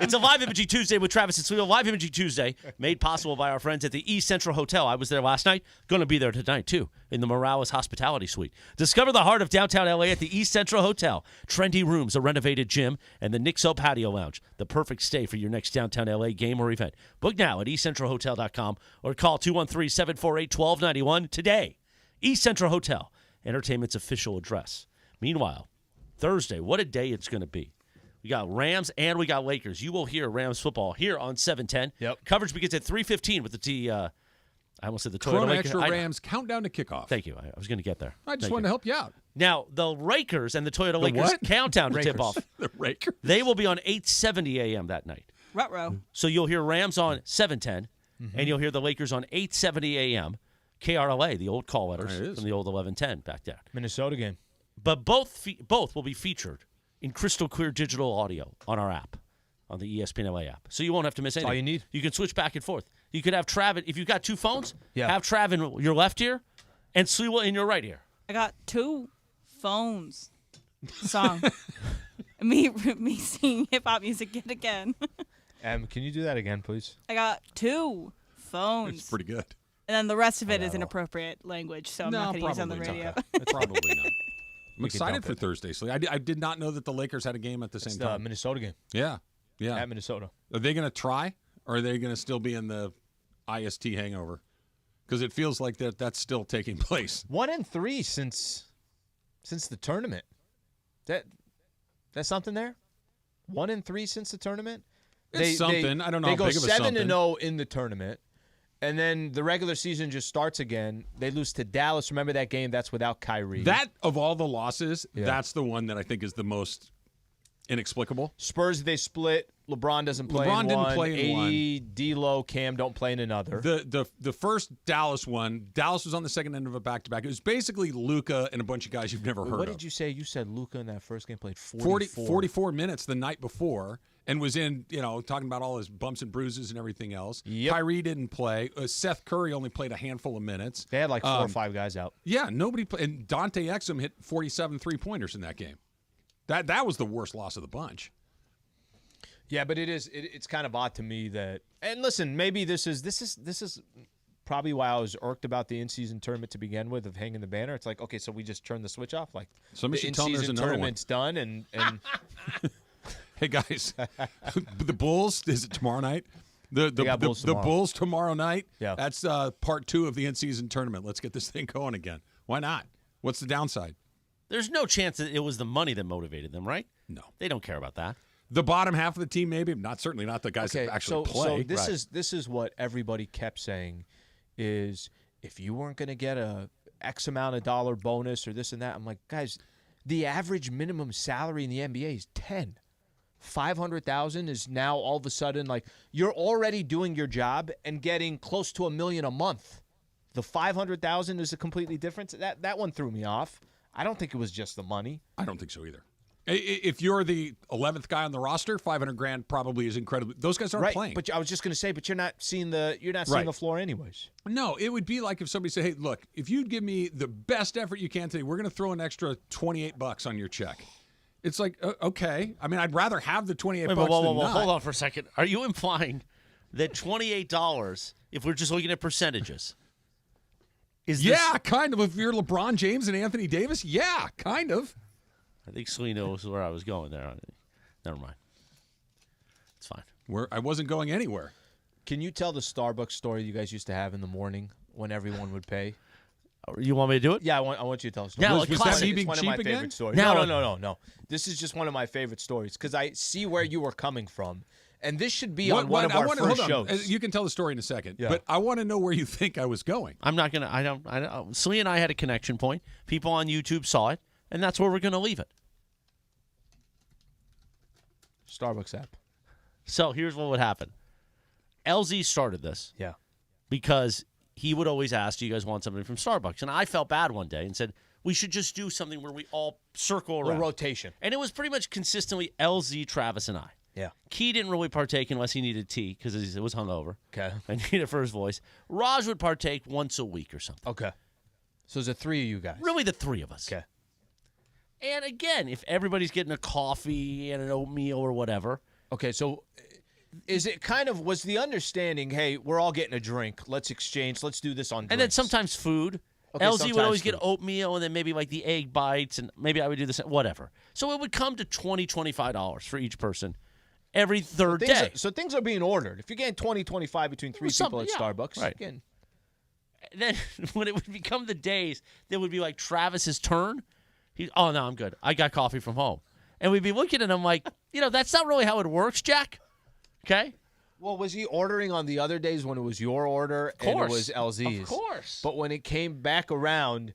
It's a Live Imaging Tuesday with Travis and Sliwa. Live Imaging Tuesday made possible by our friends at the East Central Hotel. I was there last night. Going to be there tonight, too, in the Morales Hospitality Suite. Discover the heart of downtown L.A. at the East Central Hotel. Trendy rooms, a renovated gym, and the Nixo Patio Lounge. The perfect stay for your next downtown L.A. game or event. Book now at eastcentralhotel.com or call 213-748-1291 today. East Central Hotel, entertainment's official address. Meanwhile, Thursday, what a day it's going to be. We got Rams and we got Lakers. You will hear Rams football here on 710. Yep. Coverage begins at 3:15 with the I almost said the Toyota Chrono Lakers. Extra Rams countdown to kickoff. Thank you. I was going to get there. I just Thank wanted you. to help you out. Now, the Lakers and the Toyota Lakers what? countdown to Rakers. tip off. The Rakers. They will be on 8:70 a.m. that night. Ruh-roh. So you'll hear Rams on 710. and you'll hear the Lakers on 8:70 a.m. KRLA, the old call letters from the old 1110 back there. Minnesota game. But both will be featured in crystal clear digital audio on our app, on the ESPN LA app. So you won't have to miss anything. all you need. You can switch back and forth. You could have Trav, if you've got two phones, Yeah. have Trav in your left ear and Sliwa in your right ear. I got 2 phones. Song. me singing hip hop music yet again. Can you do that again, please? I got 2 phones. It's pretty good. And then the rest of it is inappropriate language, so I'm No, not going to use it on the probably radio. not. Probably not. I'm We can excited dump for it. Thursday. So I did not know that the Lakers had a game at the same It's the time. Minnesota game. Yeah. At Minnesota. Are they going to try, or are they going to still be in the IST hangover? Because it feels like that's still taking place. 1-3 since the tournament. That's something there. 1-3 since the tournament. It's something. I don't know They how go big of a something. 7-0 in the tournament, and then the regular season just starts again. They lose to Dallas. Remember that game? That's without Kyrie. That, of all the losses, that's the one that I think is the most inexplicable. Spurs, they split. LeBron doesn't play LeBron in didn't one. play in AD, D'Lo, Cam don't play in another. The first Dallas one, Dallas was on the second end of a back-to-back. It was basically Luka and a bunch of guys you've never heard of. What did you say? You said Luka in that first game played 44 minutes the night before and was in, talking about all his bumps and bruises and everything else. Yep. Kyrie didn't play. Seth Curry only played a handful of minutes. They had like 4 or 5 guys out. Yeah, nobody played. And Dante Exum hit 47 three-pointers in that game. That was the worst loss of the bunch. Yeah, but it's kind of odd to me that. And listen, maybe this is probably why I was irked about the in-season tournament to begin with, of hanging the banner. It's like, okay, so we just turn the switch off. Like, somebody the should tell me there's in-season another tournament's done, and Hey guys, the Bulls, is it tomorrow night? The Bulls tomorrow night. Yeah, that's part 2 of the in-season tournament. Let's get this thing going again. Why not? What's the downside? There's no chance that it was the money that motivated them, right? No, they don't care about that. The bottom half of the team, maybe certainly not the guys that actually play. So this is what everybody kept saying is, if you weren't going to get a X amount of dollar bonus or this and that, I'm like, guys, the average minimum salary in the NBA is 10. 500,000 is now all of a sudden, like, you're already doing your job and getting close to $1 million a month. The 500,000 is a completely different. That one threw me off. I don't think it was just the money. I don't think so either. If you're the 11th guy on the roster, $500,000 probably is incredible. Those guys aren't playing. But I was just going to say, but you're not seeing the floor anyways. No, it would be like if somebody said, "Hey, look, if you'd give me the best effort you can today, we're going to throw an extra $28 on your check." It's like, okay. I mean, I'd rather have the $28 than not. Hold on for a second. Are you implying that $28, if we're just looking at percentages, kind of. If you're LeBron James and Anthony Davis, yeah, kind of. I think Slee knows where I was going there. Never mind. It's fine. I wasn't going anywhere. Can you tell the Starbucks story you guys used to have in the morning when everyone would pay? You want me to do it? Yeah, I want you to tell the story. Now, was that me being one cheap of my again? favorite stories. Now, No. This is just one of my favorite stories because I see where you were coming from. And this should be on one of our first shows. You can tell the story in a second, Yeah. but I want to know where you think I was going. I'm not going to. I don't. Slee and I had a connection point. People on YouTube saw it, and that's where we're going to leave it. Starbucks app. So here's what would happen. LZ started this. Yeah. Because he would always ask, do you guys want something from Starbucks? And I felt bad one day and said, we should just do something where we all circle around. A rotation. And it was pretty much consistently LZ, Travis, and I. Yeah. Key didn't really partake unless he needed tea because it was hungover. Okay. I needed it for his voice. Raj would partake once a week or something. Okay. So there's the 3 of you guys. Really the 3 of us. Okay. And again, if everybody's getting a coffee and an oatmeal or whatever. Okay, so is it kind of, was the understanding, hey, we're all getting a drink. Let's exchange. Let's do this on drinks. And then sometimes food. Okay, LZ would always food. get oatmeal and then maybe like the egg bites and maybe I would do this, whatever. So it would come to $20, $25 for each person every third day. So things are being ordered. If you're getting $20, $25 between 3 people at Starbucks, right. Again. Then when it would become the days, there would be like Travis's turn. Oh, no, I'm good. I got coffee from home. And we'd be looking at him like, that's not really how it works, Jack. Okay? Well, was he ordering on the other days when it was your order and it was LZ's? Of course. But when it came back around,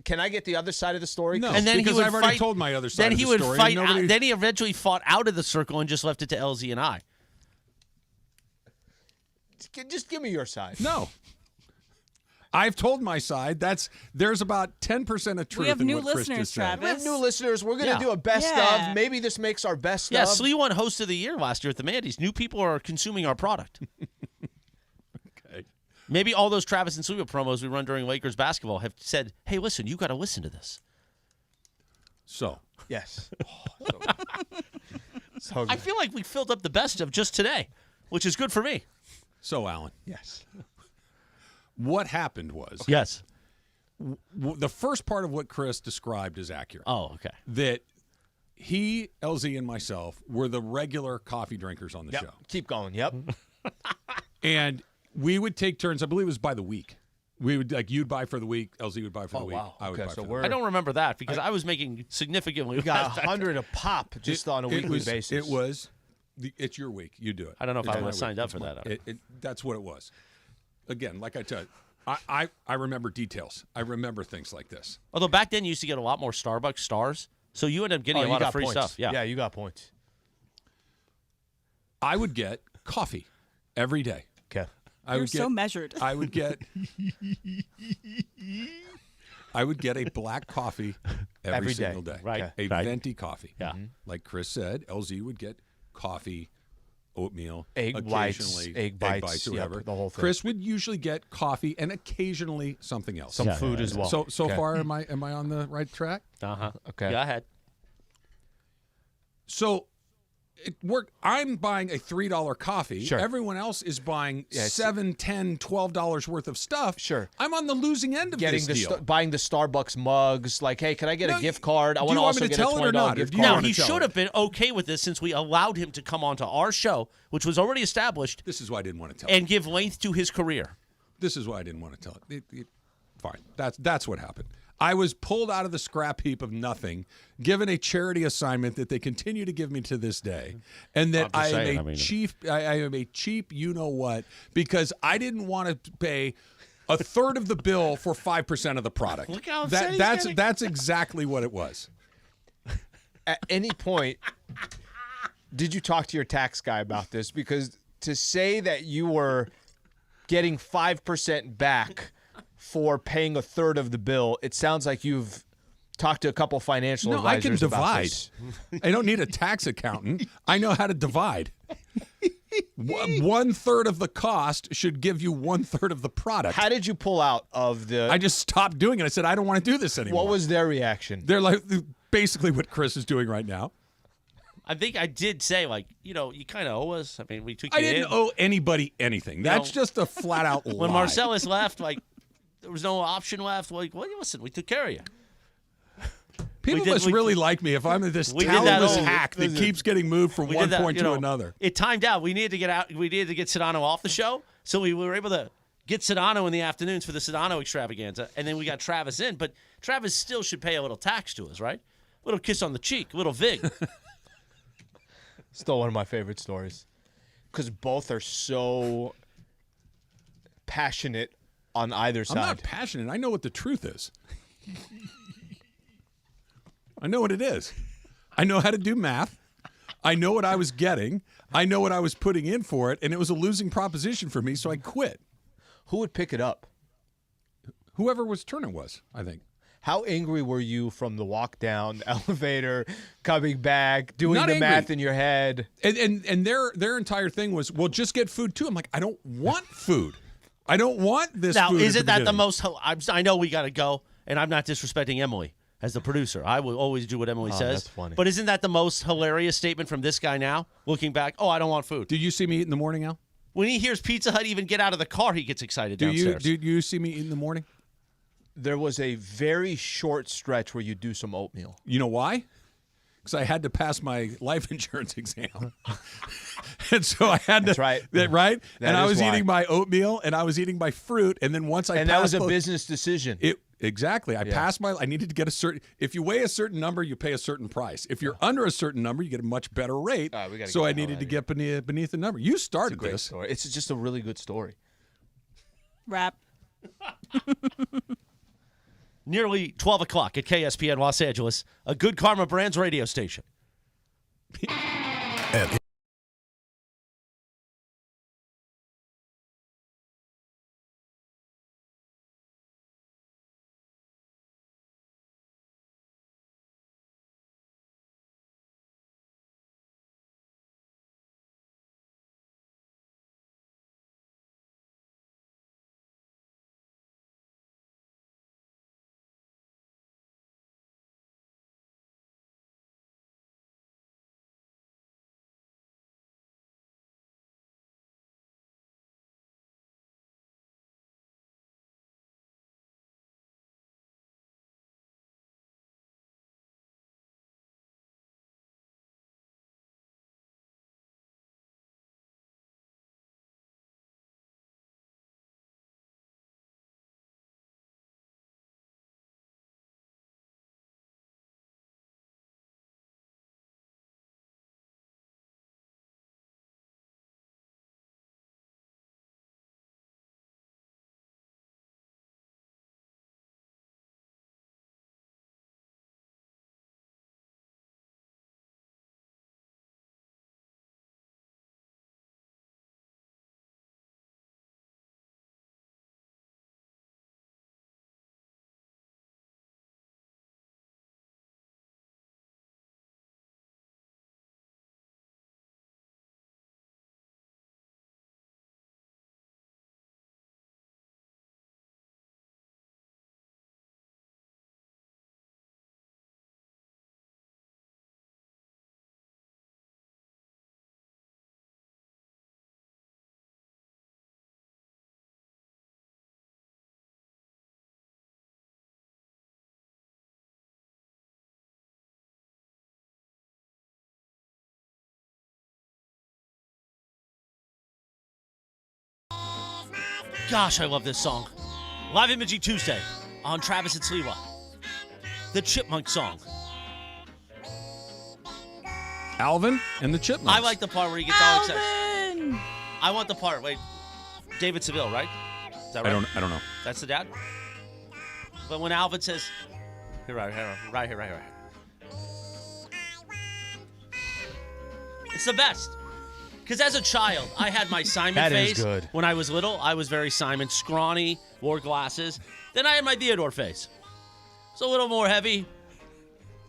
can I get the other side of the story? No, and then because I've already told my other side of the story. Then he would fight out, then he eventually fought out of the circle and just left it to LZ and I. Just give me your side. No. I've told my side. There's about 10% of truth We have in new what Chris listeners, just said. Travis. We have new listeners. We're going to do a best of. Maybe this makes our best Yeah, of. Sliwa won Host of the Year last year at the Mandy's. New people are consuming our product. Okay. Maybe all those Travis and Sliwa promos we run during Lakers basketball have said, hey, listen, you got to listen to this. So. Yes. I feel like we filled up the best of just today, which is good for me. So, Alan. Yes. What happened was. Yes. The first part of what Chris described is accurate. Oh, okay. That he, LZ, and myself were the regular coffee drinkers on the show. Keep going. Yep. And we would take turns. I believe it was by the week. We would, like, you'd buy for the week, LZ would buy for the week. Wow. I would buy for the week. I don't remember that because I was making significantly We got less. 100 a pop just on a weekly basis. It's your week. You do it. I don't know if I It's would my have signed week. up for that. That's what it was. Again, like I tell you, I remember details. I remember things like this. Although back then you used to get a lot more Starbucks stars, so you ended up getting a lot of free points. stuff. Yeah, you got points. I would get coffee every day. Okay. You're so measured. I would get a black coffee every day. single day. Right. A Right. venti coffee. Yeah. Like Chris said, LZ would get coffee, oatmeal, Egg occasionally whites, egg bites, or yep, whatever. the whole thing. Chris would usually get coffee and occasionally something else. Some food as well. So Okay. far, am I on the right track? Uh-huh. Okay. Go ahead. So it worked. I'm buying a $3 coffee. Sure. Everyone else is buying it's- $7, $10, $12 worth of stuff. Sure. I'm on the losing end of Getting this deal. buying the Starbucks mugs. Like, hey, can I get a gift card? I do want you to want also me to get a tell it or $20 not, or gift do you card. Now, want he to tell should it? have been okay with this since we allowed him to come onto our show, which was already established, This is why I didn't want to tell and it. give length to his career. This is why I didn't want to tell it. Fine. That's what happened. I was pulled out of the scrap heap of nothing, given a charity assignment that they continue to give me to this day, and that I am a cheap you know what, because I didn't want to pay a third of the bill for 5% of the product. Look how upset he's getting. That's exactly what it was. At any point, did you talk to your tax guy about this? Because to say that you were getting 5% back for paying a third of the bill, it sounds like you've talked to a couple financial No, I can advisors about divide. this. I don't need a tax accountant. I know how to divide. 1/3 of the cost should give you 1/3 of the product. How did you pull out of the... I just stopped doing it. I said, I don't want to do this anymore. What was their reaction? They're like basically what Chris is doing right now. I think I did say, like, you kind of owe us. I mean, we took you I didn't in. owe anybody anything. That's just a flat out lie. When Marcellus left, like, there was no option left. Like, well, listen, we took care of you. People must really like me if I'm this we did that talentless old- hack that keeps getting moved from one point to another. It timed out. We needed to get out. We needed to get Sedano off the show, so we were able to get Sedano in the afternoons for the Sedano extravaganza, and then we got Travis in. But Travis still should pay a little tax to us, right? A little kiss on the cheek, a little vig. Still one of my favorite stories. Because both are so passionate on either side. I'm not passionate. I know what the truth is. I know what it is. I know how to do math. I know what I was getting. I know what I was putting in for it, and it was a losing proposition for me, so I quit. Who would pick it up? Whoever was turn it was, I think. How angry were you from the walk down, the elevator, coming back, doing Not the angry. math in your head? And their entire thing was, well, just get food too. I'm like, I don't want food. I don't want this Now, food. isn't that the beginning. most? I know we got to go, and I'm not disrespecting Emily as the producer. I will always do what Emily says. That's funny. But isn't that the most hilarious statement from this guy now? Looking back, oh, I don't want food. Did you see me eat in the morning, Al? When he hears Pizza Hut even get out of the car, he gets excited downstairs. Did you see me eat in the morning? There was a very short stretch where you do some oatmeal. You know why? Because I had to pass my life insurance exam. And so I had to. That's right. Right? That And I is was why. eating my oatmeal and I was eating my fruit. And then once I And that passed was a those- business decision. Exactly. I Yeah. passed I needed to get a certain, if you weigh a certain number, you pay a certain price. If you're under a certain number, you get a much better rate. All right, we gotta so get I the hell needed out to of get beneath the number. You started Great this. story. It's just a really good story. Rap. Nearly 12 o'clock at KSPN Los Angeles, a Good Karma Brands radio station. Gosh, I love this song. Live Imaging Tuesday on Travis and Sliwa. The Chipmunk song. Alvin and the Chipmunks. I like the part where he gets all excited. I want the part. Wait, David Seville, right? Is that right? I don't know. That's the dad? But when Alvin says, right here. It's the best. Because as a child, I had my Simon That is face. good. When I was little, I was very Simon, scrawny, wore glasses. Then I had my Theodore face. It's a little more heavy.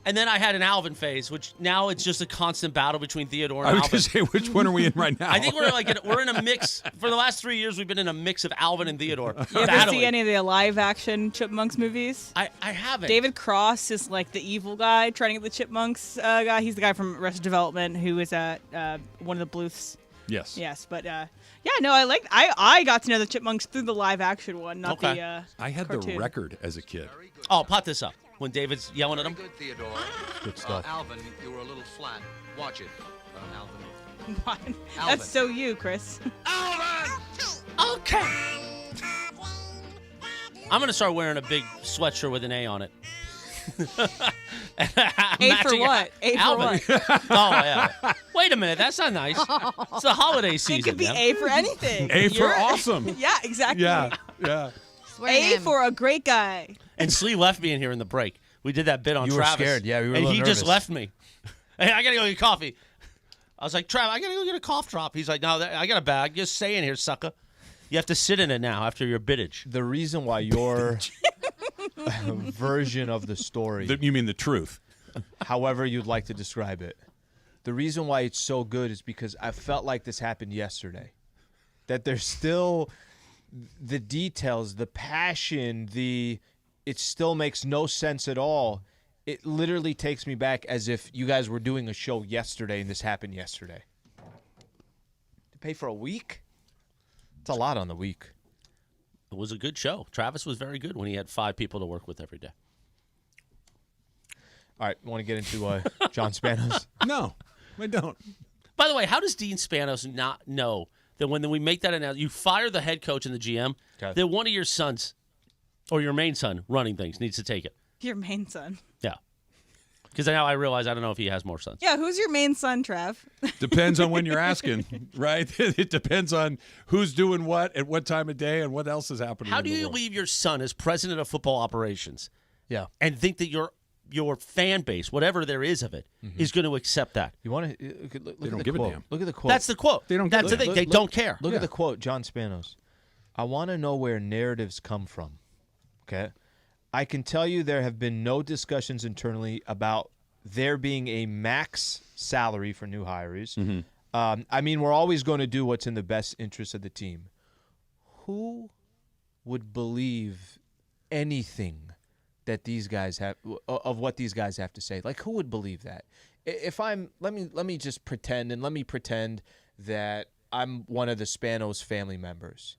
And then I had an Alvin phase, which now it's just a constant battle between Theodore and I was Alvin. going to say, which one are we in right now? I think we're in a mix. For the last 3 years, we've been in a mix of Alvin and Theodore. You ever see any of the live-action Chipmunks movies? I haven't. David Cross is like the evil guy trying to get the Chipmunks guy. He's the guy from Arrested Development who is at one of the Bluths. Yes. But I got to know the Chipmunks through the live-action one, not the I had cartoon. the record as a kid. Oh, pot this up. When David's yelling at him. Good, Theodore. Good stuff. Alvin, you were a little flat. Watch it, Alvin. What? Alvin. That's so you, Chris. Okay. I'm going to start wearing a big sweatshirt with an A on it. A for what? A for Alvin. what? Oh, yeah. Wait a minute. That's not nice. It's the holiday season. It could be man. A for anything. A for awesome. Yeah, exactly. Yeah. A for a great guy. And Slee left me in here in the break. We did that bit on You were Travis. scared. Yeah, we were a And little he just nervous. left me. Hey, I got to go get coffee. I was like, Trav, I got to go get a cough drop. He's like, no, I got a bag. Just stay in here, sucker. You have to sit in it now after your bittage. The reason why your version of the story, You mean the truth? however you'd like to describe it, the reason why it's so good is because I felt like this happened yesterday. That there's still the details, the passion, it still makes no sense at all. It literally takes me back as if you guys were doing a show yesterday and this happened yesterday. To pay for a week? It's a lot on the week. It was a good show. Travis was very good when he had 5 people to work with every day. All right, want to get into John Spanos? No, I don't. By the way, how does Dean Spanos not know that when we make that announcement, you fire the head coach and the GM, that one of your sons or your main son running things needs to take it? Your main son. Yeah. Because now I realize I don't know if he has more sons. Yeah, who's your main son, Trav? Depends on when you're asking, right? It depends on who's doing what at what time of day and what else is happening. How in do the you world. leave your son as president of football operations? Yeah. And think that your fan base, whatever there is of it, is going to accept that? You want to look They at don't the give a quote. damn. Look at the quote. That's the quote. They don't That's give the a thing. damn. They don't care. Look at the quote, John Spanos. I want to know where narratives come from. Okay? I can tell you there have been no discussions internally about there being a max salary for new hires. Mm-hmm. I mean, we're always going to do what's in the best interest of the team. Who would believe anything that these guys have of what these guys have to say? Like, who would believe that? If I'm, let me just pretend that I'm one of the Spanos family members.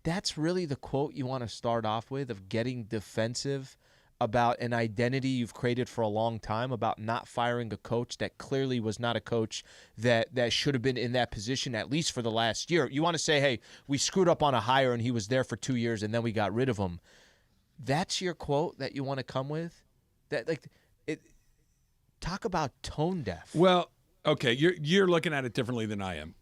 That's really the quote you want to start off with, of getting defensive about an identity you've created for a long time, about not firing a coach that clearly was not a coach that should have been in that position at least for the last year. You want to say, hey, we screwed up on a hire and he was there for 2 years and then we got rid of him. That's your quote that you want to come with? That talk about tone deaf. Well, okay, you're looking at it differently than I am.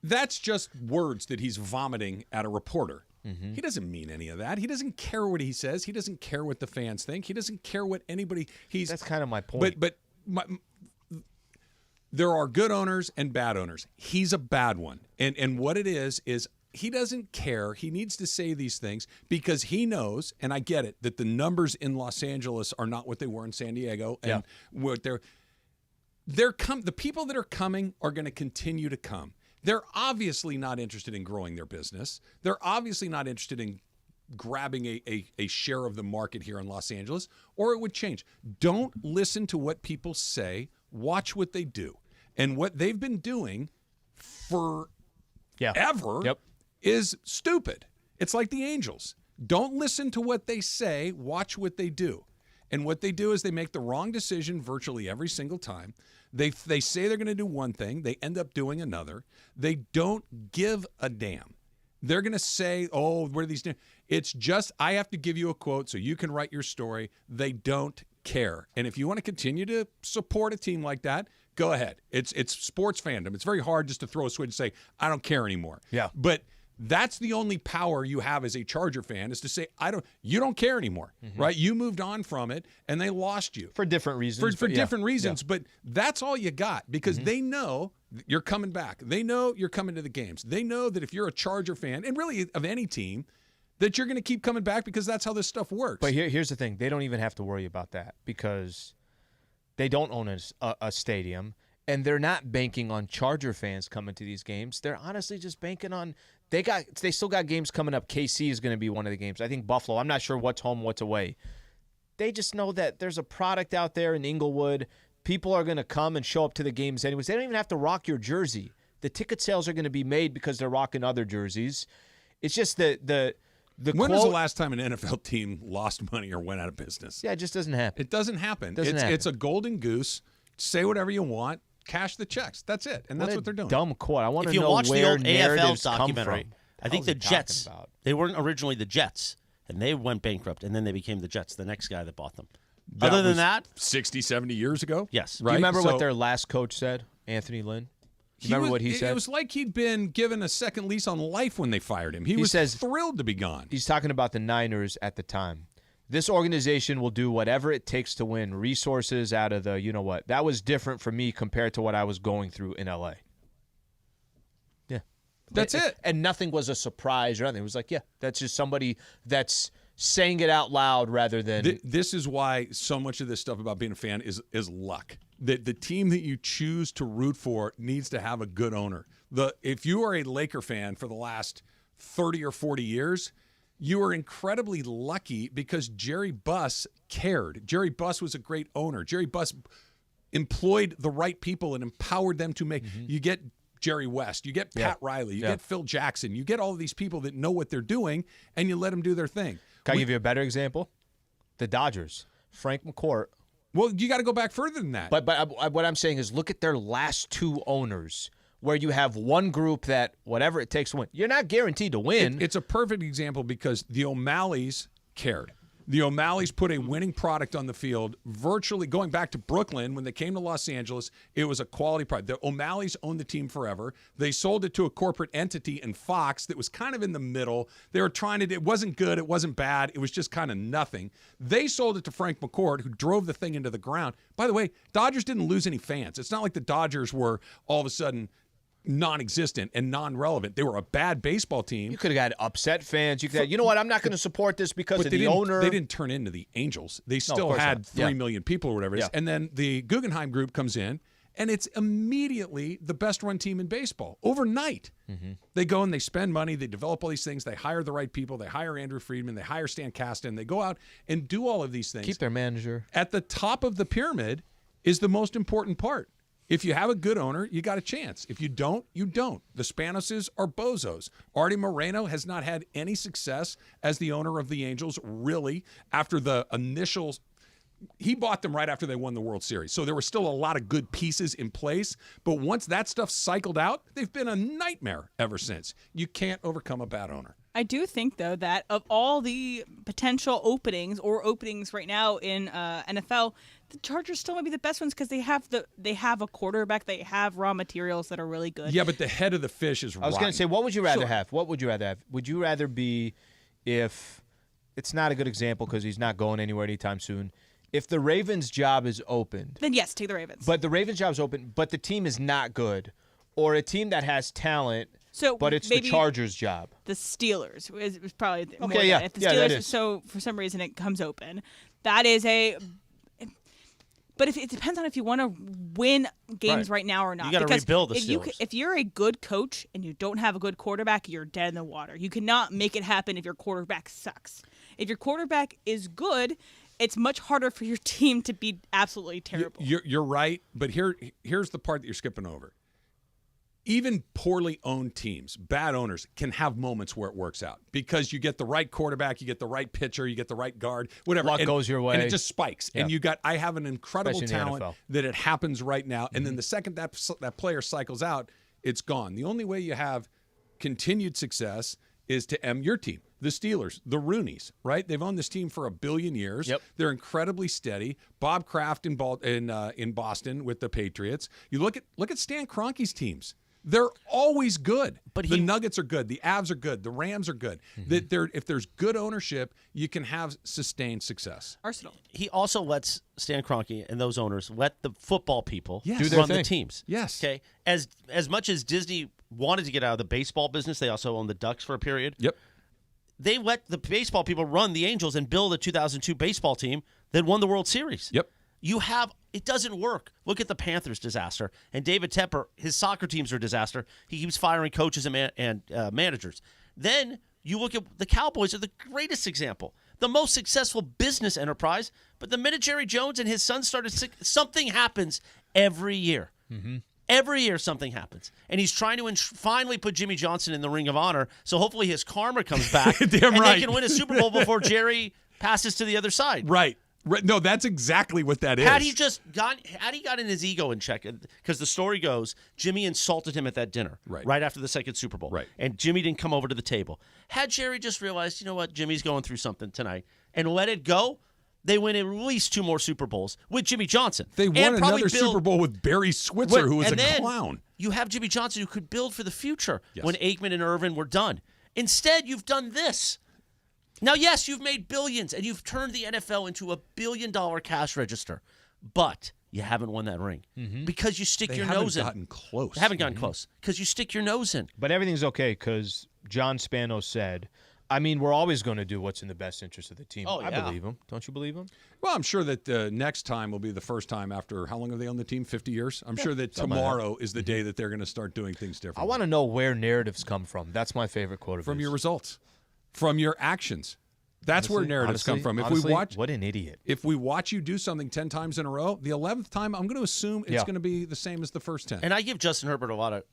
That's just words that he's vomiting at a reporter. Mm-hmm. He doesn't mean any of that. He doesn't care what he says. He doesn't care what the fans think. He doesn't care what anybody. That's kind of my point. But there are good owners and bad owners. He's a bad one, and what it is he doesn't care. He needs to say these things because he knows, and I get it, that the numbers in Los Angeles are not what they were in San Diego, and what the people that are coming are going to continue to come. They're obviously not interested in growing their business. They're obviously not interested in grabbing a share of the market here in Los Angeles, or it would change. Don't listen to what people say. Watch what they do. And what they've been doing forever is stupid. It's like the Angels. Don't listen to what they say. Watch what they do. And what they do is they make the wrong decision virtually every single time. They say they're going to do one thing. They end up doing another. They don't give a damn. They're going to say, oh, what are these? It's just, I have to give you a quote so you can write your story. They don't care. And if you want to continue to support a team like that, go ahead. It's sports fandom. It's very hard just to throw a switch and say, I don't care anymore. Yeah. But that's the only power you have as a Charger fan, is to say, you don't care anymore, right? You moved on from it, and they lost you. For different reasons. For different reasons, but that's all you got, because they know you're coming back. They know you're coming to the games. They know that if you're a Charger fan, and really of any team, that you're going to keep coming back, because that's how this stuff works. But here's the thing. They don't even have to worry about that, because they don't own a stadium, and they're not banking on Charger fans coming to these games. They're honestly just banking on they still got games coming up. KC is going to be one of the games. I think Buffalo. I'm not sure what's home, what's away. They just know that there's a product out there in Inglewood. People are going to come and show up to the games anyways. They don't even have to rock your jersey. The ticket sales are going to be made because they're rocking other jerseys. It's just the when was the last time an NFL team lost money or went out of business? Yeah, it just doesn't happen. It doesn't happen. It's a golden goose. Say whatever you want. Cash the checks. That's it. And that's what they're doing. Dumb quote. I want to know if you watch where the old AFL narratives documentary, come from. I think the Jets, they weren't originally the Jets, and they went bankrupt, and then they became the Jets, the next guy that bought them. Other than that, 60, 70 years ago? Yes. Right? Do you remember what their last coach said, Anthony Lynn? Remember what he said? It was like he'd been given a second lease on life when they fired him. He was thrilled to be gone. He's talking about the Niners at the time. This organization will do whatever it takes to win. Resources out of the, you know what. That was different for me compared to what I was going through in L.A. Yeah. That's it. And nothing was a surprise or anything. It was like, yeah, that's just somebody that's saying it out loud rather than. This is why so much of this stuff about being a fan is luck. The team that you choose to root for needs to have a good owner. If you are a Laker fan for the last 30 or 40 years, you are incredibly lucky because Jerry Buss cared. Jerry Buss was a great owner. Jerry Buss employed the right people and empowered them to make. You get Jerry West, you get Pat Riley, you get Phil Jackson, you get all of these people that know what they're doing, and you let them do their thing. Can I give you a better example? The Dodgers. Frank McCourt. Well, you got to go back further than that. But what I'm saying is look at their last two owners, where you have one group that whatever it takes to win. You're not guaranteed to win. It's a perfect example because the O'Malleys cared. The O'Malleys put a winning product on the field, virtually going back to Brooklyn when they came to Los Angeles. It was a quality product. The O'Malleys owned the team forever. They sold it to a corporate entity in Fox that was kind of in the middle. They were trying to, it wasn't good, it wasn't bad, it was just kind of nothing. They sold it to Frank McCourt, who drove the thing into the ground. By the way, Dodgers didn't lose any fans. It's not like the Dodgers were all of a sudden non-existent and non-relevant. They were a bad baseball team. You could have got upset fans. You could have, you know what, I'm not going to support this because of the owner. They didn't turn into the Angels. They still had 3 million people or whatever it is. And then the Guggenheim Group comes in, and it's immediately the best-run team in baseball. Overnight. They go and they spend money. They develop all these things. They hire the right people. They hire Andrew Friedman. They hire Stan Kasten. They go out and do all of these things. Keep their manager. At the top of the pyramid is the most important part. If you have a good owner, you got a chance. If you don't, you don't. The Spanoses are bozos. Artie Moreno has not had any success as the owner of the Angels, really, after the initial. He bought them right after they won the World Series. So there were still a lot of good pieces in place. But once that stuff cycled out, they've been a nightmare ever since. You can't overcome a bad owner. I do think, though, that of all the potential openings right now in NFL, the Chargers still might be the best ones because they have a quarterback, they have raw materials that are really good. Yeah, but the head of the fish is I was going to say, what would you rather have? What would you rather have? Would you rather be, if it's not a good example because he's not going anywhere anytime soon, if the Ravens' job is opened. Then yes, take the Ravens. But the Ravens' job is open, but the team is not good, or a team that has talent. But it's the Chargers' job. The Steelers is probably more okay. Yeah, if the yeah, Steelers, that is. So for some reason it comes open. That is a. But if it depends on if you want to win games right now or not. You got to rebuild the Steelers. If you're a good coach and you don't have a good quarterback, you're dead in the water. You cannot make it happen if your quarterback sucks. If your quarterback is good, it's much harder for your team to be absolutely terrible. You're right, but here's the part that you're skipping over. Even poorly owned teams, bad owners, can have moments where it works out because you get the right quarterback, you get the right pitcher, you get the right guard, whatever. Luck goes your way. And it just spikes. Yeah. And I have an incredible talent NFL. that it happens right now. And then the second that player cycles out, it's gone. The only way you have continued success is to your team, the Steelers, the Rooneys, right? They've owned this team for 1 billion years. Yep. They're incredibly steady. Bob Kraft in Boston with the Patriots. You look at Stan Kroenke's teams. They're always good. But the Nuggets are good. The Avs are good. The Rams are good. If there's good ownership, you can have sustained success. Arsenal. He also lets Stan Kroenke and those owners let the football people Do their run thing. the teams. Yes. Okay. As much as Disney wanted to get out of the baseball business, they also owned the Ducks for a period. Yep. They let the baseball people run the Angels and build a 2002 baseball team that won the World Series. Yep. It doesn't work. Look at the Panthers disaster. And David Tepper, his soccer teams are a disaster. He keeps firing coaches and managers. Then you look at the Cowboys are the greatest example. The most successful business enterprise. But the minute Jerry Jones and his son started, something happens every year. Mm-hmm. Every year something happens. And he's trying to finally put Jimmy Johnson in the Ring of Honor, so hopefully his karma comes back. Damn and right. they can win a Super Bowl before Jerry passes to the other side. Right. No, that's exactly what that is. Had he gotten his ego in check, because the story goes, Jimmy insulted him at that dinner right after the second Super Bowl. Right. And Jimmy didn't come over to the table. Had Jerry just realized, you know what, Jimmy's going through something tonight, and let it go, they win at least 2 more Super Bowls with Jimmy Johnson. They won another Super Bowl with Barry Switzer, who was a clown. You have Jimmy Johnson who could build for the future when Aikman and Irvin were done. Instead, you've done this. Now, yes, you've made billions, and you've turned the NFL into $1 billion cash register, but you haven't won that ring because you stick your nose in. They haven't gotten close. They haven't gotten close because you stick your nose in. But everything's okay because John Spano said, I mean, we're always going to do what's in the best interest of the team. Oh, I yeah. believe him. Don't you believe him? Well, I'm sure that next time will be the first time after, how long have they owned the team? 50 years? I'm sure that tomorrow is the day that they're going to start doing things differently. I want to know where narratives come from. That's my favorite quote of From his. your results, from your actions. That's where narratives come from. If honestly, we watch, what an idiot. If we watch you do something 10 times in a row, the 11th time, I'm going to assume it's going to be the same as the first 10. And I give Justin Herbert a lot of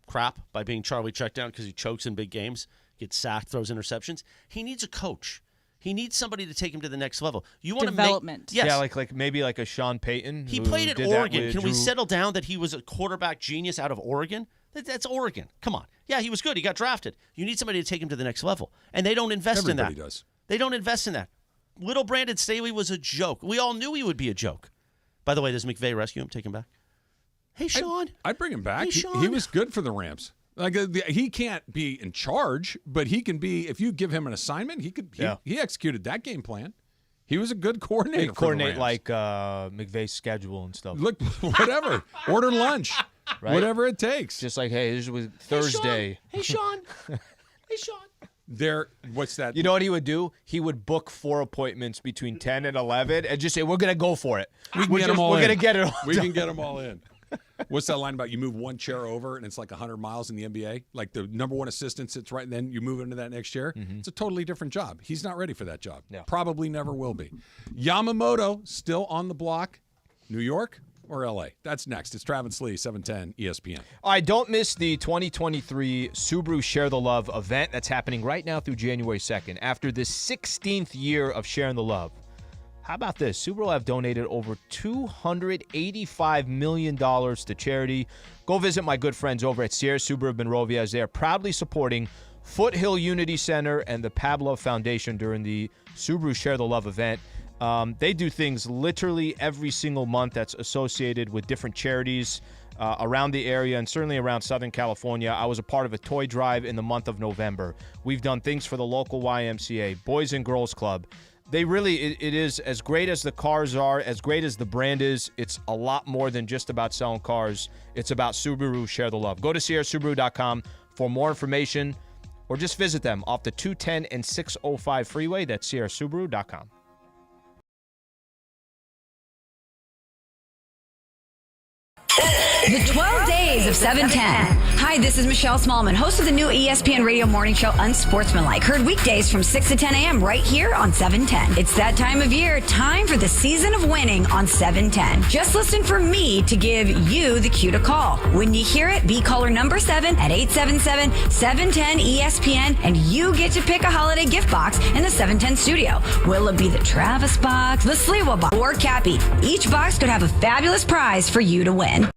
crap by being Charlie checkdown because he chokes in big games, gets sacked, throws interceptions. He needs a coach. He needs somebody to take him to the next level. You want development. Yes. Yeah, like maybe like a Sean Payton. He who played at did that Oregon. with Can we Drew- settle down that he was a quarterback genius out of Oregon? That's Oregon. Come on. Yeah, he was good. He got drafted. You need somebody to take him to the next level. And they don't invest in that. Everybody does. They don't invest in that. Little Brandon Staley was a joke. We all knew he would be a joke. By the way, does McVay rescue him? Take him back? Hey, Sean. I'd bring him back. Hey, He Sean. was good for the Rams. Like he can't be in charge, but he can be. If you give him an assignment, he could. He executed that game plan. He was a good coordinator. They for the coordinate Rams. like McVay's schedule and stuff. Look, whatever. Order lunch, Right? whatever it takes. Just like, hey, this was Thursday. Hey, Sean. Hey, Sean. What's that? You know what he would do? He would book 4 appointments between 10 and 11 and just say, we're going to go for it. We can get them all in. We're going to get it all We done. can get them all in. What's that line about? You move one chair over and it's like 100 miles in the NBA. Like the number one assistant sits right, and then you move into that next chair. It's a totally different job. He's not ready for that job. No. Probably never will be. Yamamoto still on the block. New York or LA? That's next. It's Travis Lee, 710 ESPN. All right, don't miss the 2023 Subaru Share the Love event that's happening right now through January 2nd. After the 16th year of sharing the love, how about this? Subaru have donated over $285 million to charity. Go visit my good friends over at Sierra Subaru of Monrovia as they are proudly supporting Foothill Unity Center and the Pavlov Foundation during the Subaru Share the Love event. They do things literally every single month that's associated with different charities around the area and certainly around Southern California. I was a part of a toy drive in the month of November. We've done things for the local YMCA, Boys and Girls Club. They really, it is as great as the cars are, as great as the brand is, it's a lot more than just about selling cars. It's about Subaru Share the Love. Go to sierrasubaru.com for more information or just visit them off the 210 and 605 freeway. That's sierrasubaru.com. The 12 Days of 710. Hi, this is Michelle Smallman, host of the new ESPN radio morning show Unsportsmanlike. Heard weekdays from 6 to 10 a.m. right here on 710. It's that time of year, time for the season of winning on 710. Just listen for me to give you the cue to call. When you hear it, be caller number 7 at 877-710-ESPN, and you get to pick a holiday gift box in the 710 studio. Will it be the Travis box, the Sliwa box, or Cappy? Each box could have a fabulous prize for you to win.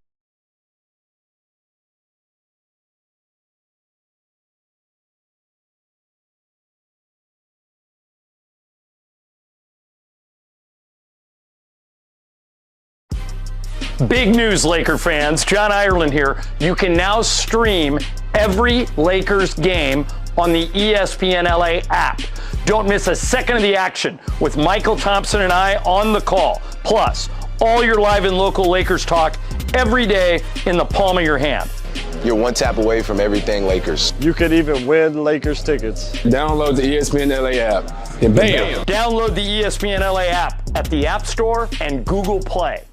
Big news, Laker fans. John Ireland here. You can now stream every Lakers game on the ESPN LA app. Don't miss a second of the action with Michael Thompson and I on the call. Plus, all your live and local Lakers talk every day in the palm of your hand. You're one tap away from everything Lakers. You could even win Lakers tickets. Download the ESPN LA app and bam! Download the ESPN LA app at the App Store and Google Play.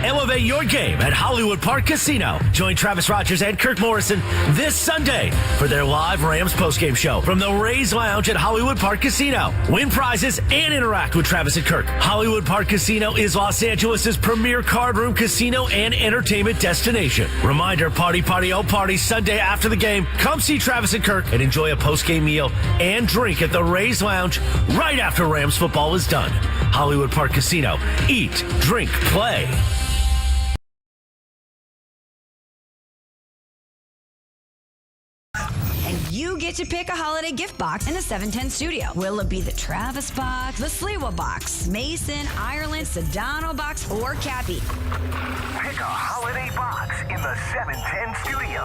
Elevate your game at Hollywood Park Casino. Join Travis Rogers and Kirk Morrison this Sunday for their live Rams postgame show from the Rays Lounge at Hollywood Park Casino. Win prizes and interact with Travis and Kirk. Hollywood Park Casino is Los Angeles' premier card room casino and entertainment destination. Reminder, party, oh party, Sunday after the game. Come see Travis and Kirk and enjoy a postgame meal and drink at the Rays Lounge right after Rams football is done. Hollywood Park Casino. Eat, drink, play. You get to pick a holiday gift box in the 710 studio. Will it be the Travis box, the Sliwa box, Mason, Ireland, Sedano box, or Cappy? Pick a holiday box in the 710 studio.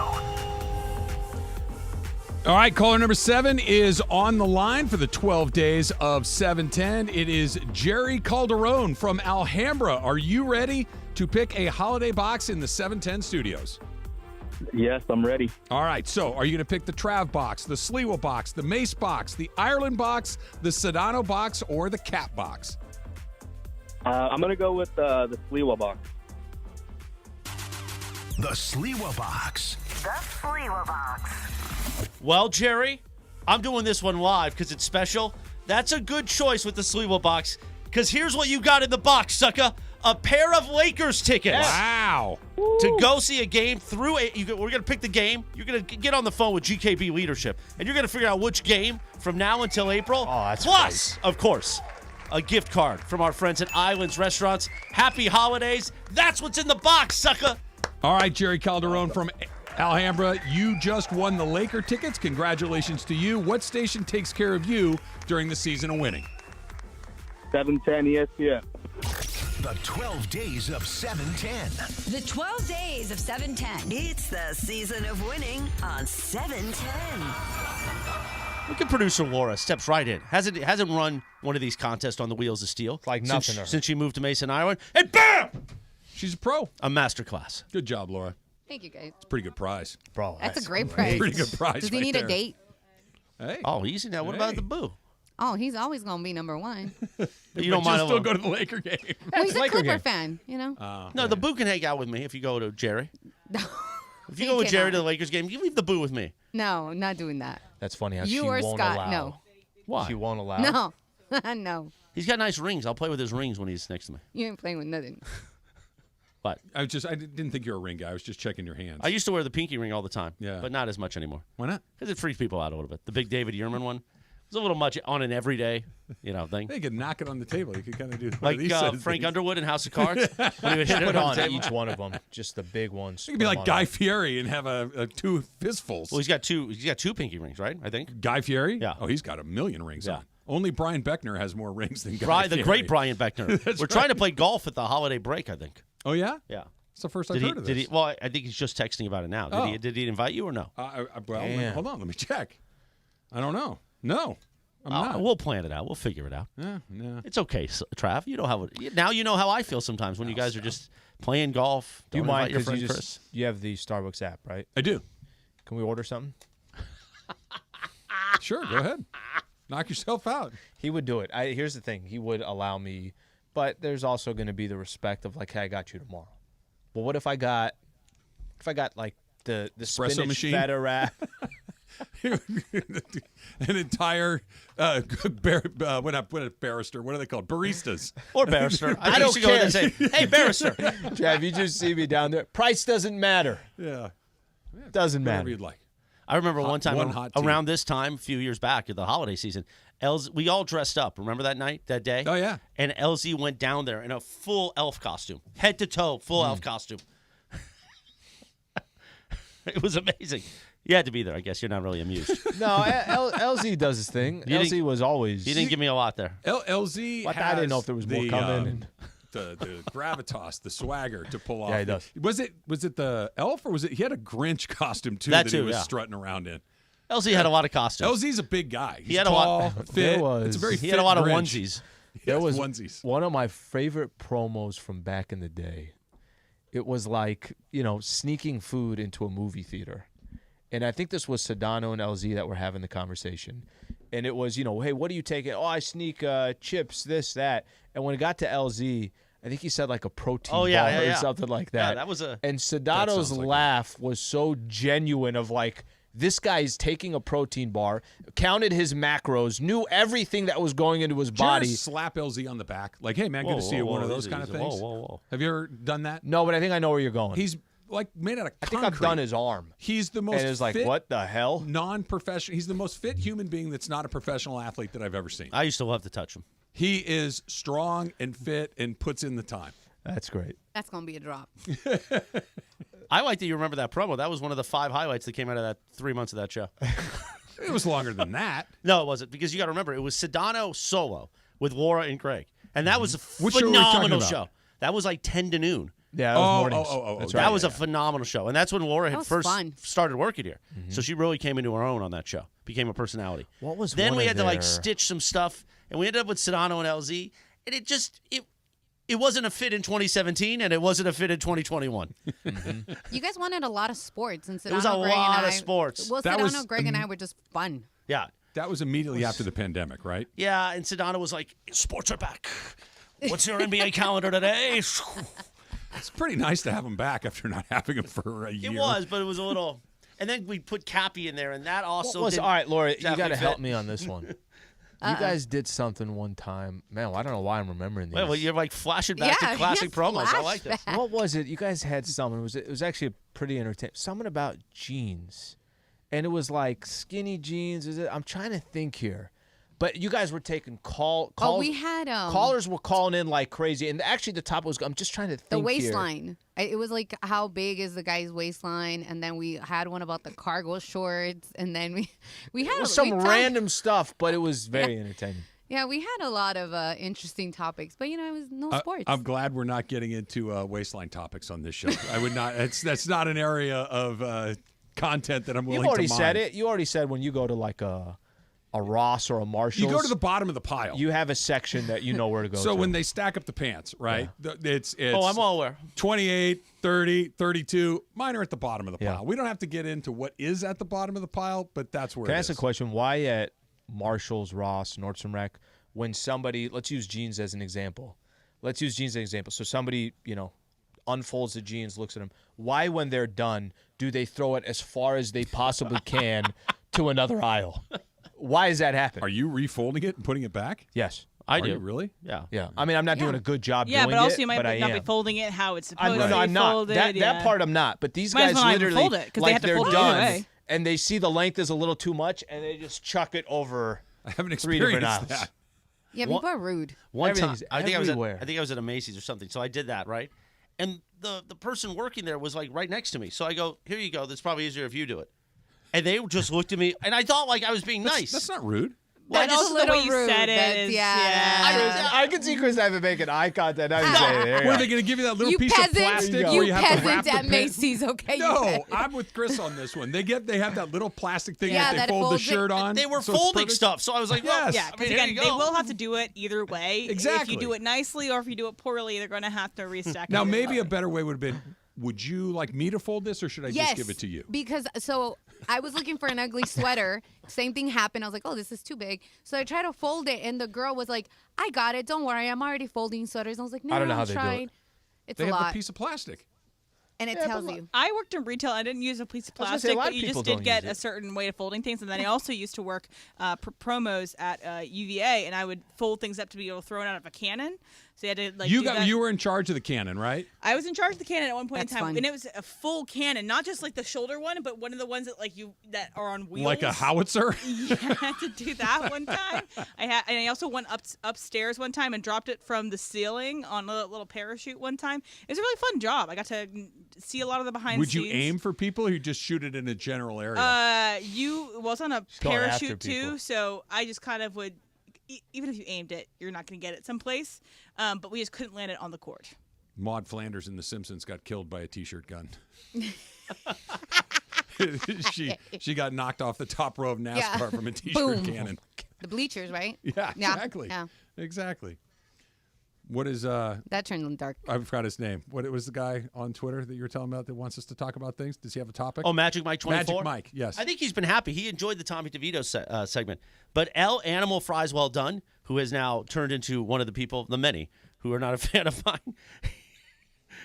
All right, caller number 7 is on the line for the 12 days of 710. It is Jerry Calderon from Alhambra. Are you ready to pick a holiday box in the 710 studios? Yes, I'm ready. All right, so are you going to pick the Trav box, the Sliwa box, the Mace box, the Ireland box, the Sedano box, or the Cap box? I'm going to go with the Sliwa box. The Sliwa box. The Sliwa box. Well, Jerry, I'm doing this one live because it's special. That's a good choice with the Sliwa box because here's what you got in the box, sucker. A pair of Lakers tickets. Wow. To go see a game through we're going to pick the game. You're going to get on the phone with GKB leadership, and you're going to figure out which game from now until April. Oh, that's Plus, great. of course, a gift card from our friends at Islands Restaurants. Happy holidays. That's what's in the box, sucker. All right, Jerry Calderon from Alhambra, you just won the Laker tickets. Congratulations to you. What station takes care of you during the season of winning? 710 ESPN. The 12 days of 710. The 12 days of 710. It's the season of winning on 710. Look at producer Laura. Steps right in. Hasn't run one of these contests on the Wheels of Steel. Like nothing. Since she moved to Mason, Ireland. And bam! She's a pro. A masterclass. Good job, Laura. Thank you, guys. It's a pretty good prize. Bro, That's a great prize. Pretty good prize. Does he right need there. a date? Hey. Oh, easy now. What about the boo? Oh, he's always going to be number one. You don't But mind you'll still go to the Laker game. Well, he's a Laker Clipper game. fan, you know? No, the boo can hang out with me if you go to Jerry. If you He go with Jerry cannot. to the Lakers game, you leave the boo with me. No, not doing that. That's funny how You she or won't Scott, allow. no. Why? She won't allow. No. No. He's got nice rings. I'll play with his rings when he's next to me. You ain't playing with nothing. But I didn't think you were a ring guy. I was just checking your hands. I used to wear the pinky ring all the time. Yeah. But not as much anymore. Why not? Because it freaks people out a little bit. The big David Yerman one. It's a little much on an everyday, thing. You could knock it on the table. You could kind of do one Like of these sort of Frank things. Underwood in House of Cards. When he would hit it Put on on the table. each one of them, just the big ones. You could be like Guy Fieri and have a two fistfuls. Well, he's got two pinky rings, right? I think. Guy Fieri? Yeah. Oh, he's got a million rings Yeah. on. Only Brian Beckner has more rings than Guy The Fieri. great Brian Beckner. That's We're trying to play golf at the holiday break, I think. Oh, yeah? Yeah. It's the first I've heard of this. Well, I think he's just texting about it now. Did he invite you or no? Hold on. Let me check. I don't know. No, I'm not. We'll plan it out. We'll figure it out. Yeah. It's okay, Trav. You know now you know how I feel sometimes when you guys are just playing golf. Do you Don't mind invite your because friend Chris. you have the Starbucks app, right? I do. Can we order something? Sure, go ahead. Knock yourself out. He would do it. Here's the thing. He would allow me, but there's also going to be the respect of like, hey, I got you tomorrow. Well, what if I got like the espresso spinach machine feta wrap? An entire when a barrister, what are they called? Baristas or barrister. I don't go in and say, "Hey, barrister." Trav, you just see me down there. Price doesn't matter. Yeah, doesn't matter. Whatever you'd like. I remember one time tea. around this time, a few years back, at the holiday season, we all dressed up. Remember that night, that day? Oh, yeah. And LZ went down there in a full elf costume, head to toe, full elf costume. It was amazing. You had to be there. I guess you're not really amused. No, LZ does his thing. LZ was always. You didn't give me a lot there. LZ has I didn't know if there was more coming. The gravitas, the swagger to pull off. Yeah, he does. Was it the elf or was it? He had a Grinch costume too that he too, was strutting around in. LZ had a lot of costumes. LZ's a big guy. He's had tall, a lot. fit. It's a very he had a lot Grinch. of onesies. There was onesies. One of my favorite promos from back in the day. It was like, sneaking food into a movie theater. And I think this was Sedano and LZ that were having the conversation. And it was, hey, what do you take? Oh, I sneak chips, this, that. And when it got to LZ, I think he said like a protein bar or something like that. Yeah, that was a. And Sedano's laugh was so genuine of like, this guy's taking a protein bar, counted his macros, knew everything that was going into his body. Did you ever slap LZ on the back? Like, hey, man, good to see you. One of those kind of things. Whoa. Have you ever done that? No, but I think I know where you're going. He's like made out of concrete. I think I've done his arm. He's the most and it's like, fit, what the hell? Non-professional. He's the most fit human being that's not a professional athlete that I've ever seen. I used to love to touch him. He is strong and fit and puts in the time. That's great. That's going to be a drop. I like that you remember that promo. That was one of the 5 highlights that came out of that 3 months of that show. It was longer than that. No, it wasn't, because you got to remember, it was Sedano solo with Laura and Greg. And that was a Which show were we phenomenal talking show. about? That was like 10 to noon. Yeah, that was mornings. That's that was a phenomenal show. And that's when Laura had was first fun. started working here. So she really came into her own on that show. Became a personality. What was Then one we of had to like their- stitch some stuff. And we ended up with Sedano and LZ. And it wasn't a fit in 2017, and it wasn't a fit in 2021. You guys wanted a lot of sports, and Sedano, It was a Greg, lot and of sports. Well, That Sedano, was Greg, and I were just fun. Yeah. That was immediately after the pandemic, right? Yeah, and Sedano was like, sports are back. What's your NBA calendar today? It's pretty nice to have him back after not having him for a year. It was, but it was a little. And then we put Cappy in there, and that also. All right, Laura, you exactly got to fit. help me on this one. You guys did something one time. Man, I don't know why I'm remembering these. Well, you're like flashing back to classic promos. I like this. What was it? You guys had something. It was actually pretty entertaining. Something about jeans. And it was like skinny jeans. I'm trying to think here. But you guys were taking calls. Oh, we had callers were calling in like crazy. And actually the top was, I'm just trying to think the here. waistline. It was like, how big is the guy's waistline? And then we had one about the cargo shorts. And then we had It was some random stuff, but it was very entertaining. Yeah, we had a lot of interesting topics, but it was no sports. I'm glad we're not getting into waistline topics on this show. I would not. That's not an area of content that I'm willing to mind. You already said it. You already said when you go to like a Ross or a Marshall's. You go to the bottom of the pile. You have a section that you know where to go to. So when they stack up the pants, right? Yeah. It's I'm all aware. 28, 30, 32. Mine are at the bottom of the pile. Yeah. We don't have to get into what is at the bottom of the pile, but that's where Can I it ask is. a question? Why at Marshall's, Ross, Nordstrom Rack, when somebody, let's use jeans as an example. So somebody, unfolds the jeans, looks at them. Why, when they're done, do they throw it as far as they possibly can to another aisle? Why does that happen? Are you refolding it and putting it back? Yes. I Are do. you really? Yeah. Yeah. I mean, I'm not doing a good job doing it. Yeah, but also you might but I not be am. folding it how it's supposed to be No, I'm not. folded. That part I'm not. But these Might as guys well not even literally, fold it, 'cause they like have to they're fold it done, anyway. and they see the length is a little too much, and they just chuck it over I haven't 3 different experienced aisles. that. Yeah, people are rude. One time, Everything's I think everywhere. I was at a Macy's or something. So I did that, right? And the person working there was like right next to me. So I go, "Here you go. That's probably easier if you do it." And they just looked at me, and I thought like I was being nice. That's not rude. But That's also a the little way you rude. said it That's- is, yeah. I can see Chris Evan making eye contact. Now he's saying, there you Were go. they going to give you that little You piece peasant, of plastic you where you have to wrap peasant the at pin? Macy's, okay? No, I'm with Chris on this one. They have that little plastic thing Yeah, that that they fold the folds it. shirt on. They were so it's folding perfect. stuff, so I was like, well, Yes. Yeah, I mean, because here again, you they go. will have to do it either way. Exactly. If you do it nicely or if you do it poorly, they're going to have to restack Now, it. maybe a better way would have been, would you like me to fold this or should I Yes, just give it to you? because so I was looking for an ugly sweater. Same thing happened. I was like, oh, this is too big. So I tried to fold it, and the girl was like, I got it. Don't worry. I'm already folding sweaters. And I was like, no, I don't know I'm how they do trying. it. It's They a have lot. a piece of plastic. And it tells you. I worked in retail. I didn't use a piece of I was gonna say, a plastic, lot but of you people just did don't get use a it. certain way of folding things. And then I also used to work promos at UVA, and I would fold things up to be able to throw it out of a cannon. So you had to like do that. You were in charge of the cannon, right? I was in charge of the cannon at one point That's in time, fun. and it was a full cannon, not just like the shoulder one, but one of the ones that that are on wheels. Like a howitzer? Yeah, I had to do that one time. And I also went upstairs one time and dropped it from the ceiling on a little parachute one time. It was a really fun job. I got to see a lot of the behind Would scenes. you aim for people or you just shoot it in a general area? Well, it's on a going after parachute too, people. so I just kind of would. Even if you aimed it, you're not going to get it someplace. But we just couldn't land it on the court. Maud Flanders in The Simpsons got killed by a T-shirt gun. she got knocked off the top row of NASCAR Yeah. from a T-shirt Boom. cannon. The bleachers, right? Yeah, exactly. Yeah. Exactly. What is That turned dark. I forgot his name. What was the guy on Twitter that you were telling about that wants us to talk about things? Does he have a topic? Oh, Magic Mike 24? Magic Mike, yes. I think he's been happy. He enjoyed the Tommy DeVito segment. But L Animal Fries Well Done, who has now turned into one of the people, the many, who are not a fan of mine,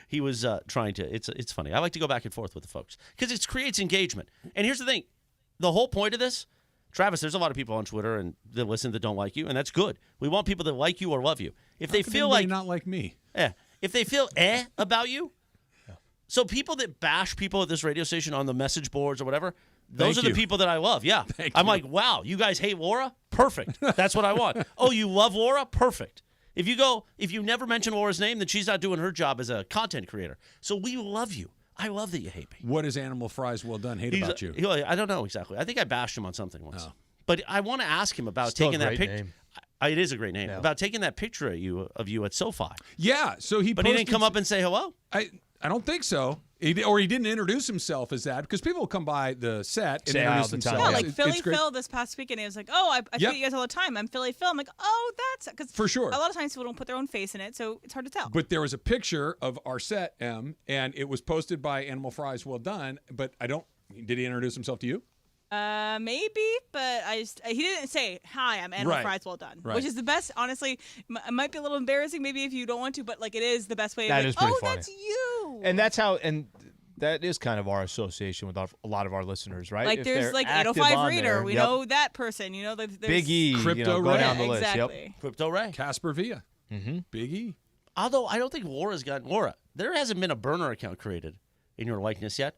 he was trying to. It's funny. I like to go back and forth with the folks because it creates engagement. And here's the thing. The whole point of this, Travis, there's a lot of people on Twitter and that listen that don't like you, and that's good. We want people that like you or love you. If they feel like not like me. if they feel about you. So people that bash people at this radio station on the message boards or whatever, those Thank are you. the people that I love. Yeah. Thank I'm you. like, wow, you guys hate Laura? Perfect. That's what I want. Oh, you love Laura? Perfect. If you never mention Laura's name, then she's not doing her job as a content creator. So we love you. I love that you hate me. What is Animal Fries Well Done hate about you? I don't know exactly. I think I bashed him on something once. Oh. But I want to ask him about Still a taking that great picture. name. It is a great name. Yeah. About taking that picture of you at SoFi. Yeah, so he But he didn't posted come up and say hello? I don't think so. He didn't introduce himself as that because people will come by the set and Say hi all introduce the time. themselves. Yeah, Yeah. like It's Philly great. Phil this past weekend, he was like, "Oh, I Yep. tweet you guys all the time. I'm Philly Phil." I'm like, "Oh, that's because For sure. A lot of times people don't put their own face in it, so it's hard to tell." But there was a picture of our set, M, and it was posted by Animal Fries Well Done. But did he introduce himself to you? Maybe, but he didn't say, "Hi, I'm Animal Right. Fries Well Done," Right. which is the best. Honestly, it might be a little embarrassing, maybe if you don't want to, but like it is the best way. That of is like, pretty oh, funny. that's you. And that is kind of our association with a lot of our listeners, right? Like If there's they're like active 805 on Reader, there, we yep. know that person. You know, there's Big E, Crypto go Ray. down the list. Exactly. Yep. Crypto Ray. Casper Villa. Mm-hmm. Big E. Although I don't think Laura, there hasn't been a burner account created in your likeness yet.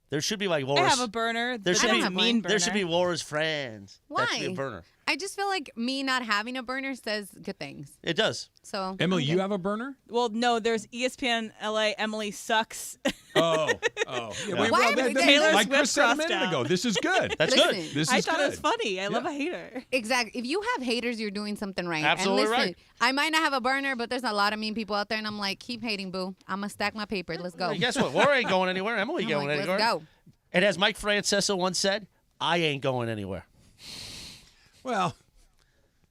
There should be like I Laura's. have a burner. There should I be don't have mean burner. There should be Laura's friends. Why? That should be a burner. I just feel like me not having a burner says good things. It does. So Emily, I'm you good. have a burner? Well, no, there's ESPN LA. Emily sucks. Oh. Yeah, Why that- would- Taylor like Chris Swift said a crossed minute out. ago, this is good. That's Listen, good. This I is thought good. it was funny. I love a hater. Exactly. If you have haters, you're doing something right. Absolutely and listen, right. I might not have a burner, but there's a lot of mean people out there, and I'm like, keep hating, boo. I'm gonna stack my paper. Let's go. Hey, guess what? Laura ain't going anywhere. Emily I'm going like, anywhere. let's go. And as Mike Francesa once said, I ain't going anywhere. Well,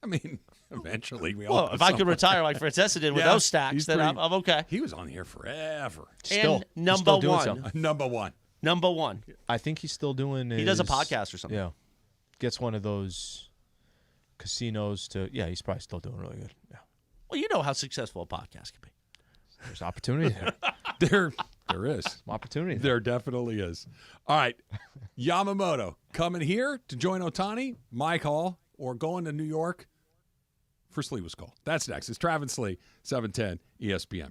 I mean, eventually we all. Well, go if I could somewhere. retire like Francesa did with Yeah, those stacks, he's then pretty- I'm okay. He was on here forever. Still, And he's number still doing one. something. Number one. Number one. I think he's still doing. He does a podcast or something. Yeah, gets one of those casinos to. Yeah, he's probably still doing really good. Yeah, Well, you know how successful a podcast can be. there's opportunity there. There is. Some opportunity. There definitely is. All right. Yamamoto coming here to join Ohtani, Mike Hall, or going to New York for Sliwa's call. That's next. It's Travis Slee, 710 ESPN.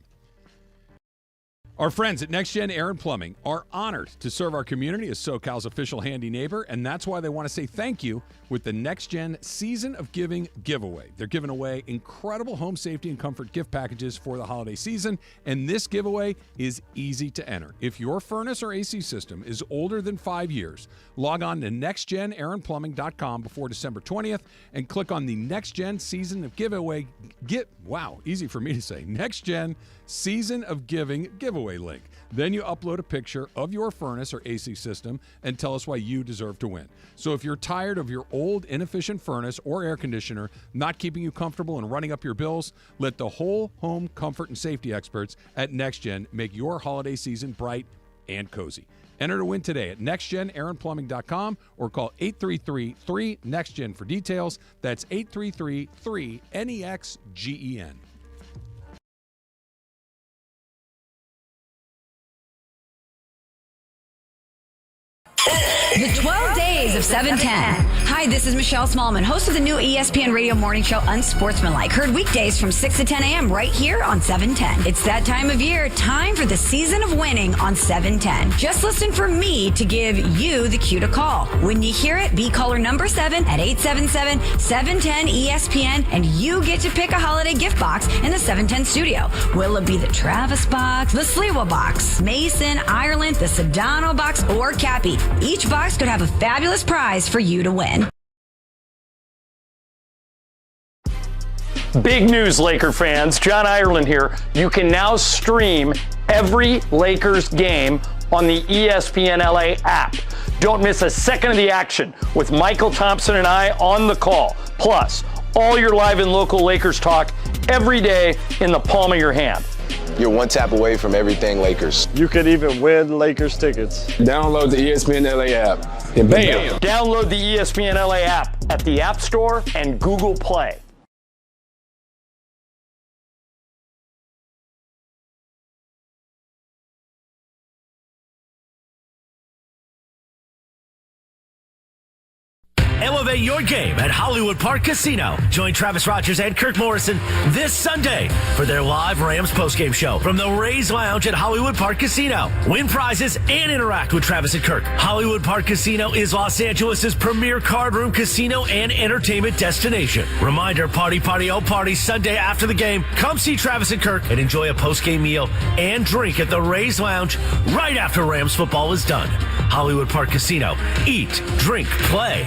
Our friends at Next Gen Air and Plumbing are honored to serve our community as SoCal's official handy neighbor, and that's why they want to say thank you with the Next Gen Season of Giving giveaway. They're giving away incredible home safety and comfort gift packages for the holiday season, and this giveaway is easy to enter. If your furnace or AC system is older than 5 years, log on to nextgenairandplumbing.com before December 20th and click on the Next Gen Season of Giveaway. Easy for me to say. Next Gen Season of Giving giveaway link. Then you upload a picture of your furnace or AC system and tell us why you deserve to win. So if you're tired of your old, inefficient furnace or air conditioner not keeping you comfortable and running up your bills, let the whole home comfort and safety experts at NextGen make your holiday season bright and cozy. Enter to win today at nextgenairandplumbing.com or call 833-3-NEXTGEN for details. That's 833-3-NEXGEN. The 12 Days of 710. Hi, this is Michelle Smallman, host of the new ESPN radio morning show, Unsportsmanlike. Heard weekdays from 6 to 10 a.m. right here on 710. It's that time of year, time for the season of winning on 710. Just listen for me to give you the cue to call. When you hear it, be caller number 7 at 877-710-ESPN, and you get to pick a holiday gift box in the 710 studio. Will it be the Travis box, the Sliwa box, Mason, Ireland, the Sedano box, or Cappy? Each box could have a fabulous prize for you to win. Big news, Laker fans. John Ireland here. You can now stream every Lakers game on the ESPN LA app. Don't miss a second of the action with Michael Thompson and I on the call. Plus, all your live and local Lakers talk every day in the palm of your hand. You're one tap away from everything Lakers. You could even win Lakers tickets. Download the ESPN LA app and bam! Download the ESPN LA app at the App Store and Google Play. Elevate your game at Hollywood Park Casino. Join Travis Rogers and Kirk Morrison this Sunday for their live Rams postgame show from the Rays Lounge at Hollywood Park Casino. Win prizes and interact with Travis and Kirk. Hollywood Park Casino is Los Angeles' premier card room casino and entertainment destination. Reminder, party, oh party, Sunday after the game. Come see Travis and Kirk and enjoy a postgame meal and drink at the Rays Lounge right after Rams football is done. Hollywood Park Casino. Eat, drink, play.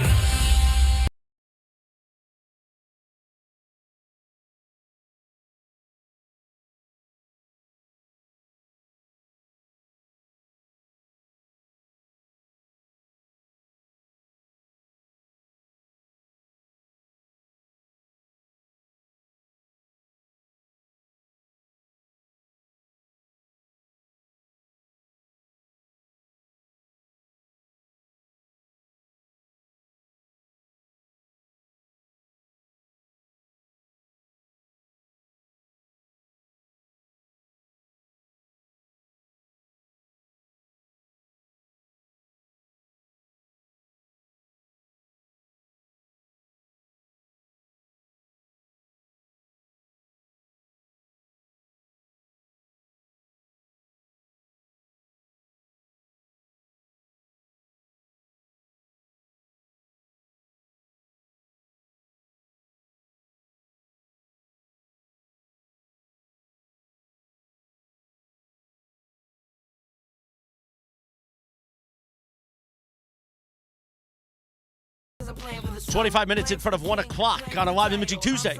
It's 25 minutes in front of 1 o'clock on a live imaging Tuesday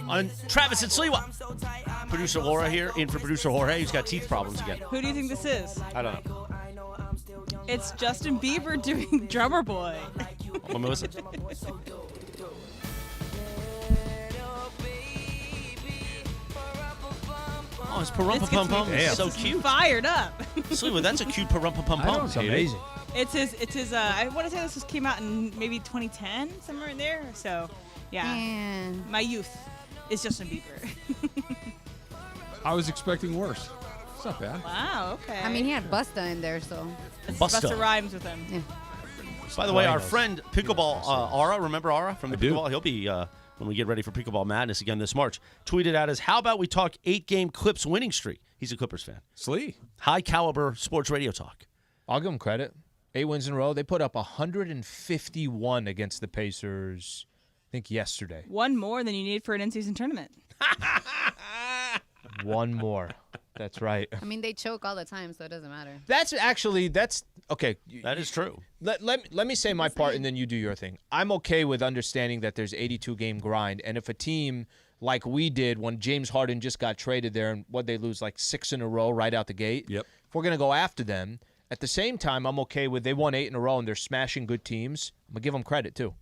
on Travis and Sliwa. Producer Laura here, in for producer Jorge, who's got teeth problems again. Who do you think this is? I don't know. It's Justin Bieber doing Drummer Boy. Let me listen. Oh, it's Parumpa-Pum-Pum. It's so cute. Fired up. Sliwa, that's a cute Parumpa-Pum-Pum. It's amazing. It's his, I want to say this came out in maybe 2010, somewhere in there. So, yeah. Man. My youth is Justin Bieber. I was expecting worse. It's not bad. Wow, okay. I mean, he had Busta in there, so. Busta rhymes with him. Yeah. By the way, our friend Pickleball Aura, remember Aura from the Pickleball? He'll be when we get ready for Pickleball Madness again this March. Tweeted out as, how about we talk 8-game Clips winning streak? He's a Clippers fan. Slee. High caliber sports radio talk. I'll give them credit. 8 wins in a row. They put up 151 against the Pacers, I think, yesterday. One more than you need for an in-season tournament. One more. That's right. I mean, they choke all the time, so it doesn't matter. That's okay. That is true. Let me say my part, and then you do your thing. I'm okay with understanding that there's 82-game grind, and if a team like we did when James Harden just got traded there, and what they lose like 6 in a row right out the gate. Yep. If we're gonna go after them, at the same time, I'm okay with they won 8 in a row and they're smashing good teams. I'm gonna give them credit too.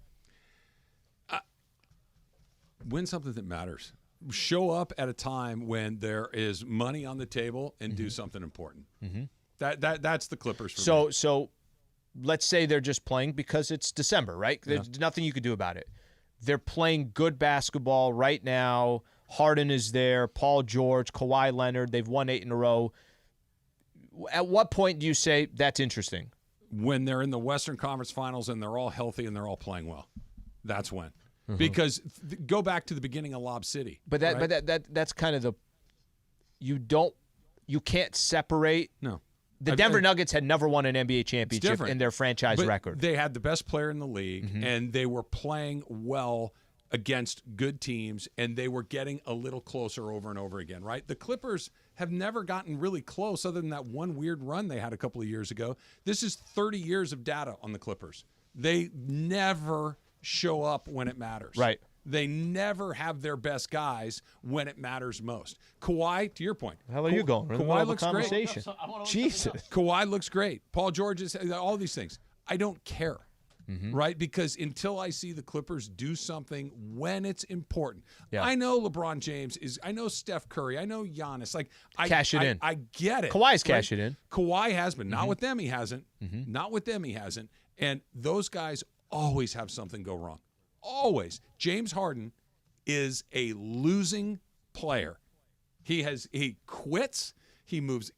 Win something that matters. Show up at a time when there is money on the table and do something important. That's the Clippers for me. So let's say they're just playing because it's December, right? There's nothing you could do about it. They're playing good basketball right now. Harden is there, Paul George, Kawhi Leonard. They've won 8 in a row. At what point do you say that's interesting? When they're in the Western Conference Finals and they're all healthy and they're all playing well. That's when. Because go back to the beginning of Lob City. But that's kind of the you can't separate. No. The Denver Nuggets had never won an NBA championship in their franchise record. They had the best player in the league, and they were playing well against good teams, and they were getting a little closer over and over again, right? The Clippers have never gotten really close other than that one weird run they had a couple of years ago. This is 30 years of data on the Clippers. They never show up when it matters. Right. They never have their best guys when it matters most. Kawhi, to your point. How are you going? Kawhi looks great. Jesus. Kawhi looks great. Paul George is all these things. I don't care. Right? Because until I see the Clippers do something when it's important. Yeah. I know LeBron James I know Steph Curry. I know Giannis. Cash it in. I get it. Kawhi's cash it in. Kawhi has been. Not with them, he hasn't. Not with them, he hasn't. And those guys always have something go wrong. Always. James Harden is a losing player. He quits. He moves.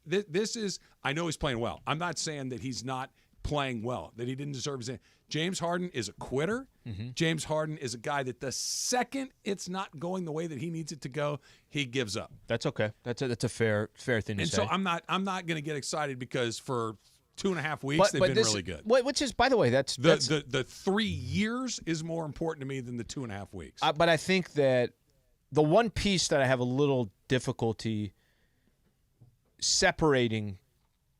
I know he's playing well. I'm not saying that he's not playing well, that he didn't deserve his. James Harden is a quitter. James Harden is a guy that the second it's not going the way that he needs it to go, he gives up. That's okay. That's a fair thing to say. And so I'm not going to get excited because for 2.5 weeks they've been really good. Which is, by the way, that's the 3 years is more important to me than the 2.5 weeks. But I think that the one piece that I have a little difficulty separating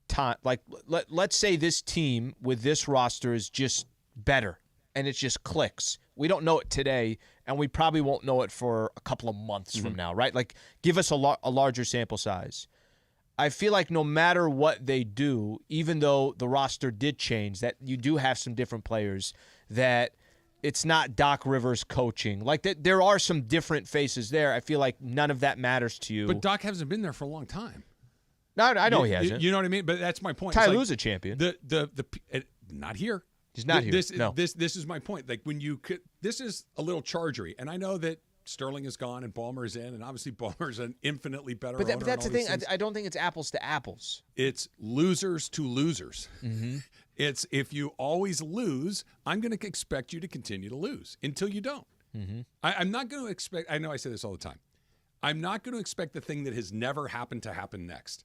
time, like let's say this team with this roster is just better and it just clicks. We don't know it today, and we probably won't know it for a couple of months from now, right? Like, give us a larger sample size. I feel like no matter what they do, even though the roster did change, that you do have some different players, that it's not Doc Rivers coaching. Like, there are some different faces there. I feel like none of that matters to you. But Doc hasn't been there for a long time. No, I know he hasn't. You know what I mean? But that's my point. Ty Lue's a champion. Not here. He's not here. This is my point. Like, this is a little chargery, and I know that Sterling is gone and Ballmer is in, and obviously Ballmer is an infinitely better owner. But that's the thing. I don't think it's apples to apples. It's losers to losers. It's if you always lose, I'm going to expect you to continue to lose until you don't. I'm not going to expect. I know I say this all the time. I'm not going to expect the thing that has never happened to happen next.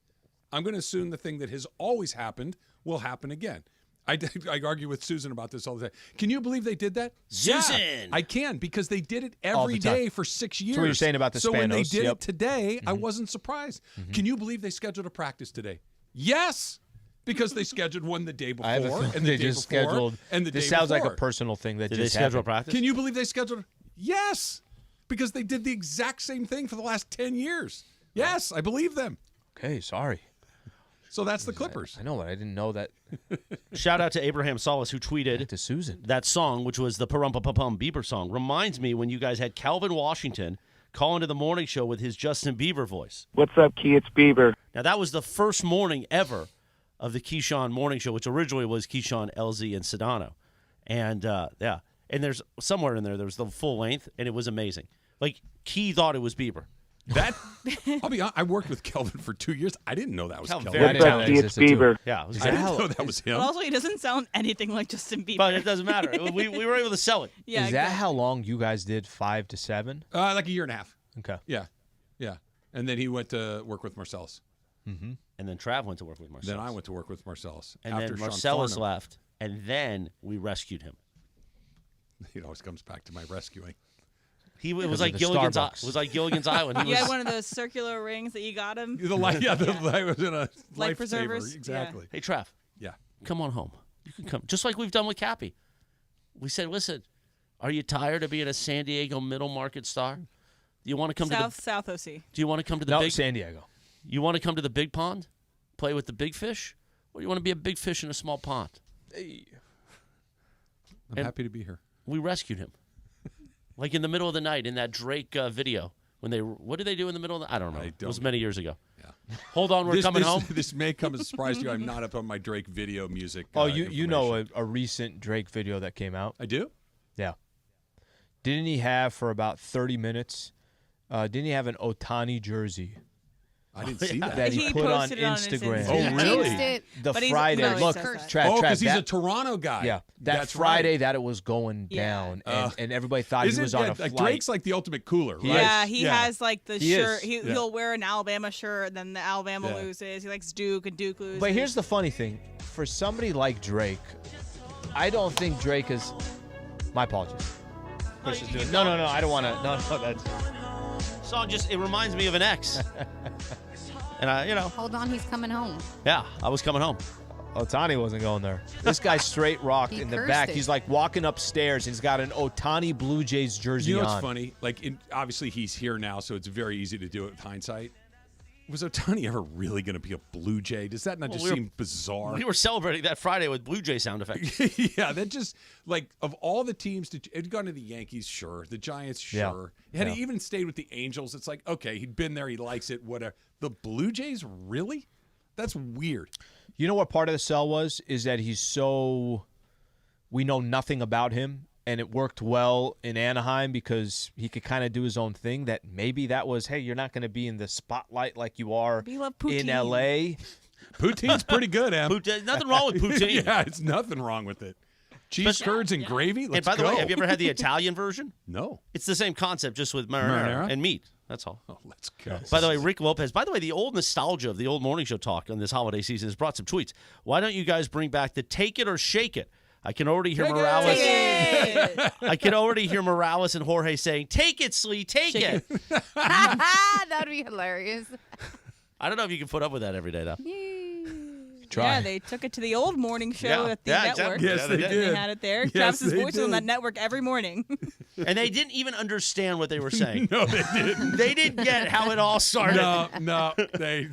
I'm going to assume the thing that has always happened will happen again. I argue with Susan about this all the time. Can you believe they did that? Susan! Yeah, I can, because they did it every day for 6 years. That's what you're saying about the Spanos. So when they did it today, I wasn't surprised. Can you believe they scheduled a practice today? Yes! Because they scheduled one the day before, and the day before, scheduled, and the day This sounds before. like a personal thing that Did just they schedule happened. practice? Can you believe they scheduled? Yes! Because they did the exact same thing for the last 10 years. Yes, I believe them. Okay, sorry. So that's the Clippers. I know, but I didn't know that. Shout out to Abraham Solis, who tweeted to Susan. That song, which was the Parumpa-Pum Bieber song, reminds me when you guys had Calvin Washington call into the morning show with his Justin Bieber voice. What's up, Key? It's Bieber. Now, that was the first morning ever of the Keyshawn morning show, which originally was Keyshawn, LZ, and Sedano. And, and there's somewhere in there was the full length, and it was amazing. Like, Key thought it was Bieber. I'll be honest, I worked with Kelvin for 2 years. I didn't know that was Kelvin. What's up, it's Bieber? Yeah, I didn't know that was him. But also, he doesn't sound anything like Justin Bieber. But it doesn't matter. We were able to sell it. Yeah, Is that how long you guys did 5 to 7? Like a year and a half. Okay. Yeah. And then he went to work with Marcellus. Mm-hmm. And then Trav went to work with Marcellus. Then I went to work with Marcellus. And after then Sean Marcellus Farnham. left, and then we rescued him. It always comes back to my rescuing. It was like Gilligan's Island. You had one of those circular rings that you got him. The life was in a Life lifesaver. preservers. Exactly. Hey, Trav. Yeah. Come on home. You can come. Just like we've done with Cappy. We said, listen, are you tired of being a San Diego middle market star? Do you want to come to the South OC? Do you want to come to the big San Diego? You want to come to the big pond, play with the big fish, or you want to be a big fish in a small pond? Hey. I'm happy to be here. We rescued him, like in the middle of the night in that Drake video. What did they do in the middle of the? I don't know. It was many years ago. Yeah. Hold on, we're coming home. This may come as a surprise to you. I'm not up on my Drake video music. Oh, you know a recent Drake video that came out? I do? Yeah. Didn't he have for about 30 minutes, didn't he have an Otani jersey? I didn't see that. That he put on posted it on his Instagram. Instagram. Oh, really? Changed it. The But he's- Friday. no, he Look, says that. Trav, because he's that- a Toronto guy. Yeah, that That's Friday right. that it was going down, and everybody thought Isn't he was on a like flight. Drake's like the ultimate cooler, right? Yeah, he has like the He shirt. is. He'll wear an Alabama shirt, and then the Alabama Yeah. loses. He likes Duke, and Duke loses. But here's the funny thing: for somebody like Drake, I don't think Drake is. My apologies. Chris is doing. No, I don't want to. No, that's. Song it reminds me of an ex. And Hold on, he's coming home. yeah, I was coming home. Otani wasn't going there. This guy straight rocked He in the cursed back. it. He's like walking upstairs. He's got an Otani Blue Jays jersey You know on. what's funny? Like, obviously he's here now, so it's very easy to do it with hindsight. Was Otani ever really going to be a Blue Jay? Does that not just seem bizarre? We were celebrating that Friday with Blue Jay sound effects. Yeah, that just, like, of all the teams, it had gone to the Yankees, sure. The Giants, sure. Had he even stayed with the Angels, it's like, okay, he'd been there, he likes it, whatever. The Blue Jays, really? That's weird. You know what part of the sell was? Is that we know nothing about him, and it worked well in Anaheim because he could kind of do his own thing. That maybe that was, hey, you're not going to be in the spotlight like you are We love in poutine. L.A. Poutine's pretty good, Em. Nothing wrong with poutine. Yeah, it's nothing wrong with it. Cheese curds and gravy, let's And by the go. way, have you ever had the Italian version? No. It's the same concept, just with marinara, Marinara? and meat. That's all. Oh, let's go. By the way, Rick Lopez. By the way, the old nostalgia of the old morning show talk on this holiday season has brought some tweets. Why don't you guys bring back the Take It or Shake It? I can already hear Morales. I can already hear Morales and Jorge saying, "Take it, Slee, take it." That'd be hilarious. I don't know if you can put up with that every day, though. Yeah, they took it to the old morning show at the network. Exactly. Yes, they And did. They had it there. Yes, Travis's they voice was on did. that network every morning. And they didn't even understand what they were saying. No, they didn't. They didn't get how it all started. No, they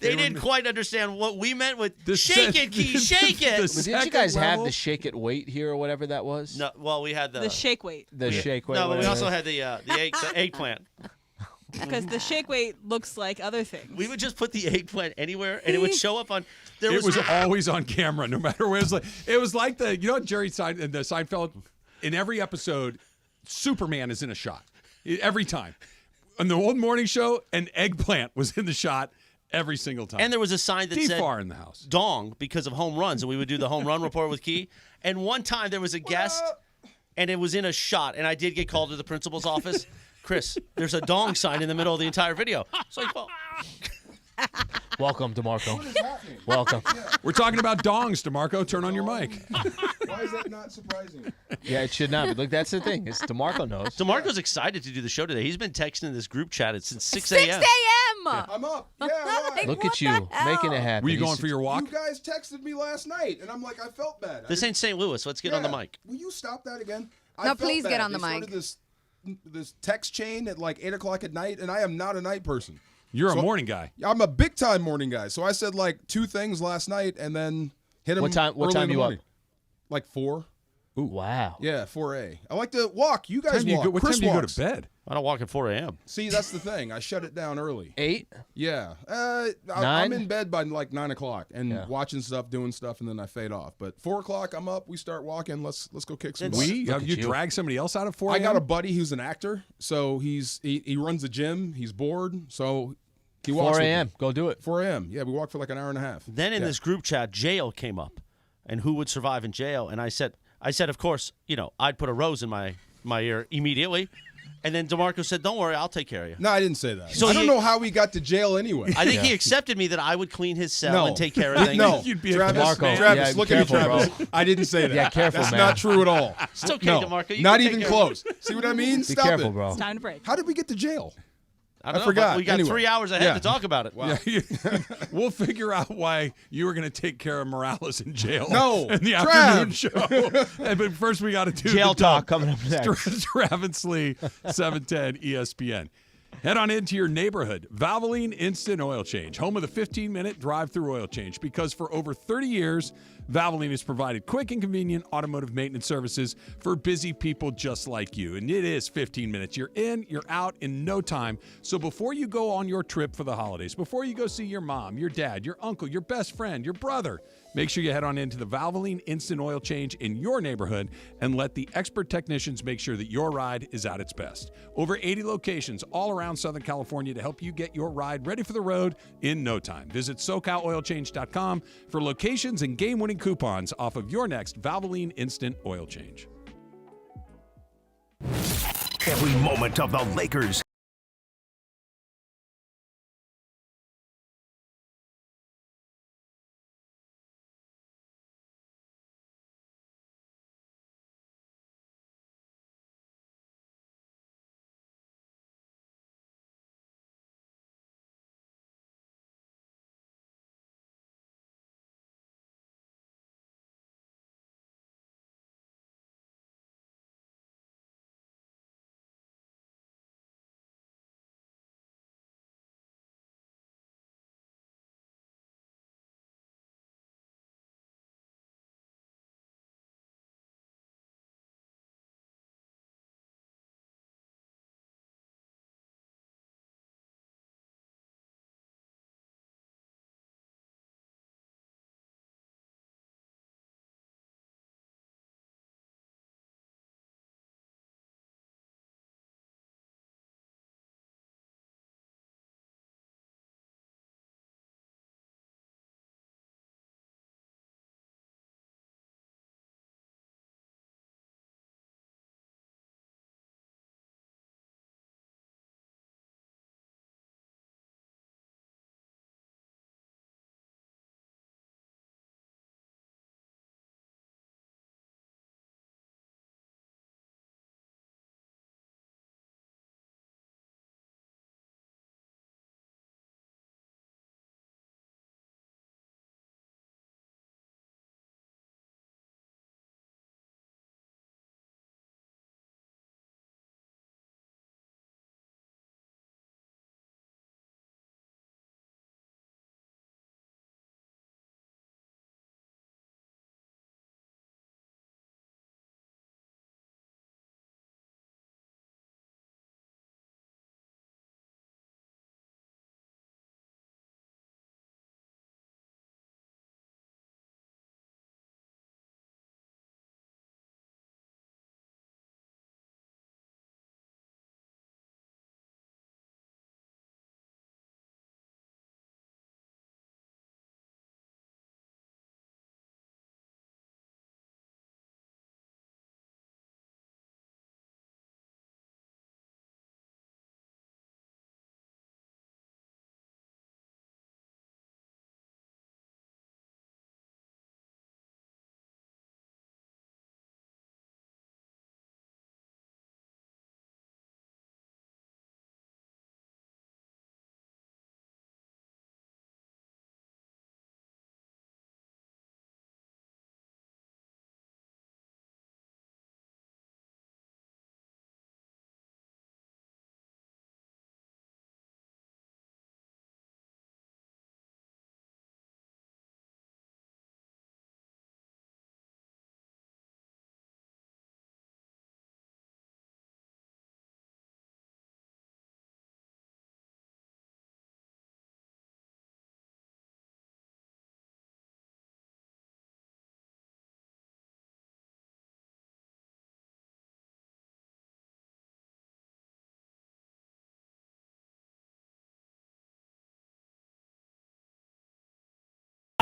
didn't quite understand what we meant with The shake se- it, Key, shake the it. But didn't you guys have level? the shake it weight here or whatever that was? No, well, we had The shake weight. The shake weight. No, but we whatever. also had the eggplant. Because the shake weight looks like other things. We would just put the eggplant anywhere, and it would show up on. There It was always on camera, no matter where. It was like the Jerry Seinfeld. In every episode, Superman is in a shot every time. On the old morning show, an eggplant was in the shot every single time. And there was a sign that said far in the house. "Dong" because of home runs, and we would do the home run report with Key. And one time there was a guest, and it was in a shot, and I did get called to the principal's office. Chris, there's a dong sign in the middle of the entire video. It's like, well, Welcome, DeMarco. Welcome. We're talking about dongs, DeMarco. Turn on your mic. Why is that not surprising? Yeah, it should not. But look, that's the thing. It's DeMarco knows. DeMarco's excited to do the show today. He's been texting this group chat since 6 6 a.m. a.m. I'm up. Yeah, I'm up. Like, Look what at you the hell? making it happen. Were you going He's- for your walk? You guys texted me last night, and I'm like, I felt bad. This ain't St. Louis. Let's get on the mic. Will you stop that again? No, I felt please bad. get on the They started mic. This text chain at like 8 o'clock at night, and I am not a night person. You're So- a morning guy. I'm a big time morning guy. So I said like 2 things last night, and then hit him. What time early in the you up? morning. Like 4. Ooh, wow. Yeah, 4 a. I like to walk. You guys What walk. Chris time do you go walks. to bed? I don't walk at 4 a.m. See, that's the thing. I shut it down early. 8? Yeah. I'm 9? in bed by like 9 o'clock and watching stuff, doing stuff, and then I fade off. But 4 o'clock, I'm up. We start walking. Let's go kick some butt. Have you dragged somebody else out of 4 I a.m.? got a buddy who's an actor, so he runs a gym. He's bored, so he walks. 4 with a.m. me. Go do it. 4 a.m. Yeah, we walked for like an hour and a half. Then in this group chat, jail came up, and who would survive in jail? And I said, of course, I'd put a rose in my ear immediately. And then DeMarco said, "Don't worry, I'll take care of you." No, I didn't say that. So I don't know how we got to jail anyway. I think he accepted me that I would clean his cell and take care of things. No, You'd be Travis, DeMarco. Travis, Yeah, look careful, at me, Travis. bro. I didn't say that. Yeah, careful, That's man. not true at all. It's okay, no, DeMarco. You not can even take care of close. See what I mean? Be Stop careful, it. bro. It's time to break. How did we get to jail? I don't know, forgot. but we got Anyway. 3 hours ahead Yeah. to talk about it. Wow. We'll figure out why you were going to take care of Morales in jail. No, in the Trav. afternoon show. But first, we got to do Jail the talk dump. coming up next. Travis Lee, 710 ESPN. Head on into your neighborhood. Valvoline Instant Oil Change, home of the 15-minute drive-through oil change. Because for over 30 years, Valvoline has provided quick and convenient automotive maintenance services for busy people just like you. And it is 15 minutes. You're in, you're out in no time. So before you go on your trip for the holidays, before you go see your mom, your dad, your uncle, your best friend, your brother, make sure you head on into the Valvoline Instant Oil Change in your neighborhood and let the expert technicians make sure that your ride is at its best. Over 80 locations all around Southern California to help you get your ride ready for the road in no time. Visit SoCalOilChange.com for locations and game-winning coupons off of your next Valvoline Instant Oil Change. Every moment of the Lakers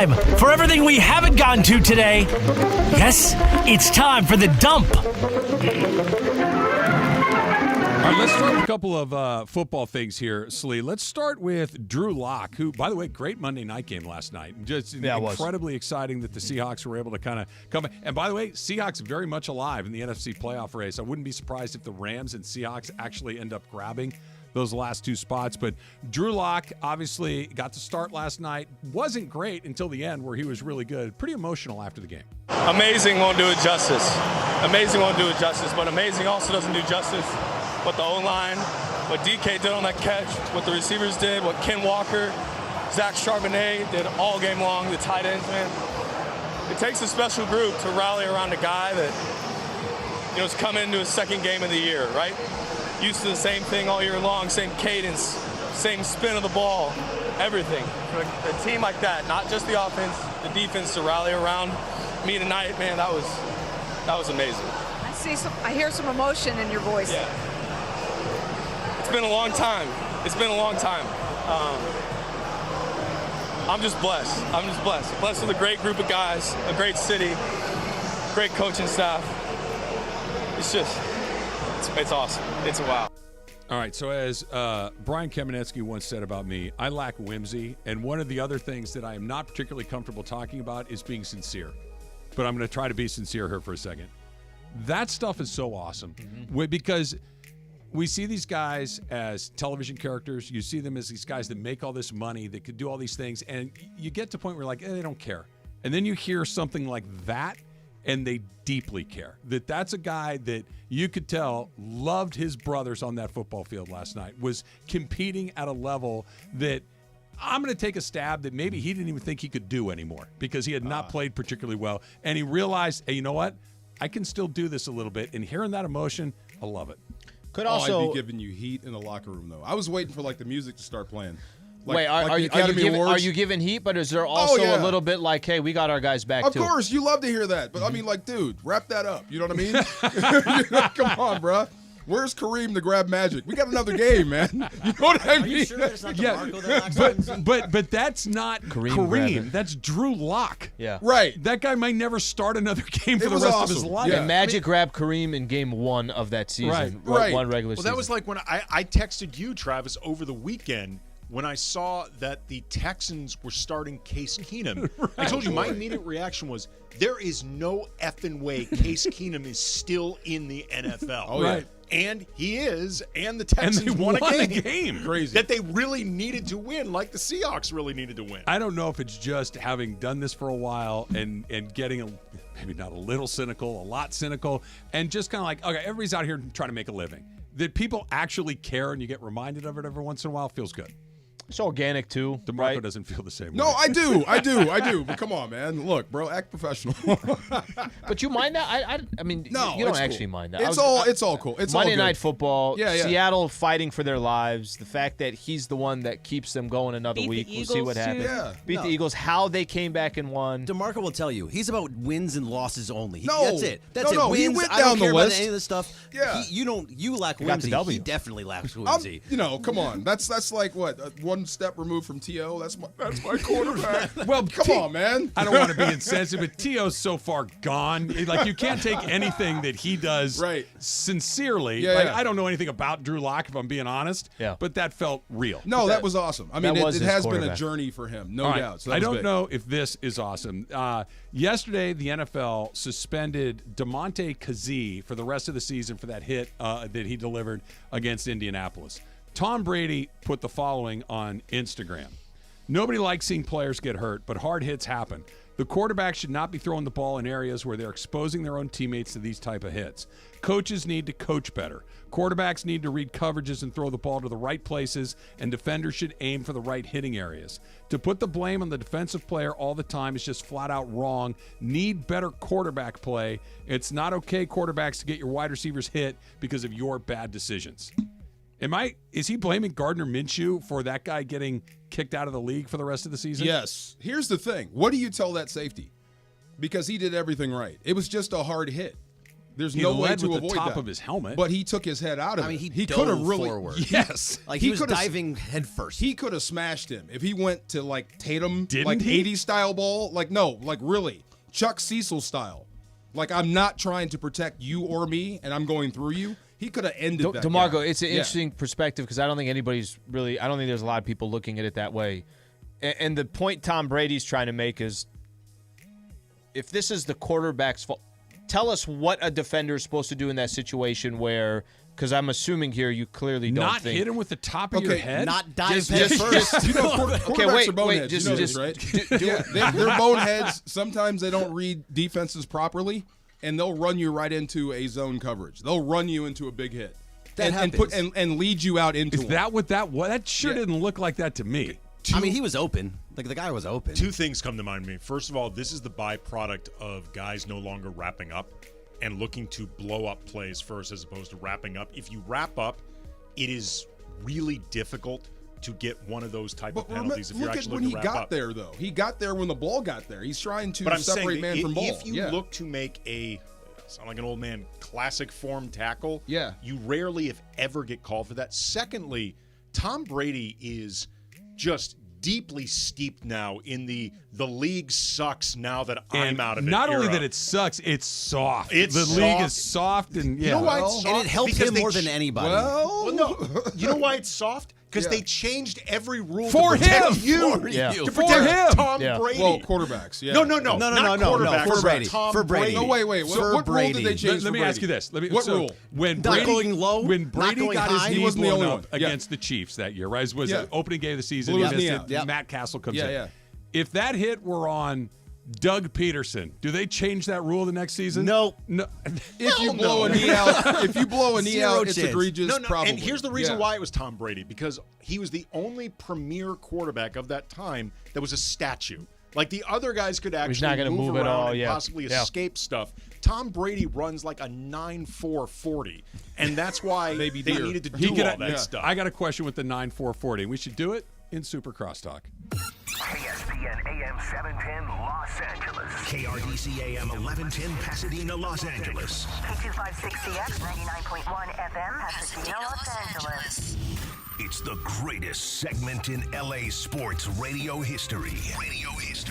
Time for everything we haven't gotten to today. Yes, it's time for the dump. All right, let's start with a couple of football things here, Slee. Let's start with Drew Lock, who, by the way, great Monday night game last night. Just incredibly exciting that the Seahawks were able to kind of come. And by the way, Seahawks very much alive in the NFC playoff race. I wouldn't be surprised if the Rams and Seahawks actually end up grabbing those last two spots. But Drew Lock obviously got to start last night. Wasn't great until the end where he was really good. Pretty emotional after the game. Amazing won't do it justice. Amazing won't do it justice, but amazing also doesn't do justice what the O-line, what DK did on that catch, what the receivers did, what Ken Walker, Zach Charbonnet did all game long, the tight ends, man. It takes a special group to rally around a guy that, is coming into his second game of the year, right? Used to the same thing all year long, same cadence, same spin of the ball, everything. For a team like that, not just the offense, the defense to rally around me tonight, man, that was amazing. I hear some emotion in your voice. Yeah. It's been a long time. I'm just blessed. Blessed with a great group of guys, a great city, great coaching staff. It's awesome. It's a wow. All right, so as Brian Kamenetsky once said about me, I lack whimsy, and one of the other things that I am not particularly comfortable talking about is being sincere. But I'm going to try to be sincere here for a second. That stuff is so awesome because we see these guys as television characters. You see them as these guys that make all this money, that could do all these things, and you get to a point where you're like, they don't care. And then you hear something like that, and they deeply care. That's a guy that you could tell loved his brothers on that football field last night, was competing at a level that I'm going to take a stab that maybe he didn't even think he could do anymore because he had not played particularly well. And he realized, hey, you know what? I can still do this a little bit. And hearing that emotion, I love it. Could also I'd be giving you heat in the locker room, though. I was waiting for the music to start playing. Wait, are you giving heat? But is there also a little bit like, hey, we got our guys back too? Of course, you love to hear that. But I mean, dude, wrap that up. You know what I mean? Come on, bro. Where's Kareem to grab Magic? We got another game, man. You know what I mean? Are you sure it's not DeMarco that lacks but that's not Kareem. That's Drew Lock. Yeah. Right. That guy might never start another game for the rest of his life. Yeah. And Magic grabbed Kareem in game 1 of that season. Right. One regular season. Well, that was like when I texted you, Travis, over the weekend when I saw that the Texans were starting Case Keenum. I told you my immediate reaction was, there is no effing way Case Keenum is still in the NFL. Oh, right. And he is, and the Texans won a game. Crazy. That they really needed to win, like the Seahawks really needed to win. I don't know if it's just having done this for a while and getting maybe not a little cynical, a lot cynical, and just kind of like, okay, everybody's out here trying to make a living. That people actually care and you get reminded of it every once in a while feels good. It's organic too. DeMarco doesn't feel the same way. No, I do. But come on, man. Look, bro, act professional. But you mind that? I mean, no, you don't actually mind that. It's all cool. It's Monday all good. Night Football. Yeah. Seattle fighting for their lives. The fact that he's the one that keeps them going another week. We'll see what happens. Yeah. Beat the Eagles. How they came back and won. DeMarco will tell you he's about wins and losses only. No, that's it. That's it. No, wins. he went I don't down care the about list. any of this stuff. Yeah. You lack got the whimsy. W. He definitely lacks whimsy. Come on. That's like what? One step removed from T.O. That's my quarterback. Well, come on, man. I don't want to be insensitive, but T.O.'s so far gone. Like, you can't take anything that he does sincerely. Yeah. I don't know anything about Drew Lock, if I'm being honest. Yeah. But that felt real. No, that was awesome. I mean, it has been a quarterback. journey for him, no All right. doubt. So I don't big. know if this is awesome. Yesterday, the NFL suspended DeMonte Kazee for the rest of the season for that hit that he delivered against Indianapolis. Tom Brady put the following on Instagram. Nobody likes seeing players get hurt, but hard hits happen. The quarterback should not be throwing the ball in areas where they're exposing their own teammates to these type of hits. Coaches need to coach better. Quarterbacks need to read coverages and throw the ball to the right places, and defenders should aim for the right hitting areas. To put the blame on the defensive player all the time is just flat out wrong. Need better quarterback play. It's not okay, quarterbacks, to get your wide receivers hit because of your bad decisions. Is he blaming Gardner Minshew for that guy getting kicked out of the league for the rest of the season? Yes. Here's the thing. What do you tell that safety? Because he did everything right. It was just a hard hit. There's He no way led to with the avoid top that. of his helmet. But he took his head out of it. He could have dove really forward. Yes. Like he was coulda- diving head first. He could have smashed him if he went to like Tatum, Didn't like he? 80s style ball. Like no, like really Chuck Cecil style. Like I'm not trying to protect you or me, and I'm going through you. He could have ended that. DeMarco, guy. it's an interesting perspective because I don't think anybody's really. I don't think there's a lot of people looking at it that way. And the point Tom Brady's trying to make is, if this is the quarterback's fault, tell us what a defender is supposed to do in that situation where, because I'm assuming here you clearly don't not think. hit him with the top of your head? Not dive head first. You know, quarterbacks are boneheads. Just, you know just this, right? They're boneheads. Sometimes they don't read defenses properly, and they'll run you right into a zone coverage. They'll run you into a big hit and lead you out into. Is that what that was? That sure didn't look like that to me. I mean, he was open. Like the guy was open. Two things come to mind to me. First of all, this is the byproduct of guys no longer wrapping up and looking to blow up plays first as opposed to wrapping up. If you wrap up, it is really difficult to get one of those type of penalties if you're look at actually when looking he to wrap got up. there, though. He got there when the ball got there. He's trying to But I'm separate saying man that from ball. if you look to make a sound like an old man classic form tackle, you rarely, if ever, get called for that. Secondly, Tom Brady is just deeply steeped now in the league sucks now that I'm out of it. Not only era. that it sucks, it's soft. The league is soft, and you know why it's soft? And it helps Because him more than anybody. Well, no. You know why it's soft? Because they changed every rule For to protect him! you. For you. To For protect him! Tom Yeah. Brady. Well, quarterbacks. Yeah. No. No, Not for quarterbacks. Brady. Tom For Brady. No, wait. What rule did they change? Let me for ask you Brady? this. What rule? When Not Brady, going low, when not Brady going got high. his He knee wasn't the blown only up one. Yeah. against the Chiefs that year, right? Was Yeah. the opening game of the season. Blew He his knee missed out. it. Yep. Matt Castle comes in. Yeah. If that hit were on Doug Peterson, do they change that rule the next season? No. If you blow a knee out, Zero it's chance. egregious. No, probably. and here's the reason why it was Tom Brady, because he was the only premier quarterback of that time that was a statue. Like the other guys could He's actually not gonna move move at around all, and yeah. possibly Yeah. escape stuff. Tom Brady runs like a 9.4 40, and that's why they needed to do all that stuff. I got a question with the 9.440. We should do it in Super Crosstalk. ESPN AM 710 Los Angeles. KRDC AM 1110 Pasadena, Los Angeles. K256CX 99.1 FM Pasadena, Los Angeles. It's the greatest segment in LA sports radio history.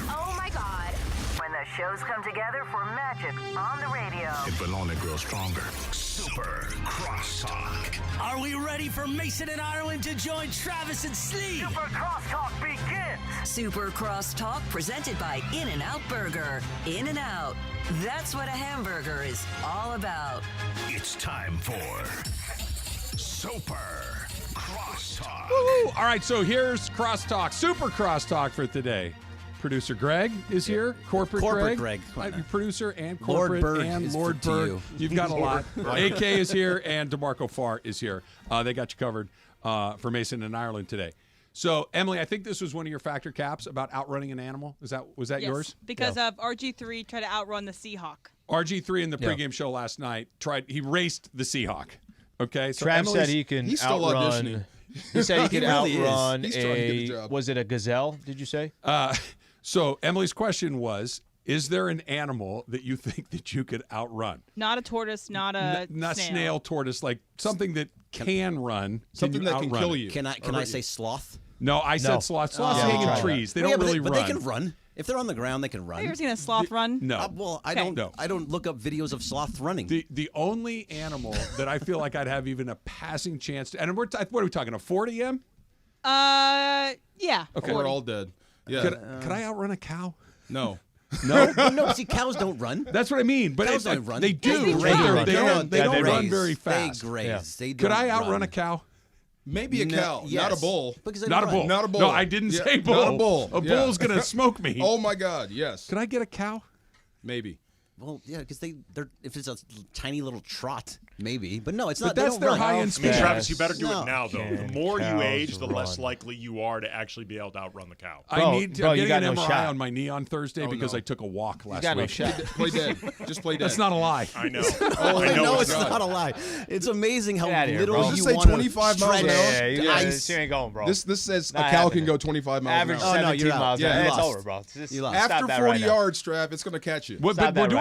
Oh my God. When the shows come together for magic on the radio. It will only grow stronger. Super Crosstalk. Are we ready for Mason and Ireland to join Travis and Slee? Super Crosstalk begins. Super Crosstalk presented by In-N-Out Burger. In-N-Out. That's what a hamburger is all about. It's time for Super Crosstalk. Woo! All right, so here's Crosstalk, Super Crosstalk for today. Producer Greg is here. Corporate Greg. Producer and corporate Lord Bird and is Lord to Bird. you. You've got a lot. AK is here and DeMarco Farr is here. They got you covered for Mason and Ireland today. So, Emily, I think this was one of your factor caps about outrunning an animal. Was that Yes, yours? because of RG3 tried to outrun the Seahawk. RG3 in the pregame show last night he raced the Seahawk. Okay, so Trav said he can outrun. He said he could outrun He's trying to get a job. Was it a gazelle? Did you say? So Emily's question was: is there an animal that you think that you could outrun? Not a tortoise, not a Not snail, tortoise, like something that can run. Something that can outrun kill it? you. Can I say sloth? No, I said sloth. Sloths hang in trees. They don't really but run. they can run. If they're on the ground, they can run. Have you ever seen a sloth run? No. Well, Okay. I don't look up videos of sloth running. The only animal that I feel like I'd have even a passing chance to, and what are we talking, a 40 M? Yeah. Okay. We're all dead. Yeah. Could I outrun a cow? No. No, no. See, cows don't run. That's what I mean. But Cows don't run. they do. They Right? run. They don't run graze. very fast. They graze. They Could don't I outrun run. a cow? Maybe a cow, yes. not a bull. Because they Not a don't bull. run. Not a bull. No, I didn't Yeah, say bull. not a bull. A Yeah. bull's gonna smoke me. Oh my God, yes. Could I get a cow? Maybe. Well, yeah, because they're if it's a tiny little trot, maybe. But no, it's But not. that's they don't their run. high-end I mean, speed. Travis, you better do No. it now, though. The Can more you cows age, the less run? likely you are to actually be able to outrun the cow. I Bro, need to. bro, I'm you getting got an no MRI shot. on my knee on Thursday because no. I took a walk last got no week. shot. Play dead. Just play dead. That's not a lie. I know. Oh, I know my it's God. not a lie. It's amazing how Get outta here, little bro. you Just say want 25 miles an stretch hour. Yeah, ice. she ain't going, bro. This says Not a cow happening. can go 25 miles Average an hour. Oh, no, 17 you're out. miles. Yeah, an hour. you It's lost. over, bro. Just You lost. stop After that 40 right now. yards, Trav, it's going to catch you. But Stop we're that doing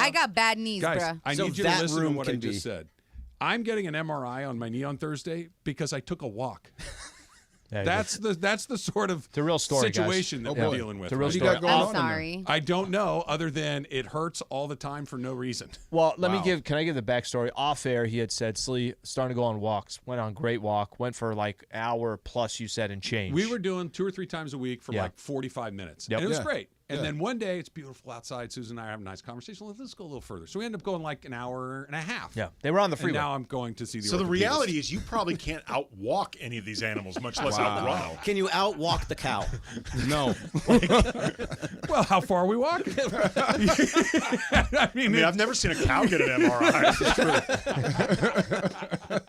I got bad knees, Guys, bruh. I So need you to that listen to room what I can just be- said. I'm getting an MRI on my knee on Thursday because I took a walk. Yeah, That's the sort of it's a real story, situation guys. that we're dealing with. It's a real right? story. I'm sorry. I don't know, other than it hurts all the time for no reason. Well, can I give the backstory? Off air, he had said, Slee, starting to go on walks, went on a great walk, went for like an hour plus, you said, and change. We were doing 2 or 3 times a week for like 45 minutes. Yep. And it was great. And then one day, it's beautiful outside. Susan and I are having a nice conversation. Let's go a little further. So we end up going like an hour and a half. Yeah, they were on the freeway. And now I'm going to see the So the orthopedist. reality is you probably can't outwalk any of these animals, much less outrun them. Can you outwalk the cow? No. Well, how far are we walking? I mean, I've never seen a cow get an MRI.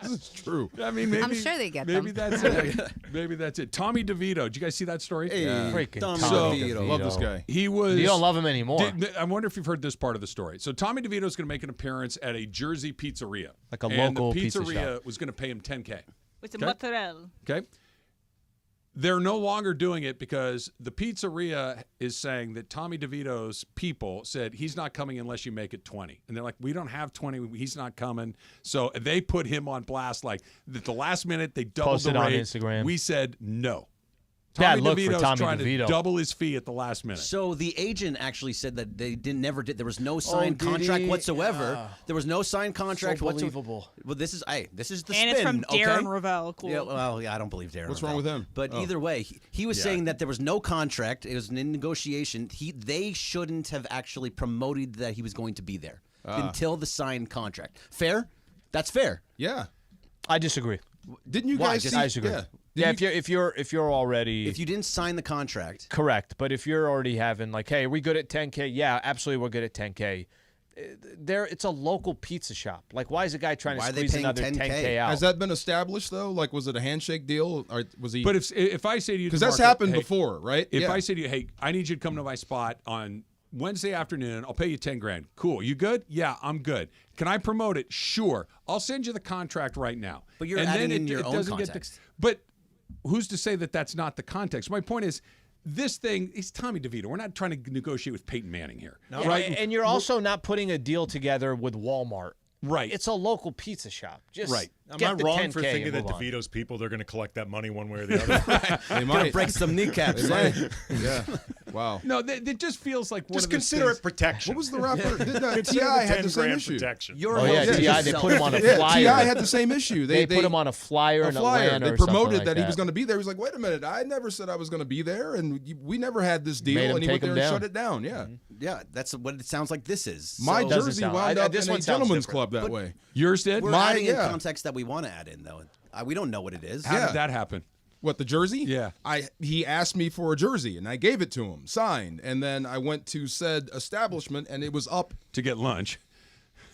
This is true. I mean, maybe, I'm sure they get maybe them. that's it. Maybe that's it. Tommy DeVito. Did you guys see that story? Hey, Freaking Tommy Tommy DeVito. Love this guy. He was. You don't love him anymore. I wonder if you've heard this part of the story. So Tommy DeVito is going to make an appearance at a Jersey pizzeria, Like a and local the pizza pizzeria shop. was going to pay him $10K. With the mozzarella. Okay. They're no longer doing it because the pizzeria is saying that Tommy DeVito's people said he's not coming unless you make it 20. And they're like, we don't have 20. He's not coming. So they put him on blast. Like at the last minute, they doubled Posted the on rate. Instagram. We said no. Bad Tommy look for DeVito's Tommy trying DeVito. to double his fee at the last minute. So the agent actually said that they never did. There was no signed did contract he? whatsoever. Yeah. There was no signed contract whatsoever. Unbelievable. Well, this is the And spin. it's from Darren okay? Ravel. Cool. Yeah, well, I don't believe Darren. What's Ravel. wrong with him? But Oh. either way, he was saying that there was no contract. It was in negotiation. They shouldn't have actually promoted that he was going to be there until the signed contract. Fair? That's fair. Yeah. I disagree. Didn't you Why? guys Just- see? I disagree. Yeah. Yeah, if you're already If you didn't sign the contract, correct, but if you're already having like, hey, are we good at 10K? Yeah, absolutely, we're good at 10K. It's a local pizza shop. Like, why is a guy trying to Why are they squeeze paying another 10K out? Has that been established though? Like, was it a handshake deal, or was he? But if I say to you, because that's DeMarco, happened hey, before, right? If Yeah. I say to you, hey, I need you to come to my spot on Wednesday afternoon, I'll pay you $10,000. Cool. You good? Yeah, I'm good. Can I promote it? Sure. I'll send you the contract right now. But you're and adding then in your own doesn't context. But who's to say that that's not the context? My point is, this thing is Tommy DeVito. We're not trying to negotiate with Peyton Manning here, right? And you're also not putting a deal together with Walmart. Right. It's a local pizza shop. Just Right. Am get I the wrong 10K for thinking and that move on. DeVito's people, they're going to collect that money one way or the other? They gonna might break some kneecaps. They might. Yeah. Wow. No, it just feels like one Just of those consider things. it protection. What was the rapper? Consider T.I. the had 10 the same grand issue. protection. You're Oh yeah, hosting T.I. They yourself. put him on a Yeah, flyer. T.I. had the same issue. They put him on a flyer a in flyer. Atlanta They or something promoted like that he was that. going to be there. He was like, "Wait a minute, I never said I was going to be there, and we never had this deal." Made him And he went take there him and down. shut it down. Yeah, Yeah, that's what it sounds like this is. my So- Doesn't jersey sound- wound I- up this in a one sounds gentleman's different. club that way. Yours did? We're My- adding yeah. in context that we want to add in, though. We don't know what it is. How Yeah. did that happen? What, the jersey? Yeah. He asked me for a jersey, and I gave it to him, signed, and then I went to said establishment, and it was up To get lunch.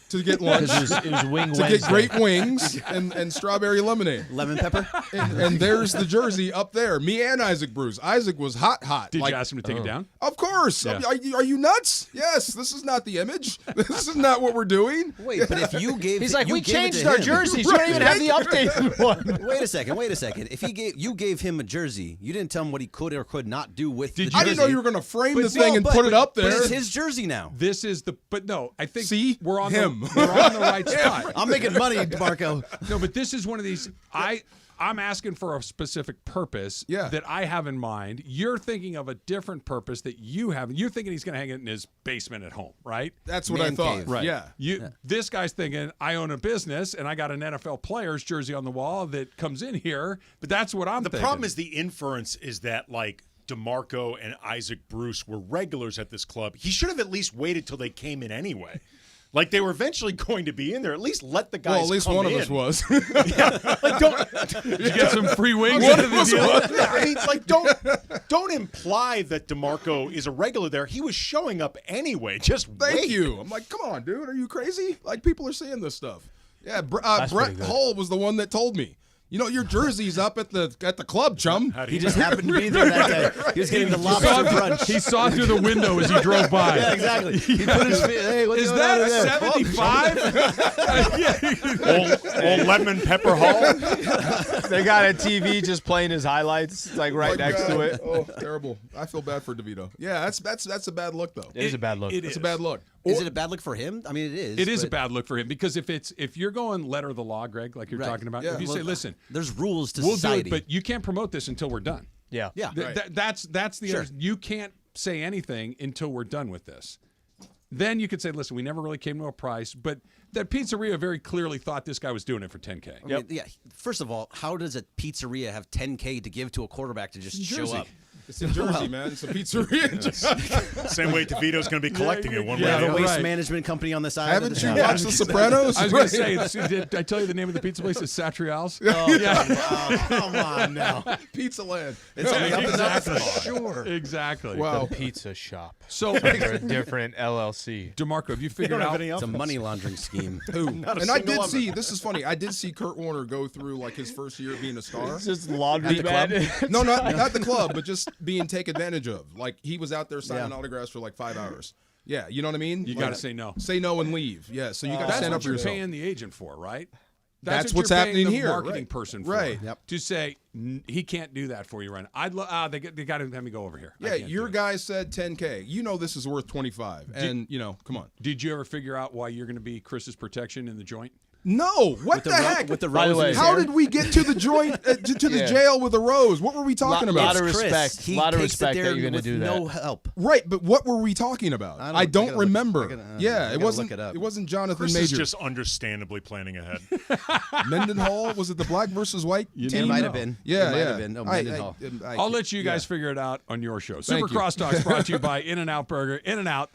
to get lunch, It was Wing to Wednesday. get great wings and strawberry lemonade. Lemon pepper? And there's the jersey up there. Me and Isaac Bruce. Isaac was hot. Did like, you ask him to take it down? Of course. Yeah. Are you nuts? Yes. This is not the image. This is not what we're doing. Wait, but if you gave He's like, you we gave it changed to our him. jerseys. You don't even have the updated one. Wait a second. If you gave him a jersey, you didn't tell him what he could or could not do with the jersey. I didn't know you were going to frame the But thing no, and but- put it up But there. it's his jersey now. This is but no, I think See? we're on Him. we're on the right spot. I'm making money, Marco. No, but this is one of these. I'm asking for a specific purpose that I have in mind. You're thinking of a different purpose that you have. You're thinking he's going to hang it in his basement at home, right? That's what Man I thought. cave. Right. Yeah. This guy's thinking, I own a business and I got an NFL player's jersey on the wall that comes in here. But that's what I'm The thinking. problem is the inference is that, like, DeMarco and Isaac Bruce were regulars at this club. He should have at least waited till they came in anyway. Like, they were eventually going to be in there. At least let the guys Well, at least come one of in. us was. Like, Did you get some free wings One into of the us deal? was. Yeah, I mean, like, don't imply that DeMarco is a regular there. He was showing up anyway. Just Thank wait. you. I'm like, come on, dude. Are you crazy? Like, people are saying this stuff. Yeah, Brett pretty good. Hull was the one that told me. You know, your jersey's up at the club, chum. He just happened to be there that day. He was getting the lobster brunch. He saw through the window as he drove by. Yeah, exactly. He put his feet. Hey, what's Is going on that there? a 75? Old lemon pepper Hall. They got a TV just playing his highlights, like right My next God. to it. Oh, terrible. I feel bad for DeVito. Yeah, that's a bad look, though. It is a bad look. It It's is. a bad look. Is it a bad look for him? I mean, it is. It is a but- bad look for him because if you're going letter of the law, Greg, like you're Right. talking about, Yeah. if you Well, say, listen, there's rules to we'll society. do it, but you can't promote this until we're done. Yeah. Yeah. That's the Sure. other, you can't say anything until we're done with this. Then you could say, listen, we never really came to a price, but that pizzeria very clearly thought this guy was doing it for $10K. I mean, yeah. First of all, how does a pizzeria have $10K to give to a quarterback to just show Jersey. up? It's in Jersey, man. It's a pizzeria. Same way DeVito's going to be collecting it one way. We have or a the waste other. management company on the side. Haven't of you the town. watched The Sopranos? I was going to say, did I tell you the name of the pizza place? It's Satrial's. Oh, yeah. Come on now. Pizza Land. It's on the up and up for Exactly. sure. Exactly. Wow. The pizza shop. So, different LLC. DeMarco, have you figured out? It's a money laundering scheme. And I did see, this is funny, I did see Kurt Warner go through like his first year being a star. It's just laundry At the club? man. No, not the club, but just being taken advantage of. Like he was out there signing Yeah. autographs for like 5 hours. Yeah, you know what I mean? You Like, got to say no. Say no and leave. Yeah, so you got to That's stand up what for you're yourself. paying the agent for, right? That's what what's you're paying happening the here, marketing right. person for. Right. Yep. To say he can't do that for you, Ryan. They got to have me go over here. I Yeah, can't your do it. guy said 10K. You know this is worth 25, and come on. Did you ever figure out why you're going to be Chris's protection in the joint? No, what With the heck? With the By the rose in way- his How hair? did we get to the joint to the Yeah. jail with a rose? What were we talking Lot about? of Chris. respect. He Lot of takes it respect there that you're gonna with do that. no help. Right, but what were we talking about? I don't gotta remember. look- I gotta- yeah, I it gotta wasn't. look it up. It wasn't Jonathan Chris Major. is just understandably planning ahead. Mendenhall, was it the black versus white You team? It never might know. have been. Yeah, it might yeah. have been. Oh, Mendenhall. I'll let you guys figure it out on your show. Super you. Crosstalks brought to you by In-N-Out Burger. In-N-Out,